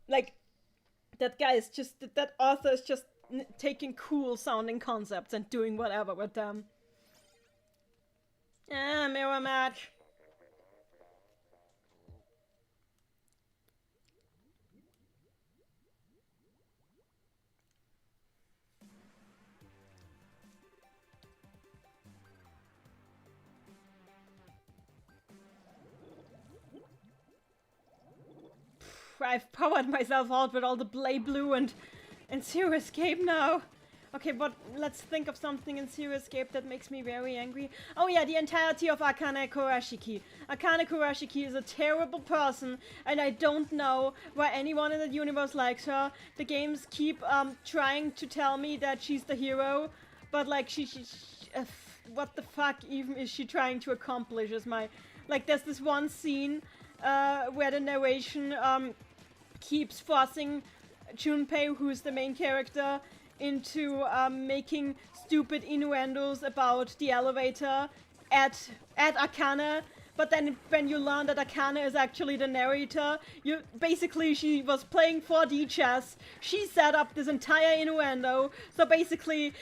Like, that guy is just, that author is just taking cool sounding concepts and doing whatever with them. Mirror match. I've powered myself out with all the Blade Blue and Zero Escape now. Okay, but let's think of something in Zero Escape that makes me very angry. Oh yeah, the entirety of Akane Kurashiki. Akane Kurashiki is a terrible person, and I don't know why anyone in the universe likes her. The games keep trying to tell me that she's the hero, but like what the fuck even is she trying to accomplish? Is my, like, there's this one scene where the narration keeps forcing Junpei, who's the main character, into making stupid innuendos about the elevator at Akane. But then when you learn that Akane is actually the narrator, she was playing 4D chess. She set up this entire innuendo. So basically,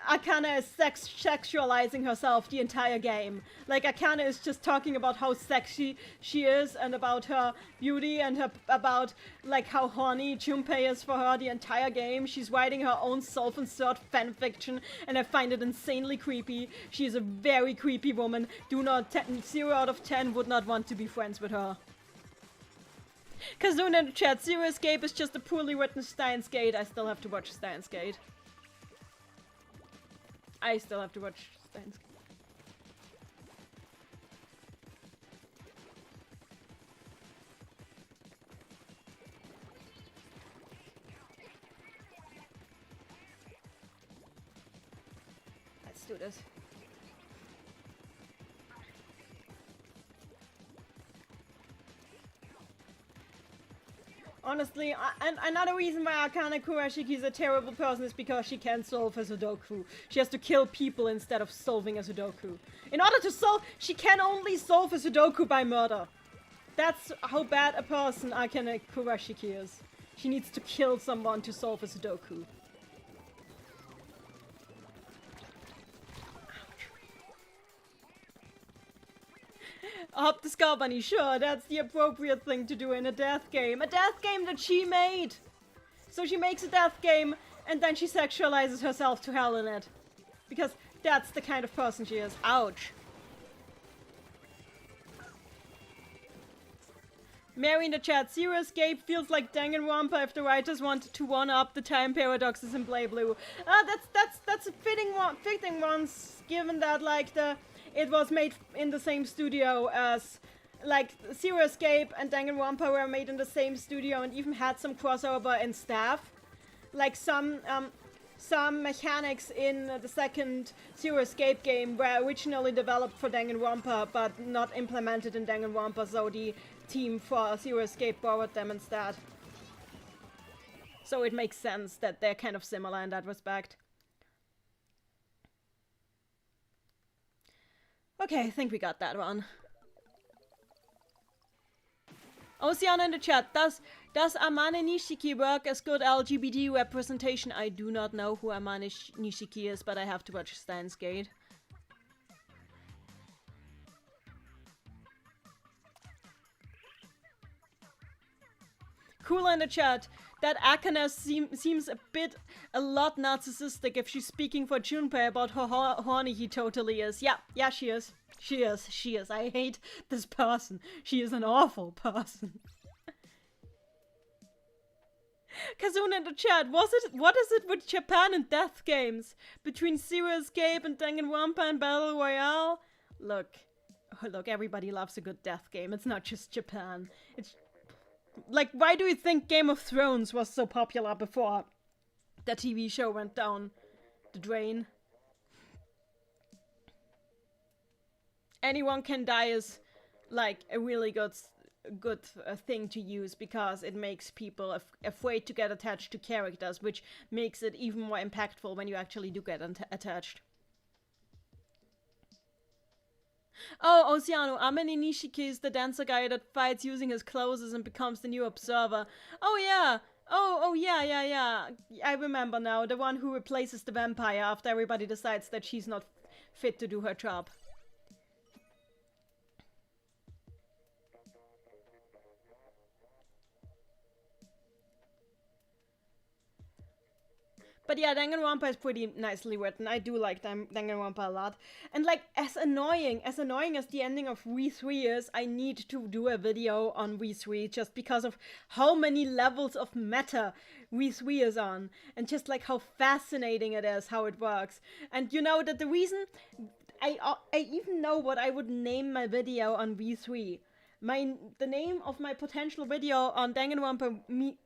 Akane is sexualizing herself the entire game. Like, Akane is just talking about how sexy she is and about her beauty and about like how horny Junpei is for her the entire game. She's writing her own self-insert fanfiction, and I find it insanely creepy. She is a very creepy woman. 0 out of 10 would not want to be friends with her. Kazuna in the chat, Zero Escape is just a poorly written Steins Gate. I still have to watch Steins Gate. I still have to watch Steins Gate. Let's do this. Honestly, and another reason why Akane Kurashiki is a terrible person is because she can't solve a Sudoku. She has to kill people instead of solving a Sudoku. In order to solve, she can only solve a Sudoku by murder. That's how bad a person Akane Kurashiki is. She needs to kill someone to solve a Sudoku. Up the Skull Bunny, sure, that's the appropriate thing to do in a death game. A death game that she made! So she makes a death game, and then she sexualizes herself to hell in it. Because that's the kind of person she is. Ouch. Mary in the chat, Serious Gape feels like Danganronpa if the writers wanted to one-up the time paradoxes in Play Blue. That's a fitting one, given that, like, it was made in the same studio as, like, Serious Gape and Danganronpa were made in the same studio and even had some crossover in staff. Like, some mechanics in the second Serious Gape game were originally developed for Danganronpa, but not implemented in Danganronpa, so the team for Serious Gape borrowed them instead. So it makes sense that they're kind of similar in that respect. Okay, I think we got that one. Oceana in the chat, does Amane Nishiki work as good LGBT representation? I do not know who Amane Nishiki is, but I have to watch Steins Gate. Cool in the chat, that Akane seems a lot narcissistic if she's speaking for Junpei about how horny he totally is. Yeah, she is. She is. I hate this person. She is an awful person. Kazuna in the chat, what is it with Japan and death games? Between Serious Gape and Danganronpa and Battle Royale? Look, everybody loves a good death game. It's not just Japan. It's like, why do you think Game of Thrones was so popular before the TV show went down the drain? Anyone Can Die is, like, a really good thing to use because it makes people afraid to get attached to characters, which makes it even more impactful when you actually do get attached. Oh, Oceano, Amane Nishiki is the dancer guy that fights using his clothes and becomes the new observer. Oh yeah! Oh yeah. I remember now, the one who replaces the vampire after everybody decides that she's not fit to do her job. But yeah, Danganronpa is pretty nicely written. I do like Danganronpa a lot. And like, as annoying as the ending of V3 is, I need to do a video on V3 just because of how many levels of meta V3 is on. And just like how fascinating it is, how it works. And you know that the reason, I even know what I would name my video on V3. The name of my potential video on Danganronpa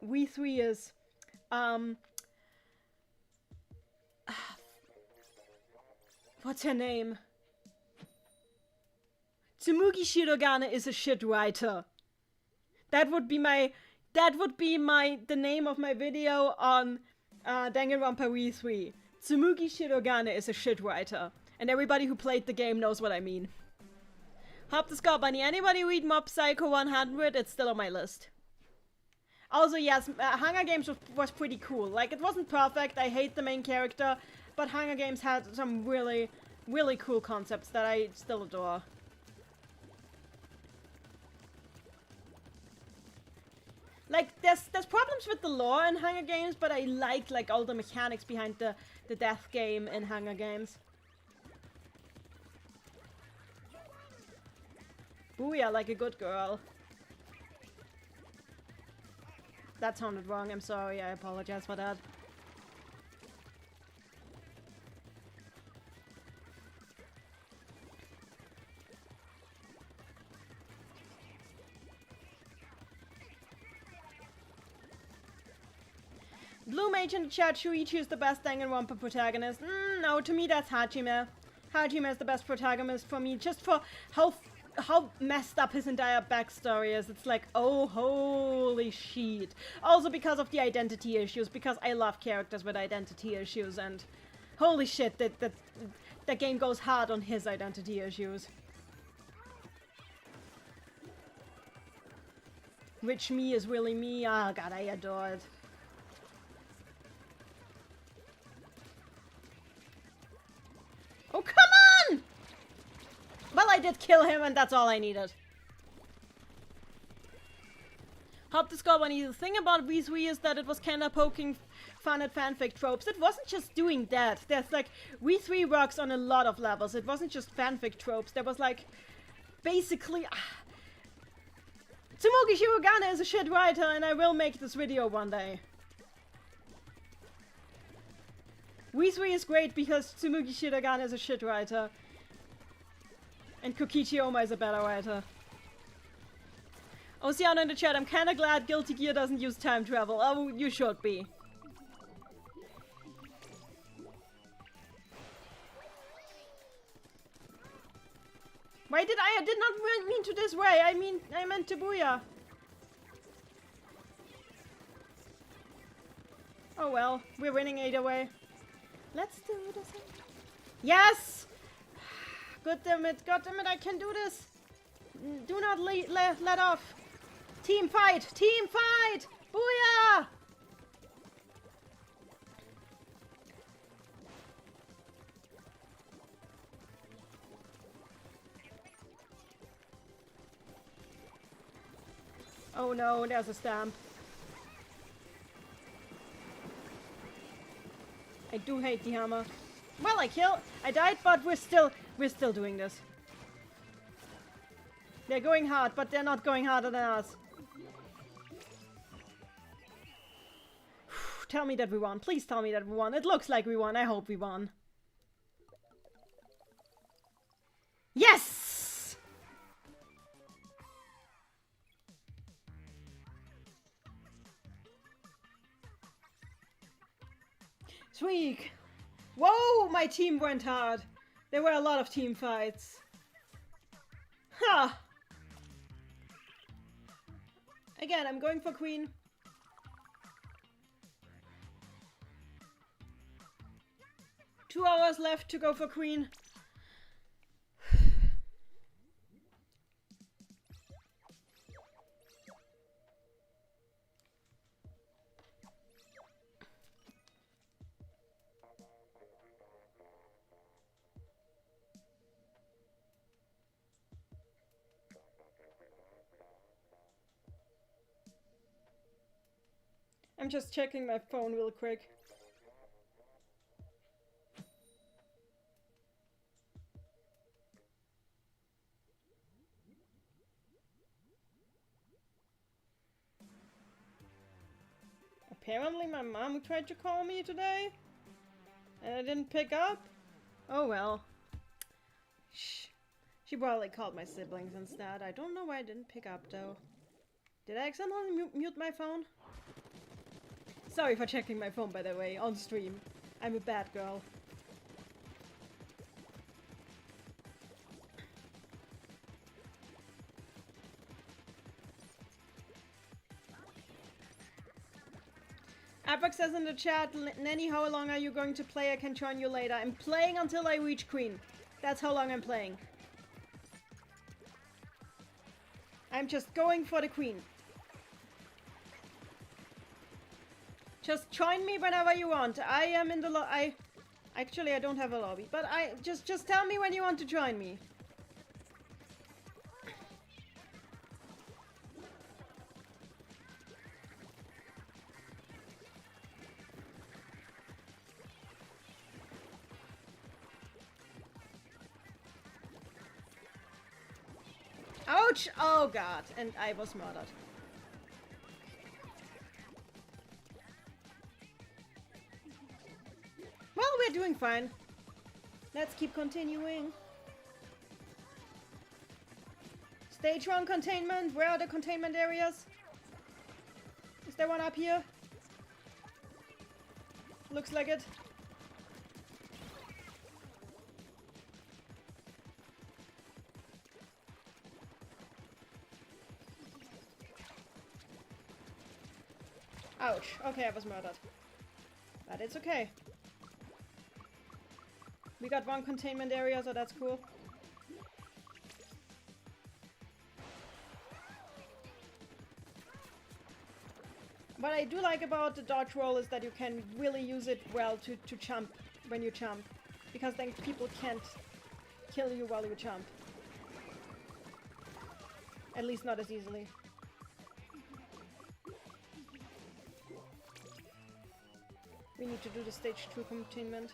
V3 is, what's her name? Tsumugi Shirogane is a shit writer. That would be the name of my video on Danganronpa V3. Tsumugi Shirogane is a shit writer. And everybody who played the game knows what I mean. Hop the Skull Bunny. Anybody read Mob Psycho 100? It's still on my list. Also, yes, Hunger Games was pretty cool. Like, it wasn't perfect, I hate the main character, but Hunger Games had some really, really cool concepts that I still adore. Like, there's problems with the lore in Hunger Games, but I like all the mechanics behind the death game in Hunger Games. Booyah, like a good girl. That sounded wrong, I'm sorry, I apologize for that. Blue Mage in the chat, Shuichi is the best Danganronpa protagonist. No, to me that's Hajime. Hajime is the best protagonist for me, just for how how messed up his entire backstory is. It's like, oh, holy shit. Also because of the identity issues, because I love characters with identity issues, and holy shit, that game goes hard on his identity issues. Which me is really me. Oh god, I adore it. Oh, come on! Well, I did kill him, and that's all I needed. Help discover any. The thing about V3 is that it was kinda poking fun at fanfic tropes. It wasn't just doing that. There's like, V3 works on a lot of levels. It wasn't just fanfic tropes. There was like, basically... Tsumugi Shirogane is a shit writer, and I will make this video one day. V3 is great because Tsumugi Shirogane is a shit writer. And Kokichi Oma is a better writer. Oceano in the chat, I'm kinda glad Guilty Gear doesn't use time travel. Oh, you should be. Why did I did not mean to this way. I meant to booyah. Oh well, we're winning either way. Let's do this. Yes! God damn it, I can do this. Do not let off. Team fight! Team fight! Booyah! Oh no, there's a stamp. I do hate the hammer. Well, I died, but we're still doing this. They're going hard, but they're not going harder than us. Tell me that we won. Please tell me that we won. It looks like we won. I hope we won. Yes! Sweet. Whoa, my team went hard. There were a lot of team fights. Ha! Again, I'm going for queen. Two hours left to go for queen. I'm just checking my phone real quick. Apparently my mom tried to call me today, and I didn't pick up. Oh well. Shh. She probably called my siblings instead. I don't know why I didn't pick up though. Did I accidentally mute my phone? Sorry for checking my phone, by the way, on stream. I'm a bad girl. Apex says in the chat, Nanny, how long are you going to play? I can join you later. I'm playing until I reach queen. That's how long I'm playing. I'm just going for the queen. Just join me whenever you want. I am in the actually, I don't have a lobby, but just tell me when you want to join me. Ouch! Oh god, and I was murdered. Well, we're doing fine. Let's keep continuing. Stage 1 containment. Where are the containment areas? Is there one up here? Looks like it. Ouch. Okay, I was murdered. But it's okay. We got one containment area, so that's cool. What I do like about the dodge roll is that you can really use it well to jump when you jump. Because then people can't kill you while you jump. At least not as easily. We need to do the stage 2 containment.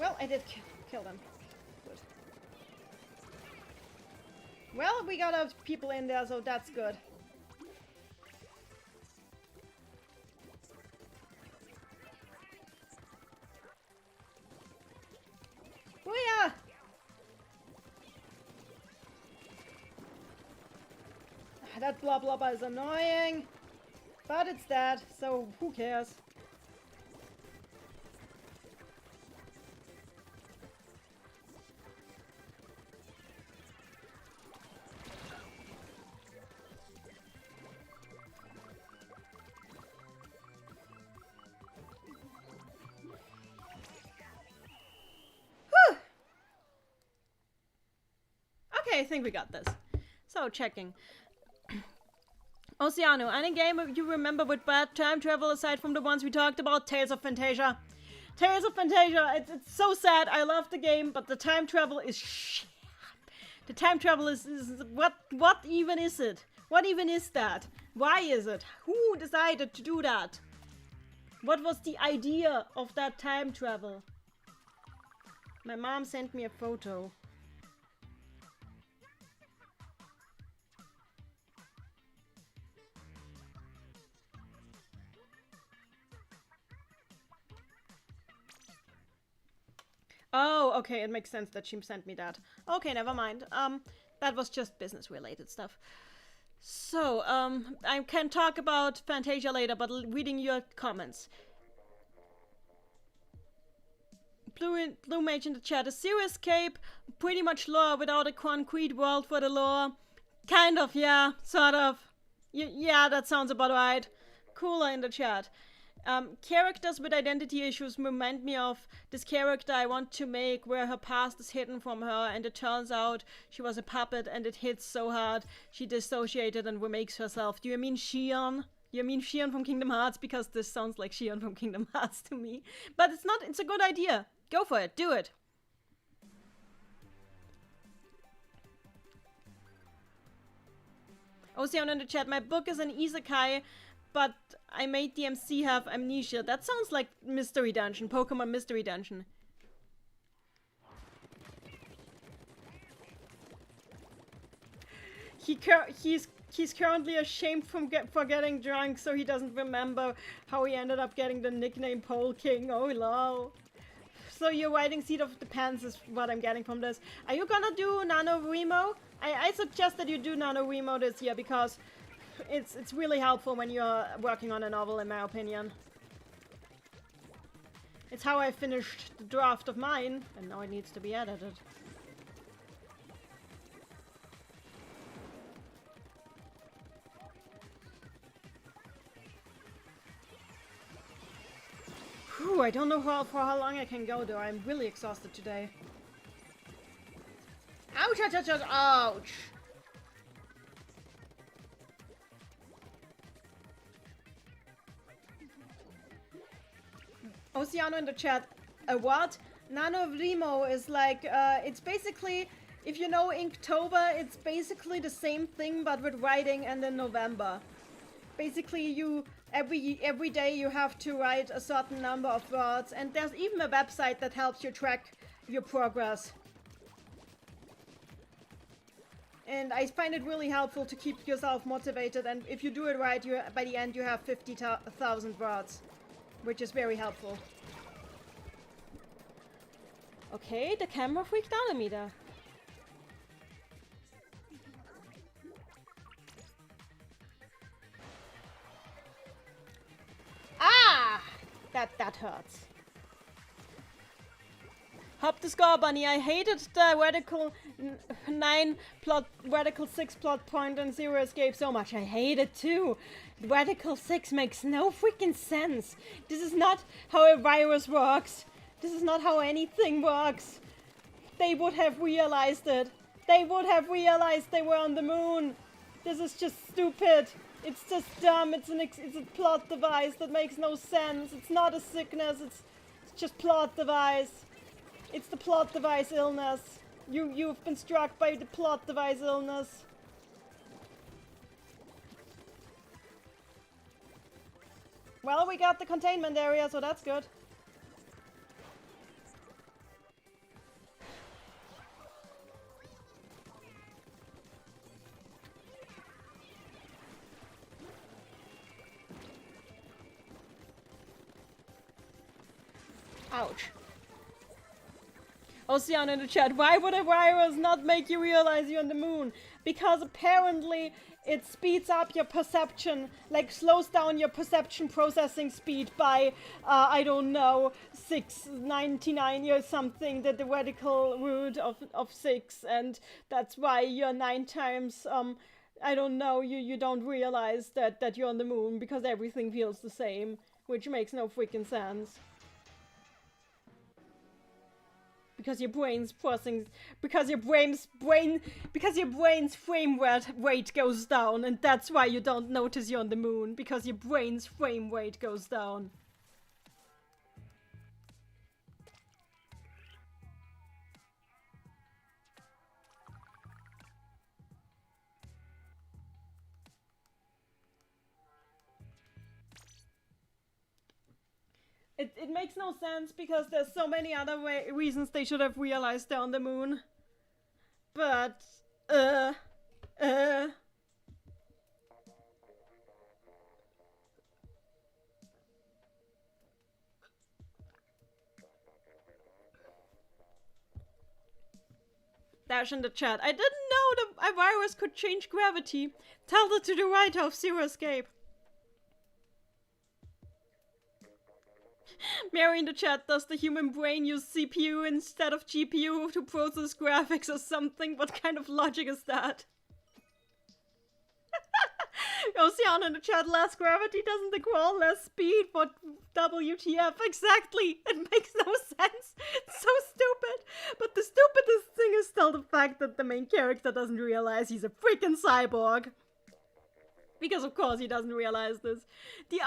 Well, I did kill them. Good. Well, we got our people in there, so that's good. Booyah! That blah blah blah is annoying, but it's dead, so who cares? Okay, I think we got this. So, checking. Oceano, any game you remember with bad time travel aside from the ones we talked about? Tales of Fantasia. Tales of Fantasia, it's so sad. I love the game, but the time travel is shit. The time travel is what even is it? What even is that? Why is it? Who decided to do that? What was the idea of that time travel? My mom sent me a photo. Oh, okay, it makes sense that she sent me that. Okay, never mind. That was just business-related stuff. So, I can talk about Fantasia later, but reading your comments. Blue Mage in the chat. A Zero Escape, pretty much lore without a concrete world for the lore. Kind of, yeah, sort of. Yeah, that sounds about right. Cooler in the chat. Characters with identity issues remind me of this character I want to make where her past is hidden from her and it turns out she was a puppet and it hits so hard she dissociated and remakes herself. Do you mean Xion? You mean Xion from Kingdom Hearts? Because this sounds like Xion from Kingdom Hearts to me. But it's not, it's a good idea. Go for it, do it. Ocean in the chat, my book is an isekai, but I made the MC have amnesia. That sounds like Mystery Dungeon, Pokemon Mystery Dungeon. He's currently ashamed for getting drunk, so he doesn't remember how he ended up getting the nickname Pole King. Oh lol. So you're writing Seat of the Pants is what I'm getting from this. Are you gonna do NaNoWriMo? I suggest that you do NaNoWriMo this year because it's really helpful when you're working on a novel, in my opinion. It's how I finished the draft of mine, and now it needs to be edited. Whew, I don't know for how long I can go though. I'm really exhausted today. Ouch, ouch, ouch, ouch, ouch! Oceano in the chat. A what? NaNoWriMo is like, it's basically, if you know Inktober, it's basically the same thing but with writing and in November. Basically you, every day you have to write a certain number of words and there's even a website that helps you track your progress. And I find it really helpful to keep yourself motivated, and if you do it right, by the end you have 50,000 words. Which is very helpful. Okay, the camera freaked out on me there. Ah! That hurts. Hop the score, Bunny. I hated the radical 6 plot point and Zero Escape so much. I hate it too. Radical 6 makes no freaking sense. This is not how a virus works. This is not how anything works. They would have realized it. They would have realized they were on the moon. This is just stupid. It's just dumb. It's a plot device that makes no sense. It's not a sickness. It's just plot device. It's the plot device illness. You've been struck by the plot device illness. Well, we got the containment area, so that's good. Ouch. Ocean in the chat, why would a virus not make you realize you're on the moon? Because apparently it speeds up your perception, like slows down your perception processing speed by, I don't know, 699 or something, the radical root of 6, and that's why you're 9 times, I don't know, you don't realize that you're on the moon, because everything feels the same, which makes no freaking sense. Because your brain's processing, because your brain's frame rate goes down, and that's why you don't notice you're on the moon, because your brain's frame rate goes down. It makes no sense because there's so many other reasons they should have realized they're on the moon. But, Dash in the chat. I didn't know a virus could change gravity. Tell that to the writer of Zero Escape. Mary in the chat, does the human brain use CPU instead of GPU to process graphics or something? What kind of logic is that? Ocean in the chat, less gravity doesn't equal less speed. What WTF? Exactly! It makes no sense! It's so stupid! But the stupidest thing is still the fact that the main character doesn't realize he's a freaking cyborg. Because of course he doesn't realize this. The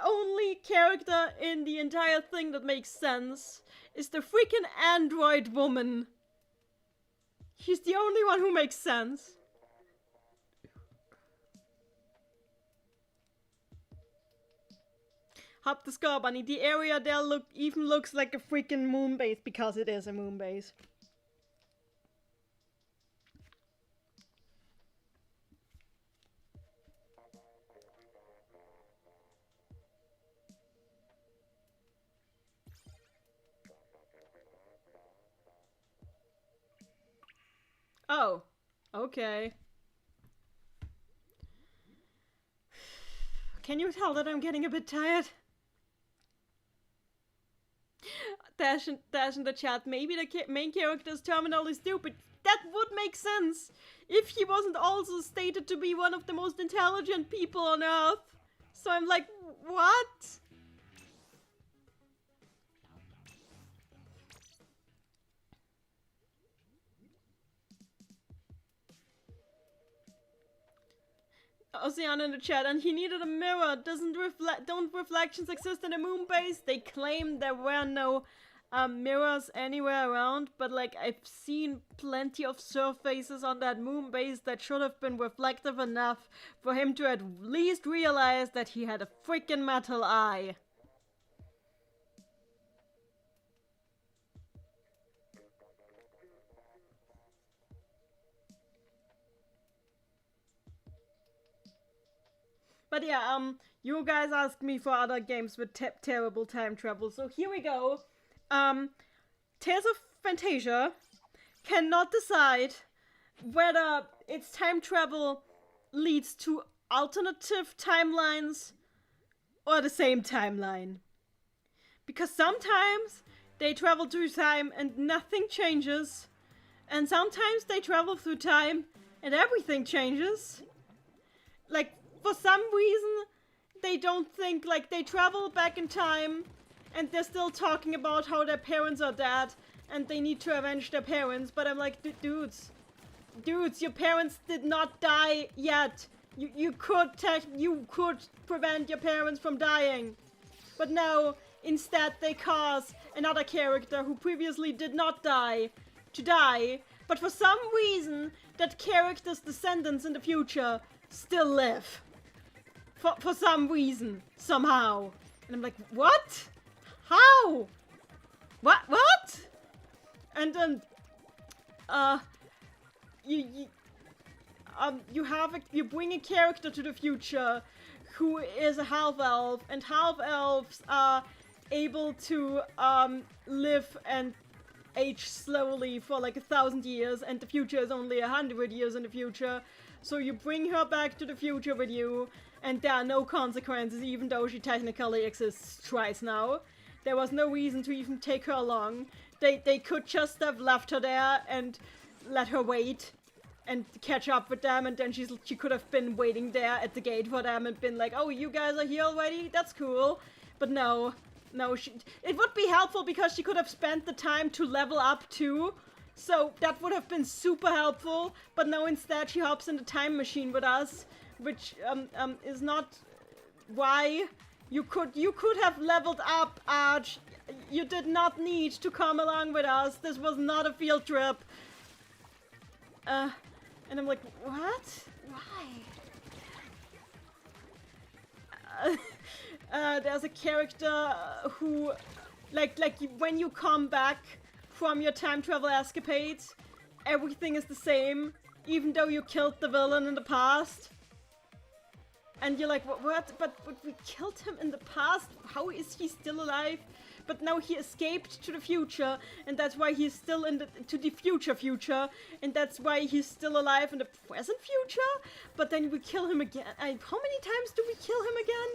only character in the entire thing that makes sense is the freaking android woman. She's the only one who makes sense. Hop the score, Bunny. The area there even looks like a freaking moon base because it is a moon base. Oh, okay. Can you tell that I'm getting a bit tired? Dash in the chat, maybe the main character is terminally stupid. That would make sense if he wasn't also stated to be one of the most intelligent people on Earth. So I'm like, what? Ocean in the chat, and he needed a mirror. Don't reflections exist in a moon base? They claim there were no mirrors anywhere around, but like I've seen plenty of surfaces on that moon base that should have been reflective enough for him to at least realize that he had a freaking metal eye. But yeah, you guys asked me for other games with terrible time travel, so here we go. Tales of Fantasia cannot decide whether its time travel leads to alternative timelines or the same timeline. Because sometimes they travel through time and nothing changes. And sometimes they travel through time and everything changes. Like, for some reason, they don't think, like, they travel back in time and they're still talking about how their parents are dead and they need to avenge their parents. But I'm like, dudes, your parents did not die yet. You could prevent your parents from dying. But no, instead they cause another character who previously did not die to die. But for some reason, that character's descendants in the future still live. For some reason, somehow. And I'm like, what? How? What? And then, you bring a character to the future who is a half-elf, and half-elves are able to live and age slowly for like 1,000 years, and the future is only 100 years in the future. So you bring her back to the future with you, and there are no consequences, even though she technically exists twice now. There was no reason to even take her along. They could just have left her there and let her wait and catch up with them, and then she could have been waiting there at the gate for them and been like, oh, you guys are here already? That's cool. But no, it would be helpful because she could have spent the time to level up too. So that would have been super helpful, but no, instead she hops in the time machine with us, which is not why. You could have leveled up, Arch. You did not need to come along with us. This was not a field trip. And I'm like, what? Why? There's a character who, like when you come back from your time travel escapades, everything is the same, even though you killed the villain in the past. And you're like, what? But we killed him in the past? How is he still alive? But now he escaped to the future, and that's why he's still to the future, and that's why he's still alive in the present future? But then we kill him again. How many times do we kill him again?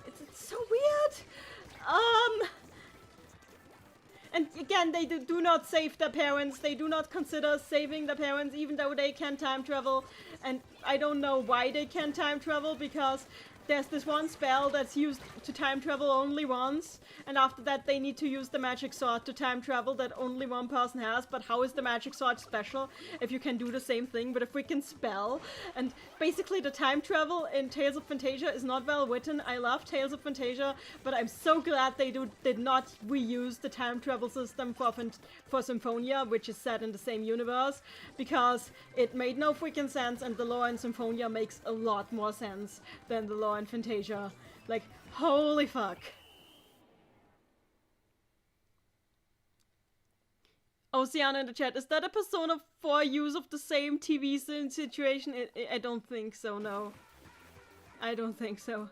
It's so weird. And again, they do not save their parents. They do not consider saving their parents, even though they can time travel. And I don't know why they can time travel, because there's this one spell that's used to time travel only once, and after that they need to use the magic sword to time travel that only one person has. But how is the magic sword special if you can do the same thing with a freaking spell? And basically the time travel in Tales of Fantasia is not well written. I love Tales of Fantasia, but I'm so glad they did not reuse the time travel system for Symphonia, which is set in the same universe, because it made no freaking sense, and the lore in Symphonia makes a lot more sense than the lore in Fantasia. Like, holy fuck. Oceana in the chat, is that a Persona 4 use of the same TV situation? I don't think so, no. I don't think so.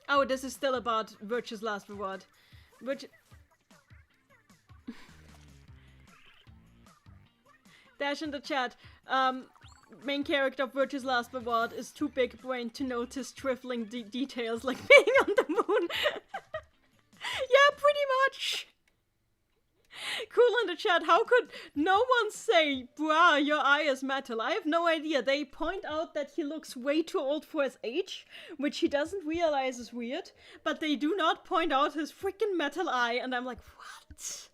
Oh, this is still about Virtue's Last Reward. Dash in the chat. Main character of Virtue's Last Reward is too big brained to notice trifling details like being on the moon. Yeah, pretty much. Cool in the chat. How could no one say, bruh, your eye is metal? I have no idea. They point out that he looks way too old for his age, which he doesn't realize is weird, but they do not point out his freaking metal eye, and I'm like, what?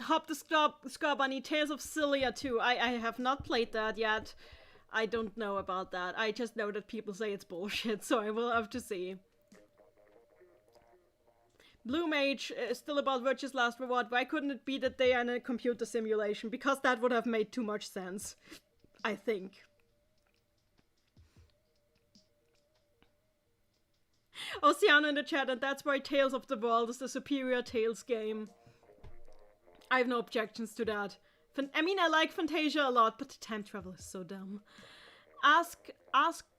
Hop the Scar Bunny, Tales of Cilia 2. I have not played that yet. I don't know about that. I just know that people say it's bullshit, so I will have to see. Blue Mage is still about Virtue's Last Reward. Why couldn't it be that they are in a computer simulation? Because that would have made too much sense, I think. Oceana in the chat, and that's why Tales of the World is the superior Tales game. I have no objections to that. I mean, I like Fantasia a lot, but the time travel is so dumb. Ask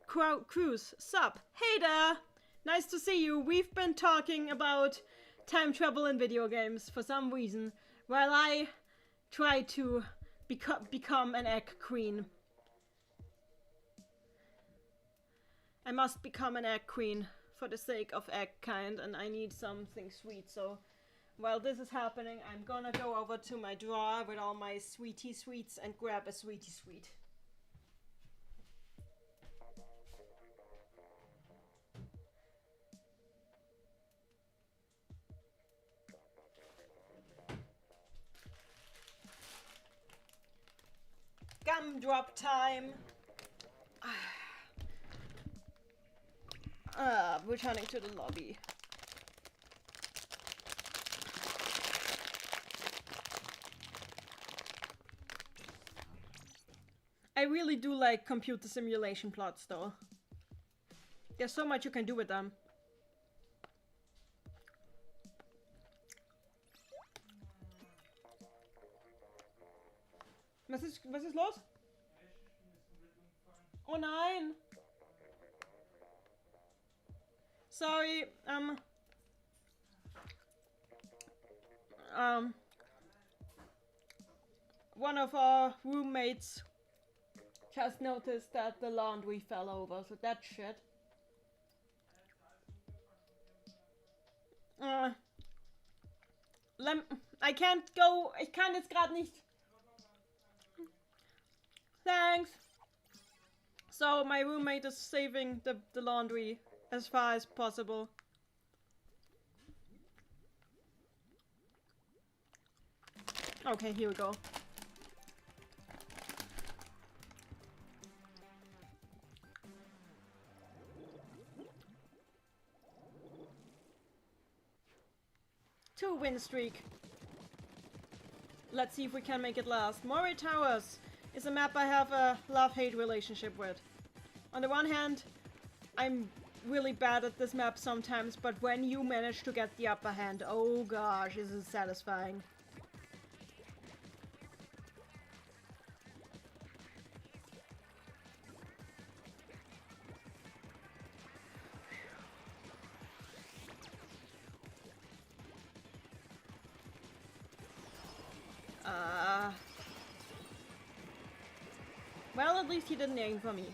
Cruz, sup? Hey there! Nice to see you. We've been talking about time travel in video games for some reason, while I try to become an egg queen. I must become an egg queen for the sake of egg kind, and I need something sweet. So while this is happening, I'm gonna go over to my drawer with all my sweetie sweets and grab a sweetie sweet. Gumdrop time! Returning to the lobby. I really do like computer simulation plots though. There's so much you can do with them. Was ist los? Oh nein! Sorry, one of our roommates just noticed that the laundry fell over, so that's shit. I can't go, ich kann jetzt gerade nicht. Thanks! So my roommate is saving the laundry as far as possible. Okay, here we go. Two win streak. Let's see if we can make it last. Moray Towers is a map I have a love-hate relationship with. On the one hand, I'm really bad at this map sometimes, but when you manage to get the upper hand, oh gosh, is it satisfying. Well, at least he didn't aim for me.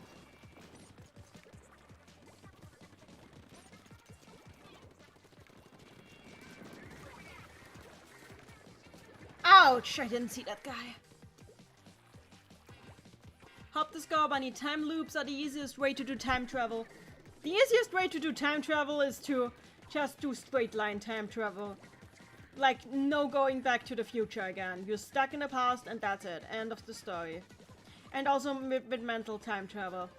Ouch! I didn't see that guy. Hop the score bunny. Time loops are the easiest way to do time travel. The easiest way to do time travel is to just do straight line time travel. Like, no going back to the future again. You're stuck in the past and that's it. End of the story. And also with mental time travel.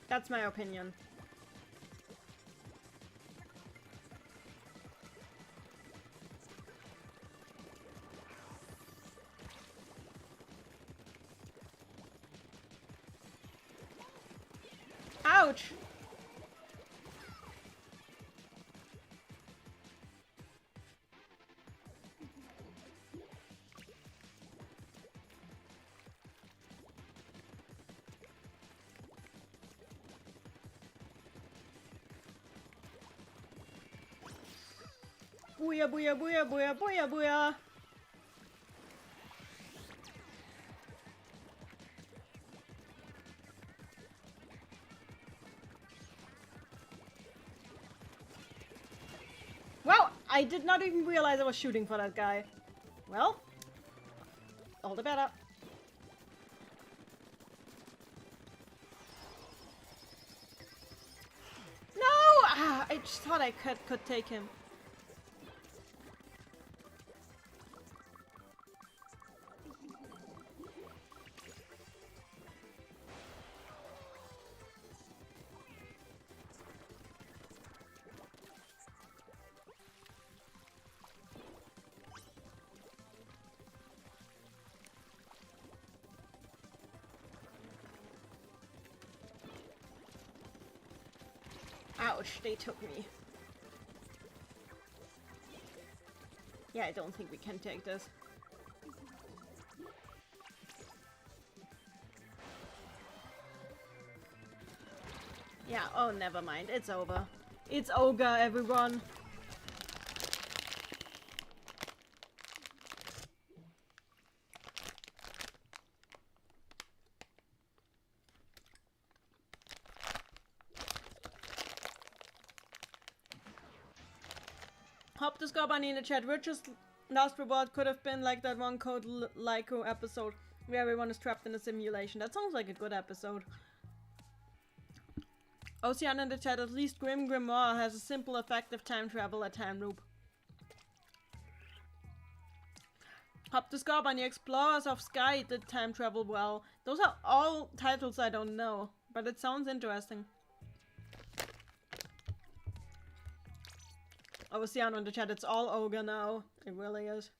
That's my opinion. Ouch! Booyah, booyah, booyah, booyah, booyah, booyah! Wow, I did not even realize I was shooting for that guy. Well, all the better. No! Ah, I just thought I could take him. Ouch, they took me. Yeah, I don't think we can take this. Yeah, oh, never mind. It's over. It's ogre, everyone. Hop the Scar Bunny in the chat. Richard's last reward could have been like that one Code Lyco episode where everyone is trapped in a simulation. That sounds like a good episode. Ocean in the chat. At least Grim Grimoire has a simple, effective time travel at time loop. Hop the Scar Bunny. Explorers of Sky did time travel well. Those are all titles I don't know, but it sounds interesting. Ocean in the chat. It's all ogre now. It really is.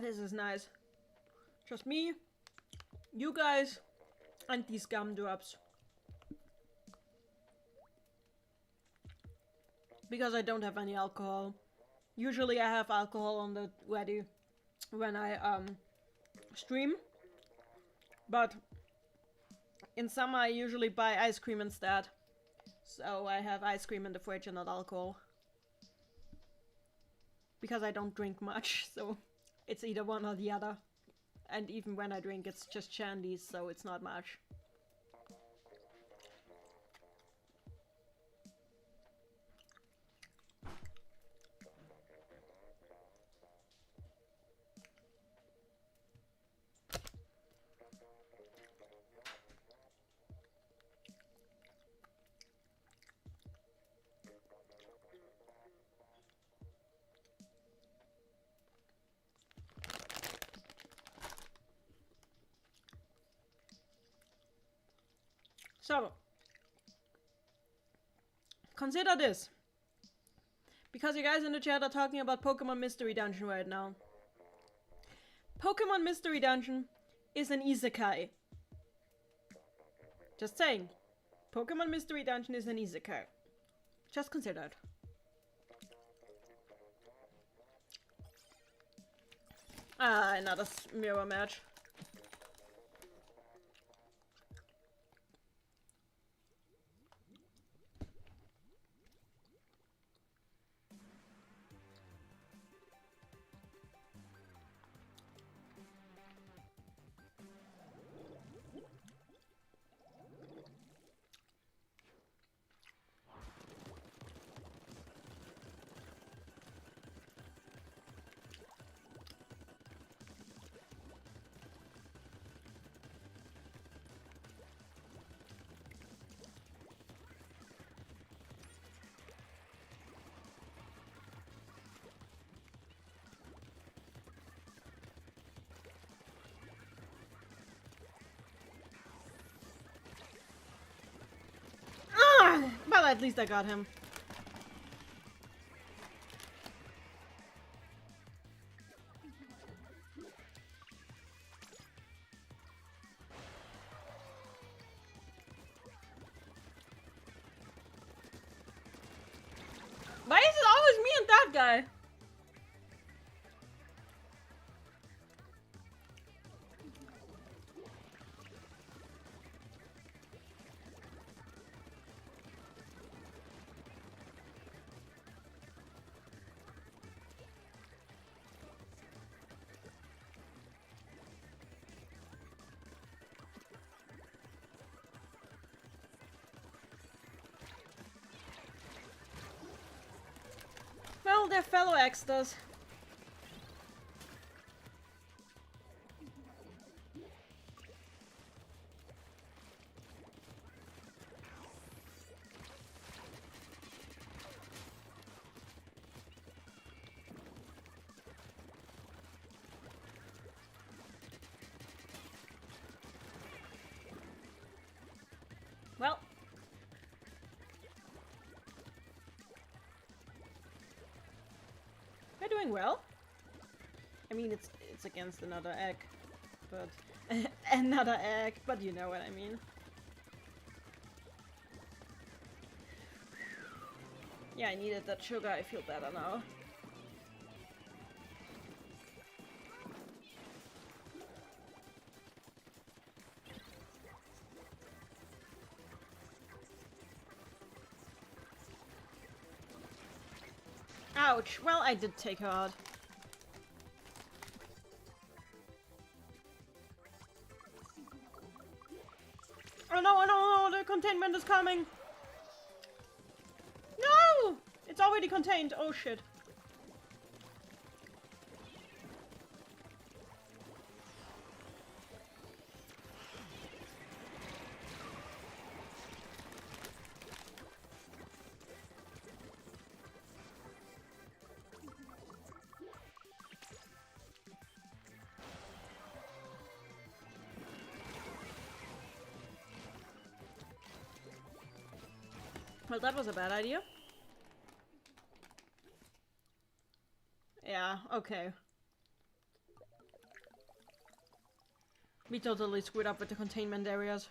This is nice. Just me, you guys, and these gumdrops. Because I don't have any alcohol. Usually I have alcohol on the ready when I stream. But in summer I usually buy ice cream instead. So I have ice cream in the fridge and not alcohol. Because I don't drink much, so it's either one or the other. And even when I drink, it's just shandies, so it's not much. So, consider this. Because you guys in the chat are talking about Pokemon Mystery Dungeon right now. Pokemon Mystery Dungeon is an isekai. Just saying. Pokemon Mystery Dungeon is an isekai. Just consider it. Ah, another mirror match. Well, at least I got him. Why is it always me and that guy? Well, they're fellow Extras. Well. They're doing well. I mean, it's against another egg, but another egg, but you know what I mean. Yeah, I needed that sugar. I feel better now. Ouch. Well, I did take her out. Oh no, oh no, oh no, the containment is coming! No! It's already contained. Oh shit. Well, that was a bad idea. Yeah, okay. We totally screwed up with the containment areas.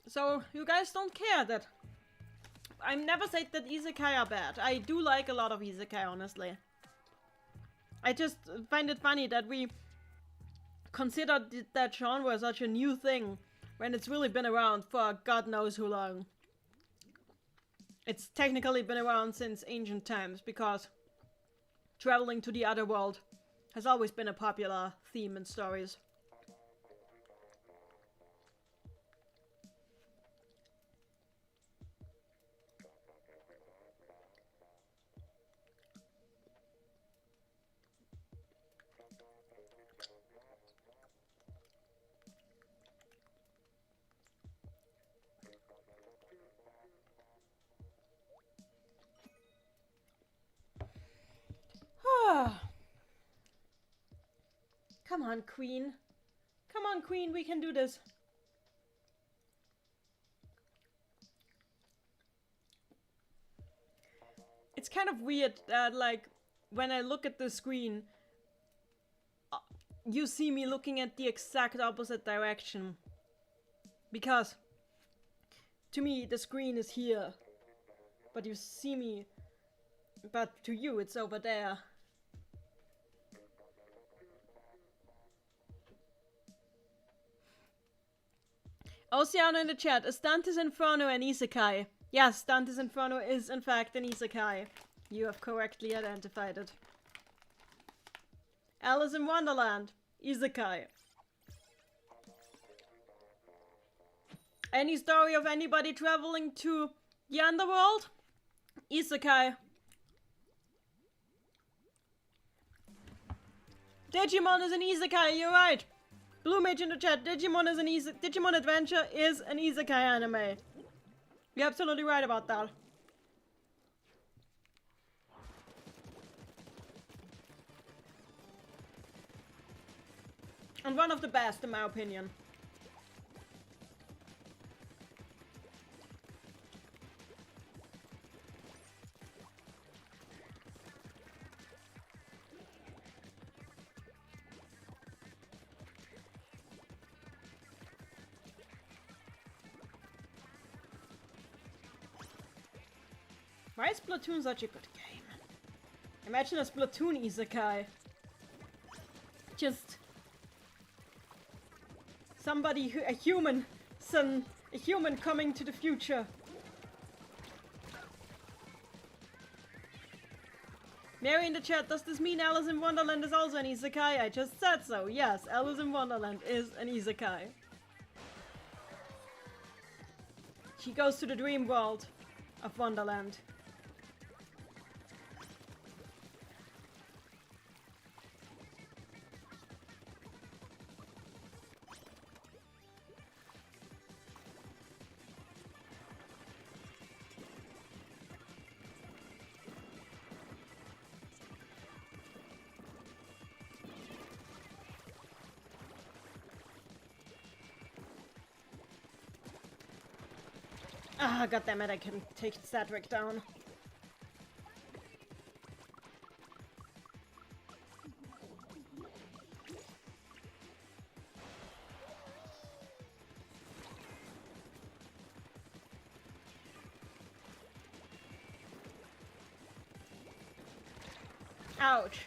So, you guys don't care that... I never said that isekai are bad. I do like a lot of isekai, honestly. I just find it funny that we considered that genre such a new thing when it's really been around for God knows who long. It's technically been around since ancient times because traveling to the other world has always been a popular theme in stories. Come on, Queen. Come on, Queen, we can do this. It's kind of weird that, like, when I look at the screen, you see me looking at the exact opposite direction. Because, to me, the screen is here. But you see me. But to you, it's over there. Oceano in the chat, is Dante's Inferno an isekai? Yes, Dante's Inferno is in fact an isekai. You have correctly identified it. Alice in Wonderland, isekai. Any story of anybody traveling to the underworld? Isekai. Digimon is an isekai, you're right. Blue Mage in the chat, Digimon Adventure is an isekai anime. You're absolutely right about that. And one of the best, in my opinion. Why is Splatoon such a good game? Imagine a Splatoon isekai. Just somebody a human coming to the future. Mary in the chat, does this mean Alice in Wonderland is also an isekai? I just said so. Yes, Alice in Wonderland is an isekai. She goes to the dream world of Wonderland. Ah, goddammit, I can take Cedric down. Ouch.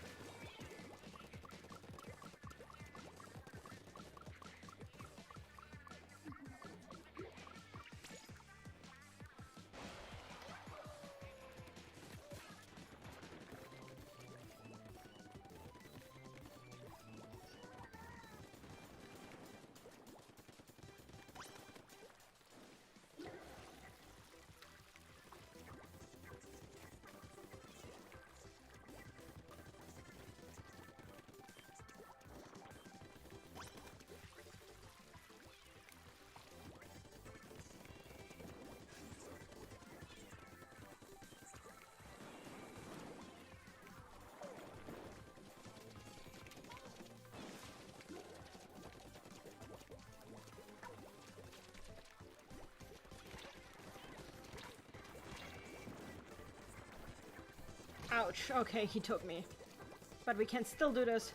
Ouch. Okay, he took me. But we can still do this.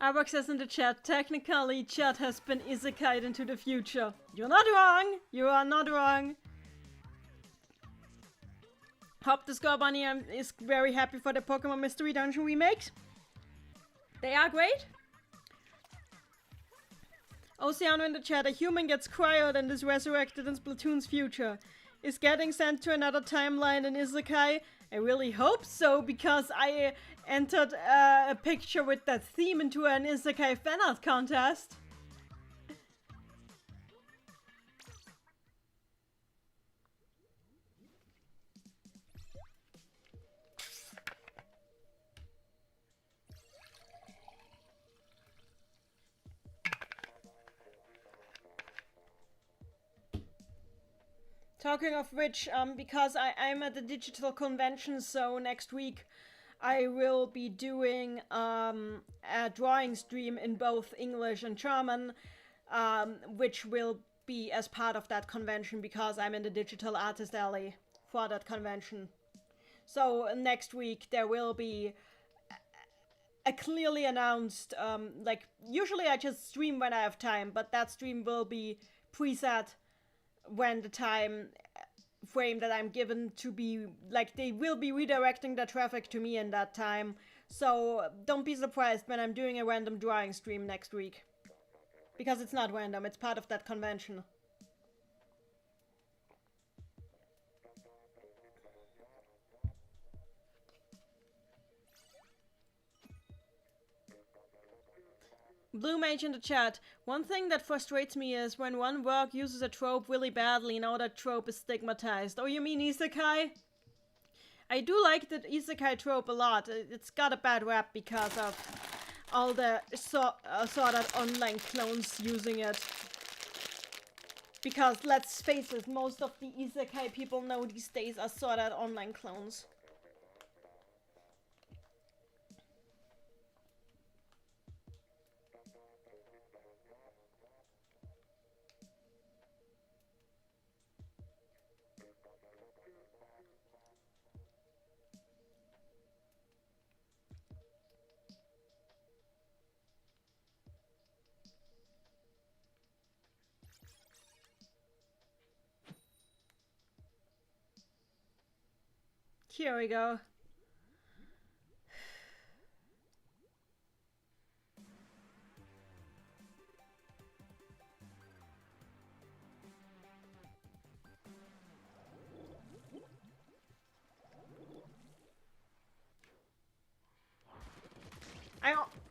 Arbok says in the chat, technically chat has been isekai'd into the future. You're not wrong! You are not wrong! Hop the Score Bunny is very happy for the Pokemon Mystery Dungeon remakes. They are great. Oceano in the chat, a human gets cryoed and is resurrected in Splatoon's future. Is getting sent to another timeline in Isekai? I really hope so, because I entered a picture with that theme into an Isekai fanart contest. Talking of which, because I'm at the digital convention, so next week I will be doing a drawing stream in both English and German, which will be as part of that convention because I'm in the Digital Artist Alley for that convention. So next week there will be a clearly announced, like usually I just stream when I have time, but that stream will be preset when the time frame that I'm given to be, like, they will be redirecting the traffic to me in that time. So don't be surprised when I'm doing a random drawing stream next week. Because it's not random, it's part of that convention. Blue Mage in the chat. One thing that frustrates me is when one work uses a trope really badly, now that trope is stigmatized. Oh, you mean isekai? I do like the isekai trope a lot. It's got a bad rap because of all the Sword Art Online clones using it. Because let's face it, most of the isekai people know these days are Sword Art Online clones. Here we go.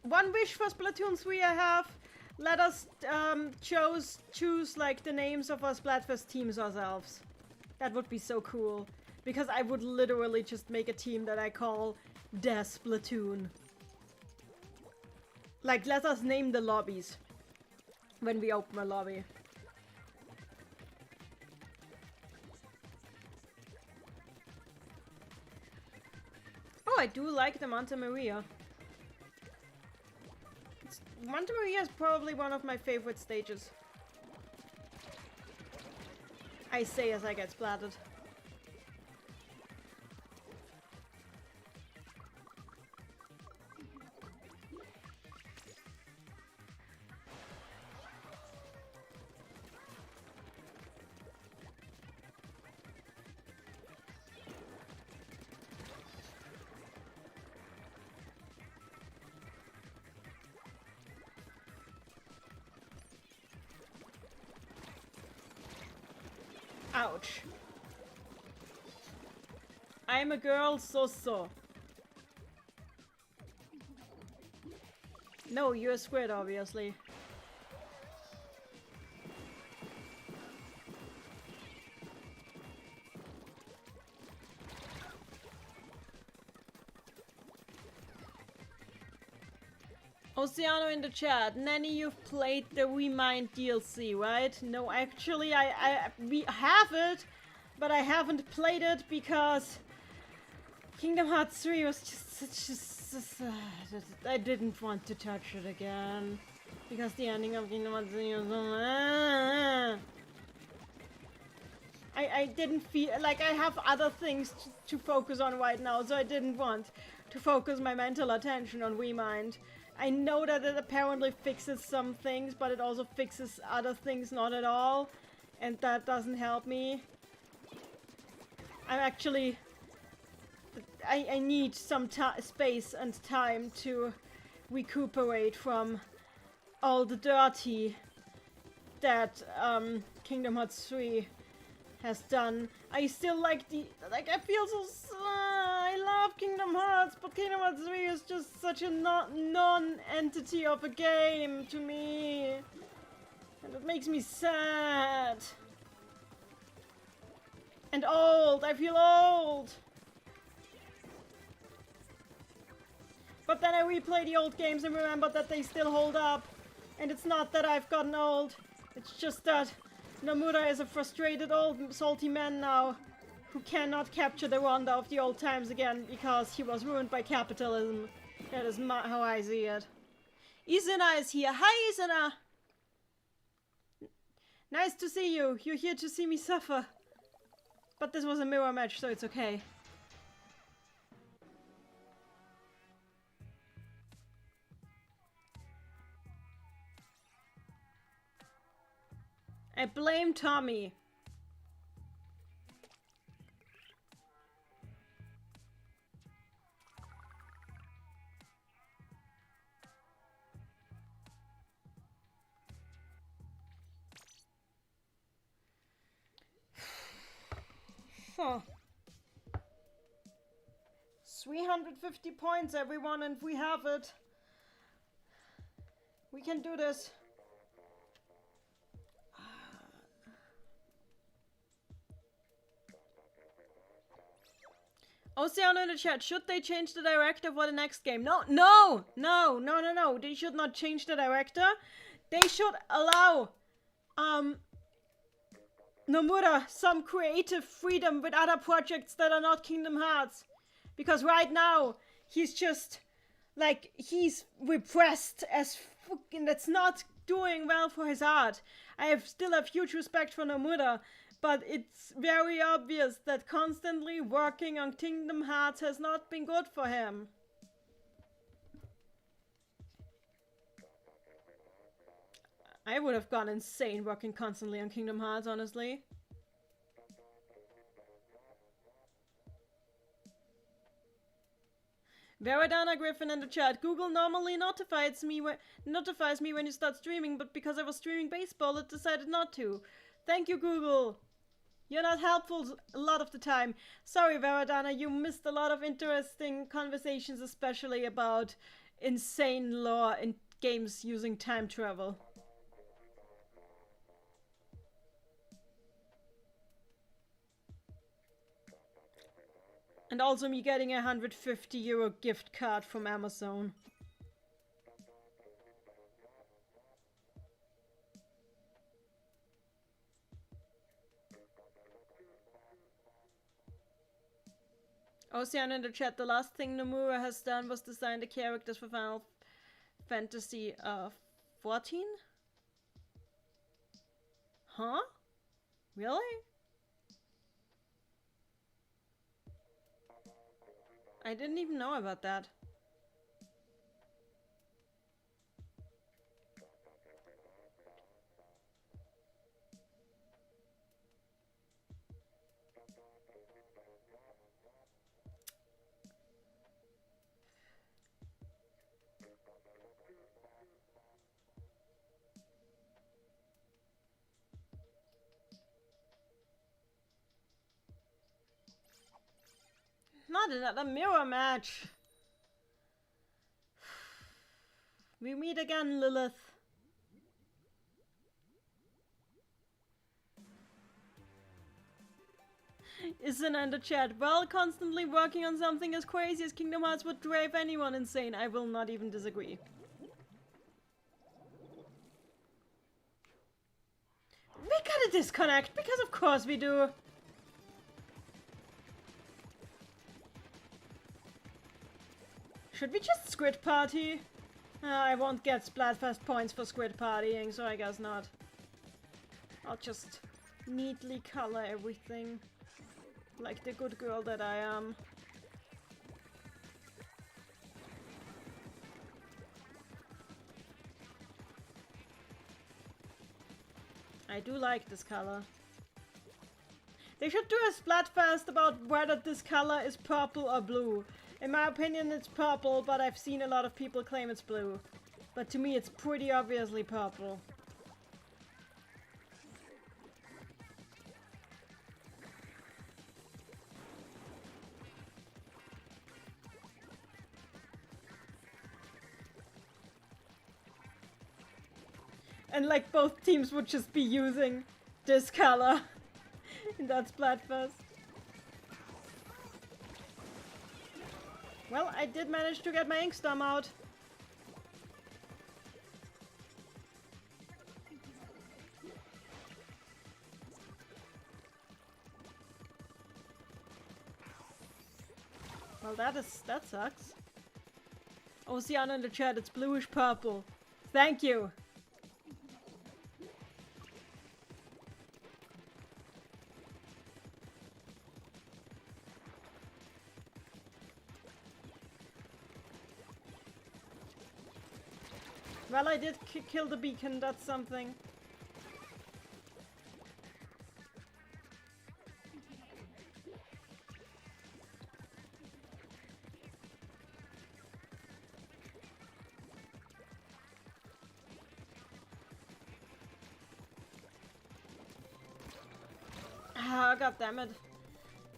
One wish for Splatoon 3 I have. Let us choose like the names of our Splatfest teams ourselves. That would be so cool. Because I would literally just make a team that I call the Splatoon. Like, let us name the lobbies when we open a lobby. Oh, I do like the Monte Maria. Monte Maria is probably one of my favorite stages. I say as I get splattered. Ouch. I'm a girl, so. No, you're a squid, obviously. Oceano in the chat. Nanny, you've played the Remind DLC, right? No, actually, we have it, but I haven't played it because Kingdom Hearts 3 was just I didn't want to touch it again because the ending of Kingdom Hearts 3 was I didn't feel like I have other things to focus on right now, so I didn't want to focus my mental attention on Remind. I know that it apparently fixes some things, but it also fixes other things not at all, and that doesn't help me. I'm actually... I need some space and time to recuperate from all the dirty that Kingdom Hearts 3 has done. I still like I feel so... I love Kingdom Hearts, but Kingdom Hearts 3 is just such a non-entity of a game to me. And it makes me sad. And old. I feel old. But then I replay the old games and remember that they still hold up. And it's not that I've gotten old. It's just that Nomura is a frustrated old salty man now who cannot capture the wonder of the old times again because he was ruined by capitalism. That is how I see it. Izuna is here. Hi, Izuna! Nice to see you. You're here to see me suffer. But this was a mirror match, so it's okay. I blame Tommy. Huh. 350 points, everyone, and we have it. We can do this. Oceano in the chat, should they change the director for the next game? No! They should not change the director. They should allow Nomura some creative freedom with other projects that are not Kingdom Hearts. Because right now, he's just, like, he's repressed as fucking, that's not doing well for his art. I still have huge respect for Nomura, but it's very obvious that constantly working on Kingdom Hearts has not been good for him. I would have gone insane working constantly on Kingdom Hearts, honestly. Veradana Griffin in the chat. Google normally notifies me when you start streaming, but because I was streaming baseball, it decided not to. Thank you, Google. You're not helpful a lot of the time. Sorry, Veradana, you missed a lot of interesting conversations, especially about insane lore in games using time travel. And also me getting a €150 gift card from Amazon. Ocean in the chat, the last thing Nomura has done was design the characters for Final Fantasy 14? Huh? Really? I didn't even know about that. Not another mirror match. We meet again, Lilith. Isn't in the chat. Well, constantly working on something as crazy as Kingdom Hearts would drive anyone insane. I will not even disagree. gotta disconnect, because of course we do. Should we just squid party? I won't get Splatfest points for squid partying, so I guess not. I'll just neatly color everything. Like the good girl that I am. I do like this color. They should do a Splatfest about whether this color is purple or blue. In my opinion it's purple, but I've seen a lot of people claim it's blue. But to me it's pretty obviously purple. And like both teams would just be using this color in that Splatfest. Well, I did manage to get my ink stum out. Well, that sucks. Oceana in the chat, it's bluish purple. Thank you. Well, I did kill the beacon, that's something. Ah, goddammit.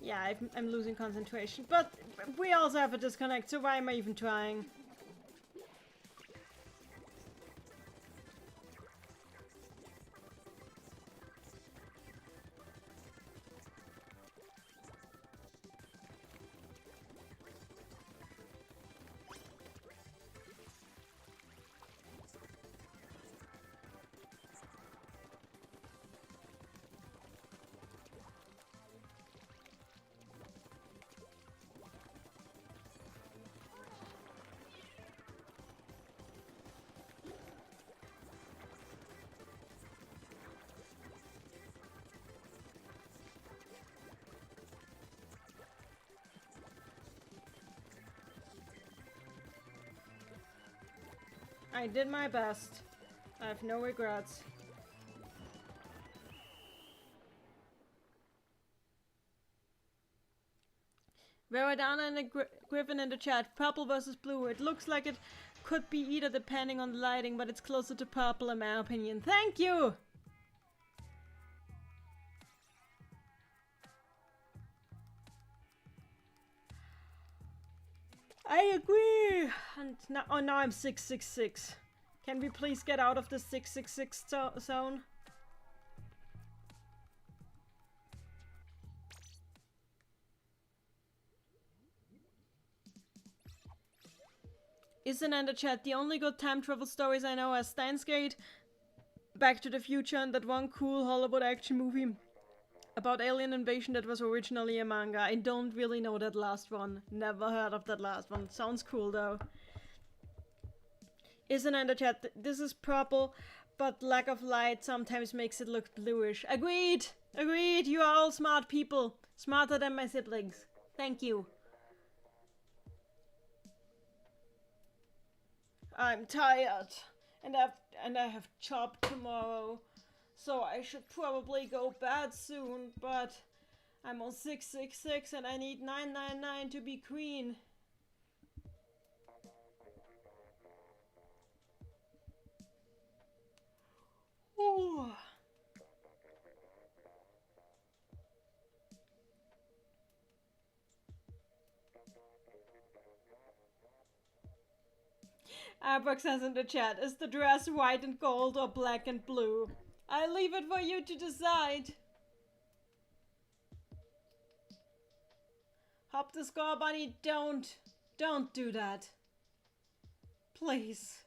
Yeah, I'm losing concentration. But we also have a disconnect, so why am I even trying? I did my best. I have no regrets. Veradana and a Griffin in the chat. Purple versus blue. It looks like it could be either depending on the lighting, but it's closer to purple in my opinion. Thank you! I agree! And now, oh, now I'm 666. Can we please get out of the 666 zone? Isn't in the chat. The only good time travel stories I know are Steins Gate, Back to the Future, and that one cool Hollywood action movie about alien invasion that was originally a manga. I don't really know that last one. Never heard of that last one. Sounds cool though. Isn't in the chat. This is purple, but lack of light sometimes makes it look bluish. Agreed! Agreed! You are all smart people. Smarter than my siblings. Thank you. I'm tired. And I have job tomorrow. So I should probably go bed soon, but I'm on 666 and I need 999 to be queen. Ooh. Abrox says in the chat, is the dress white and gold or black and blue? I leave it for you to decide. Hop the score, bunny. Don't do that. Please.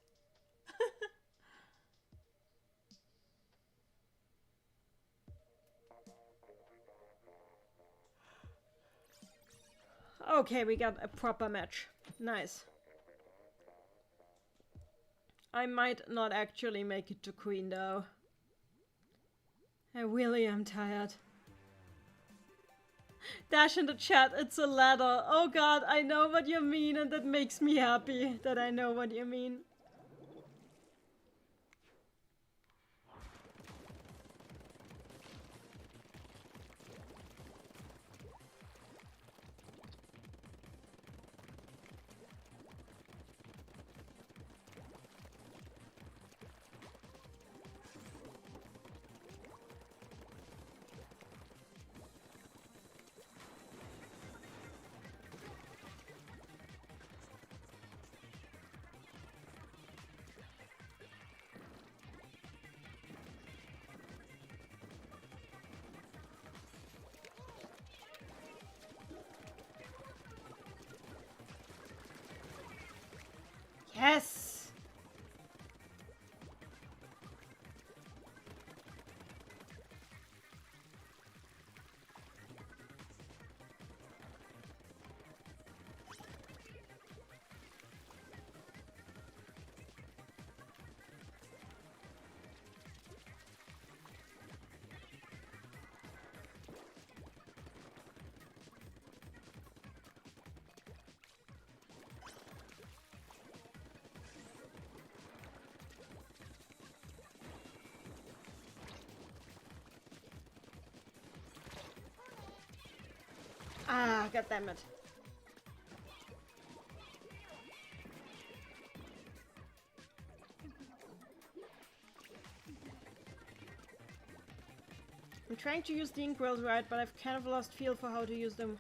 Okay, we got a proper match. Nice. I might not actually make it to Queen though. I really am tired. Dash in the chat, it's a ladder. Oh god, I know what you mean, and that makes me happy that I know what you mean. Yes! Ah, goddammit. I'm trying to use the ink wells right, but I've kind of lost feel for how to use them.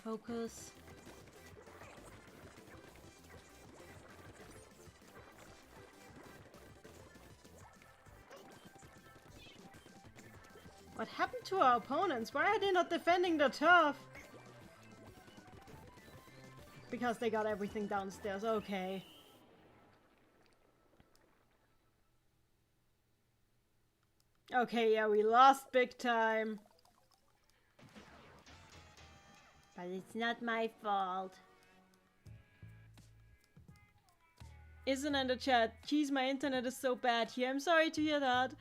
Focus. What happened to our opponents? Why are they not defending the turf? Because they got everything downstairs. Okay. Okay, yeah, we lost big time. But it's not my fault. Isn't in the chat. Geez, my internet is so bad here. I'm sorry to hear that.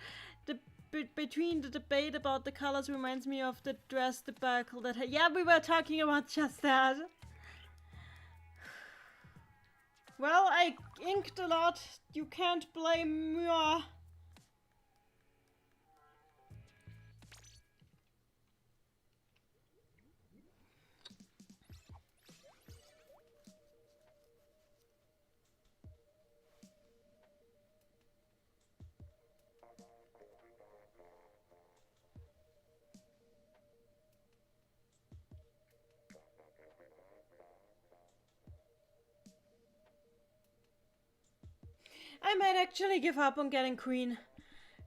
Between the debate about the colors reminds me of the dress debacle that... Yeah, we were talking about just that. Well, I inked a lot. You can't blame me. I might actually give up on getting queen.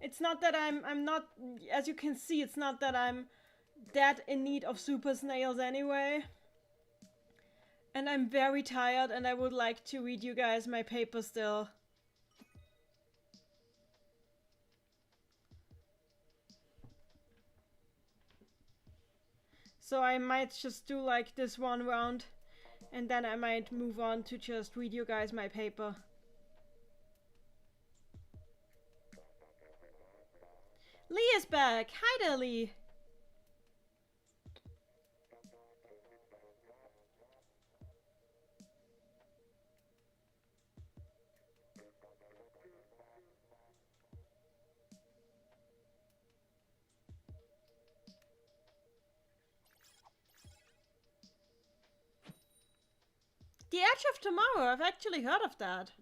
It's not that I'm not, as you can see, it's not that I'm that in need of super snails anyway. And I'm very tired and I would like to read you guys my paper still. So I might just do like this one round and then I might move on to just read you guys my paper. Lee is back. Hi there, Lee. The Edge of Tomorrow, I've actually heard of that.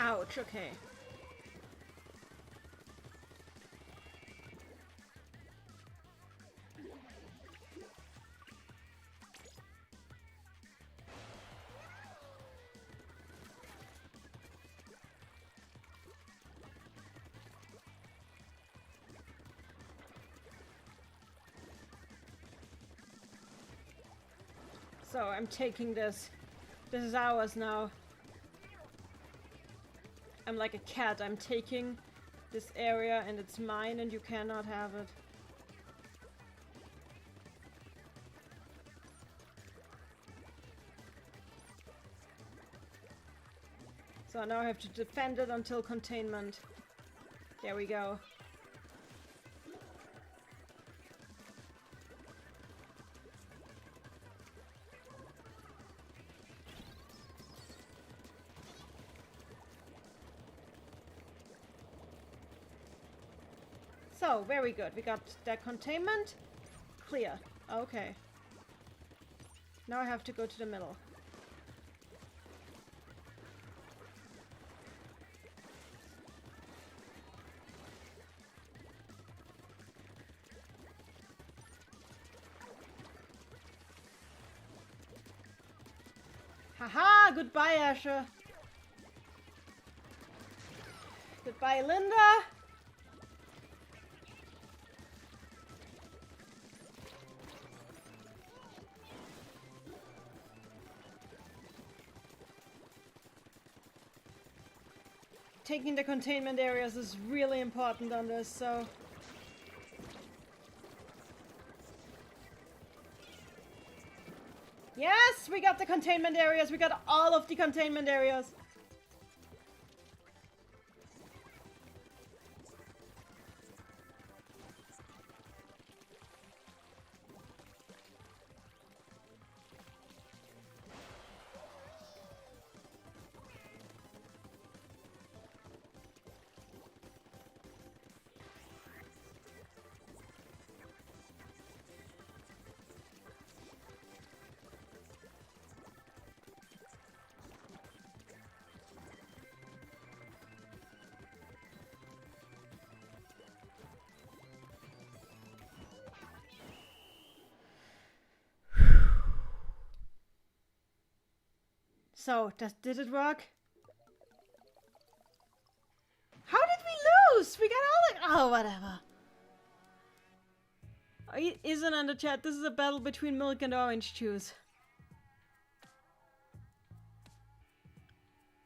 Ouch, okay. So I'm taking this. This is ours now. I'm like a cat. I'm taking this area and it's mine and you cannot have it. So now I have to defend it until containment. There we go. So, very good. We got that containment. Clear. Okay. Now I have to go to the middle. Haha! Goodbye, Asher. Goodbye, Linda. Taking the containment areas is really important on this, so... Yes! We got the containment areas! We got all of the containment areas! So, did it work? How did we lose? We got all the... Oh, whatever. Isn't in the chat, this is a battle between milk and orange juice.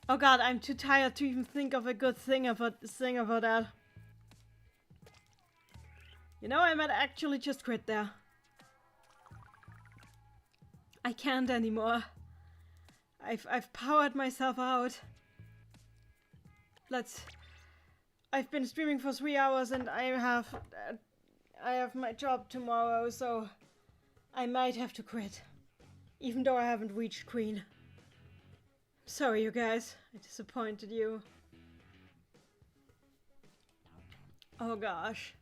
Oh god, I'm too tired to even think of a good thing about that. You know, I might actually just quit there. I can't anymore. I've powered myself out. I've been streaming for 3 hours and I have my job tomorrow, so I might have to quit. Even though I haven't reached Queen. Sorry, you guys. I disappointed you. Oh gosh.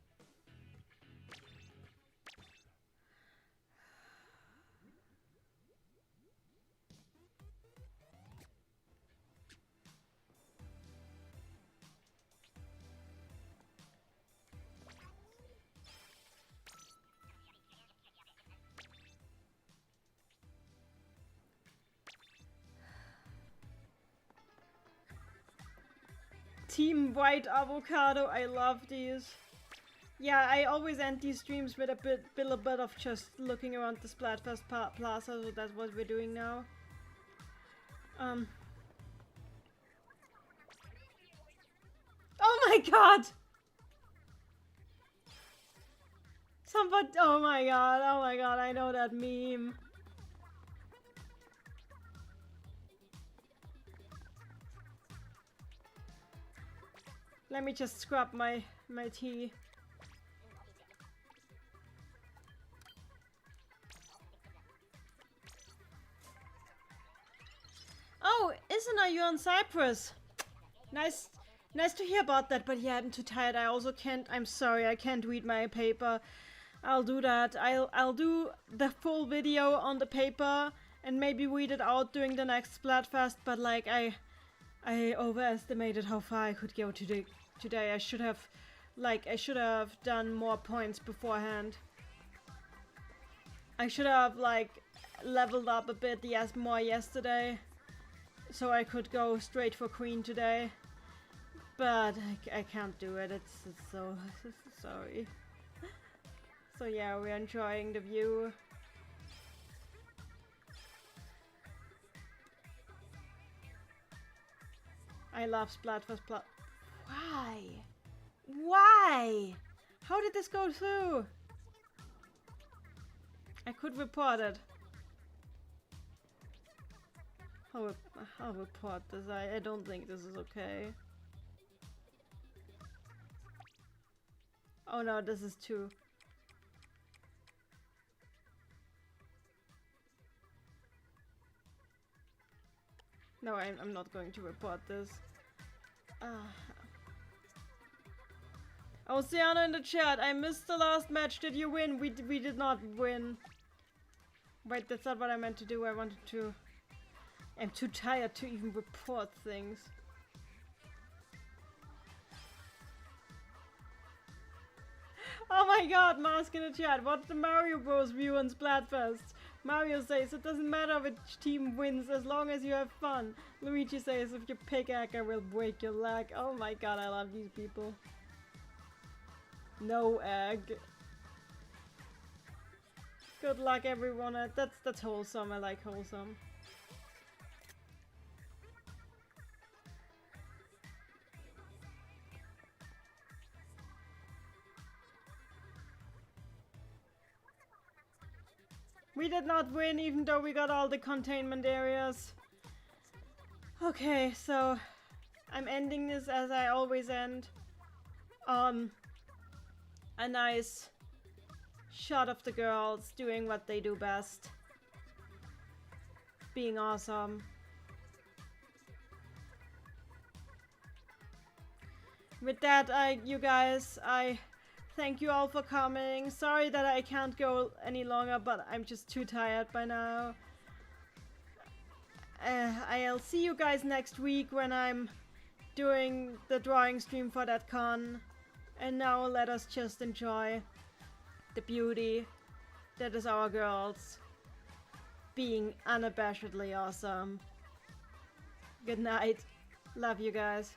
Team White Avocado, I love these. Yeah, I always end these streams with a bit of just looking around the Splatfest plaza, so that's what we're doing now. Oh my god! Somebody, oh my god, I know that meme. Let me just scrub my tea. Oh, Isn't you on Cyprus? Nice to hear about that, but yeah, I'm too tired. I also can't, I'm sorry, I can't read my paper. I'll do that. I'll do the full video on the paper and maybe read it out during the next Splatfest, but like I overestimated how far I could go today. I should have done more points beforehand. I should have like leveled up a bit more yesterday so I could go straight for Queen today. But I can't do it. It's so sorry. So yeah, we're enjoying the view. I love Splatfest. Why? Why? How did this go through? I could report it. I'll report this. I don't think this is okay. Oh no, this is too. No, I'm not going to report this. Oceano in the chat, I missed the last match. Did you win? We did not win. Wait, that's not what I meant to do. I wanted to... I'm too tired to even report things. Oh my god, Mask in the chat. What's the Mario Bros view on Splatfest? Mario says it doesn't matter which team wins as long as you have fun. Luigi says if you pickaxe I will break your leg. Oh my god, I love these people. No egg. Good luck everyone. That's wholesome. I like wholesome. We did not win even though we got all the containment areas. Okay, so I'm ending this as I always end. A nice shot of the girls doing what they do best. Being awesome. With that, you guys, I thank you all for coming. Sorry that I can't go any longer, but I'm just too tired by now. I'll see you guys next week when I'm doing the drawing stream for that con. And now let us just enjoy the beauty that is our girls being unabashedly awesome. Good night. Love you guys.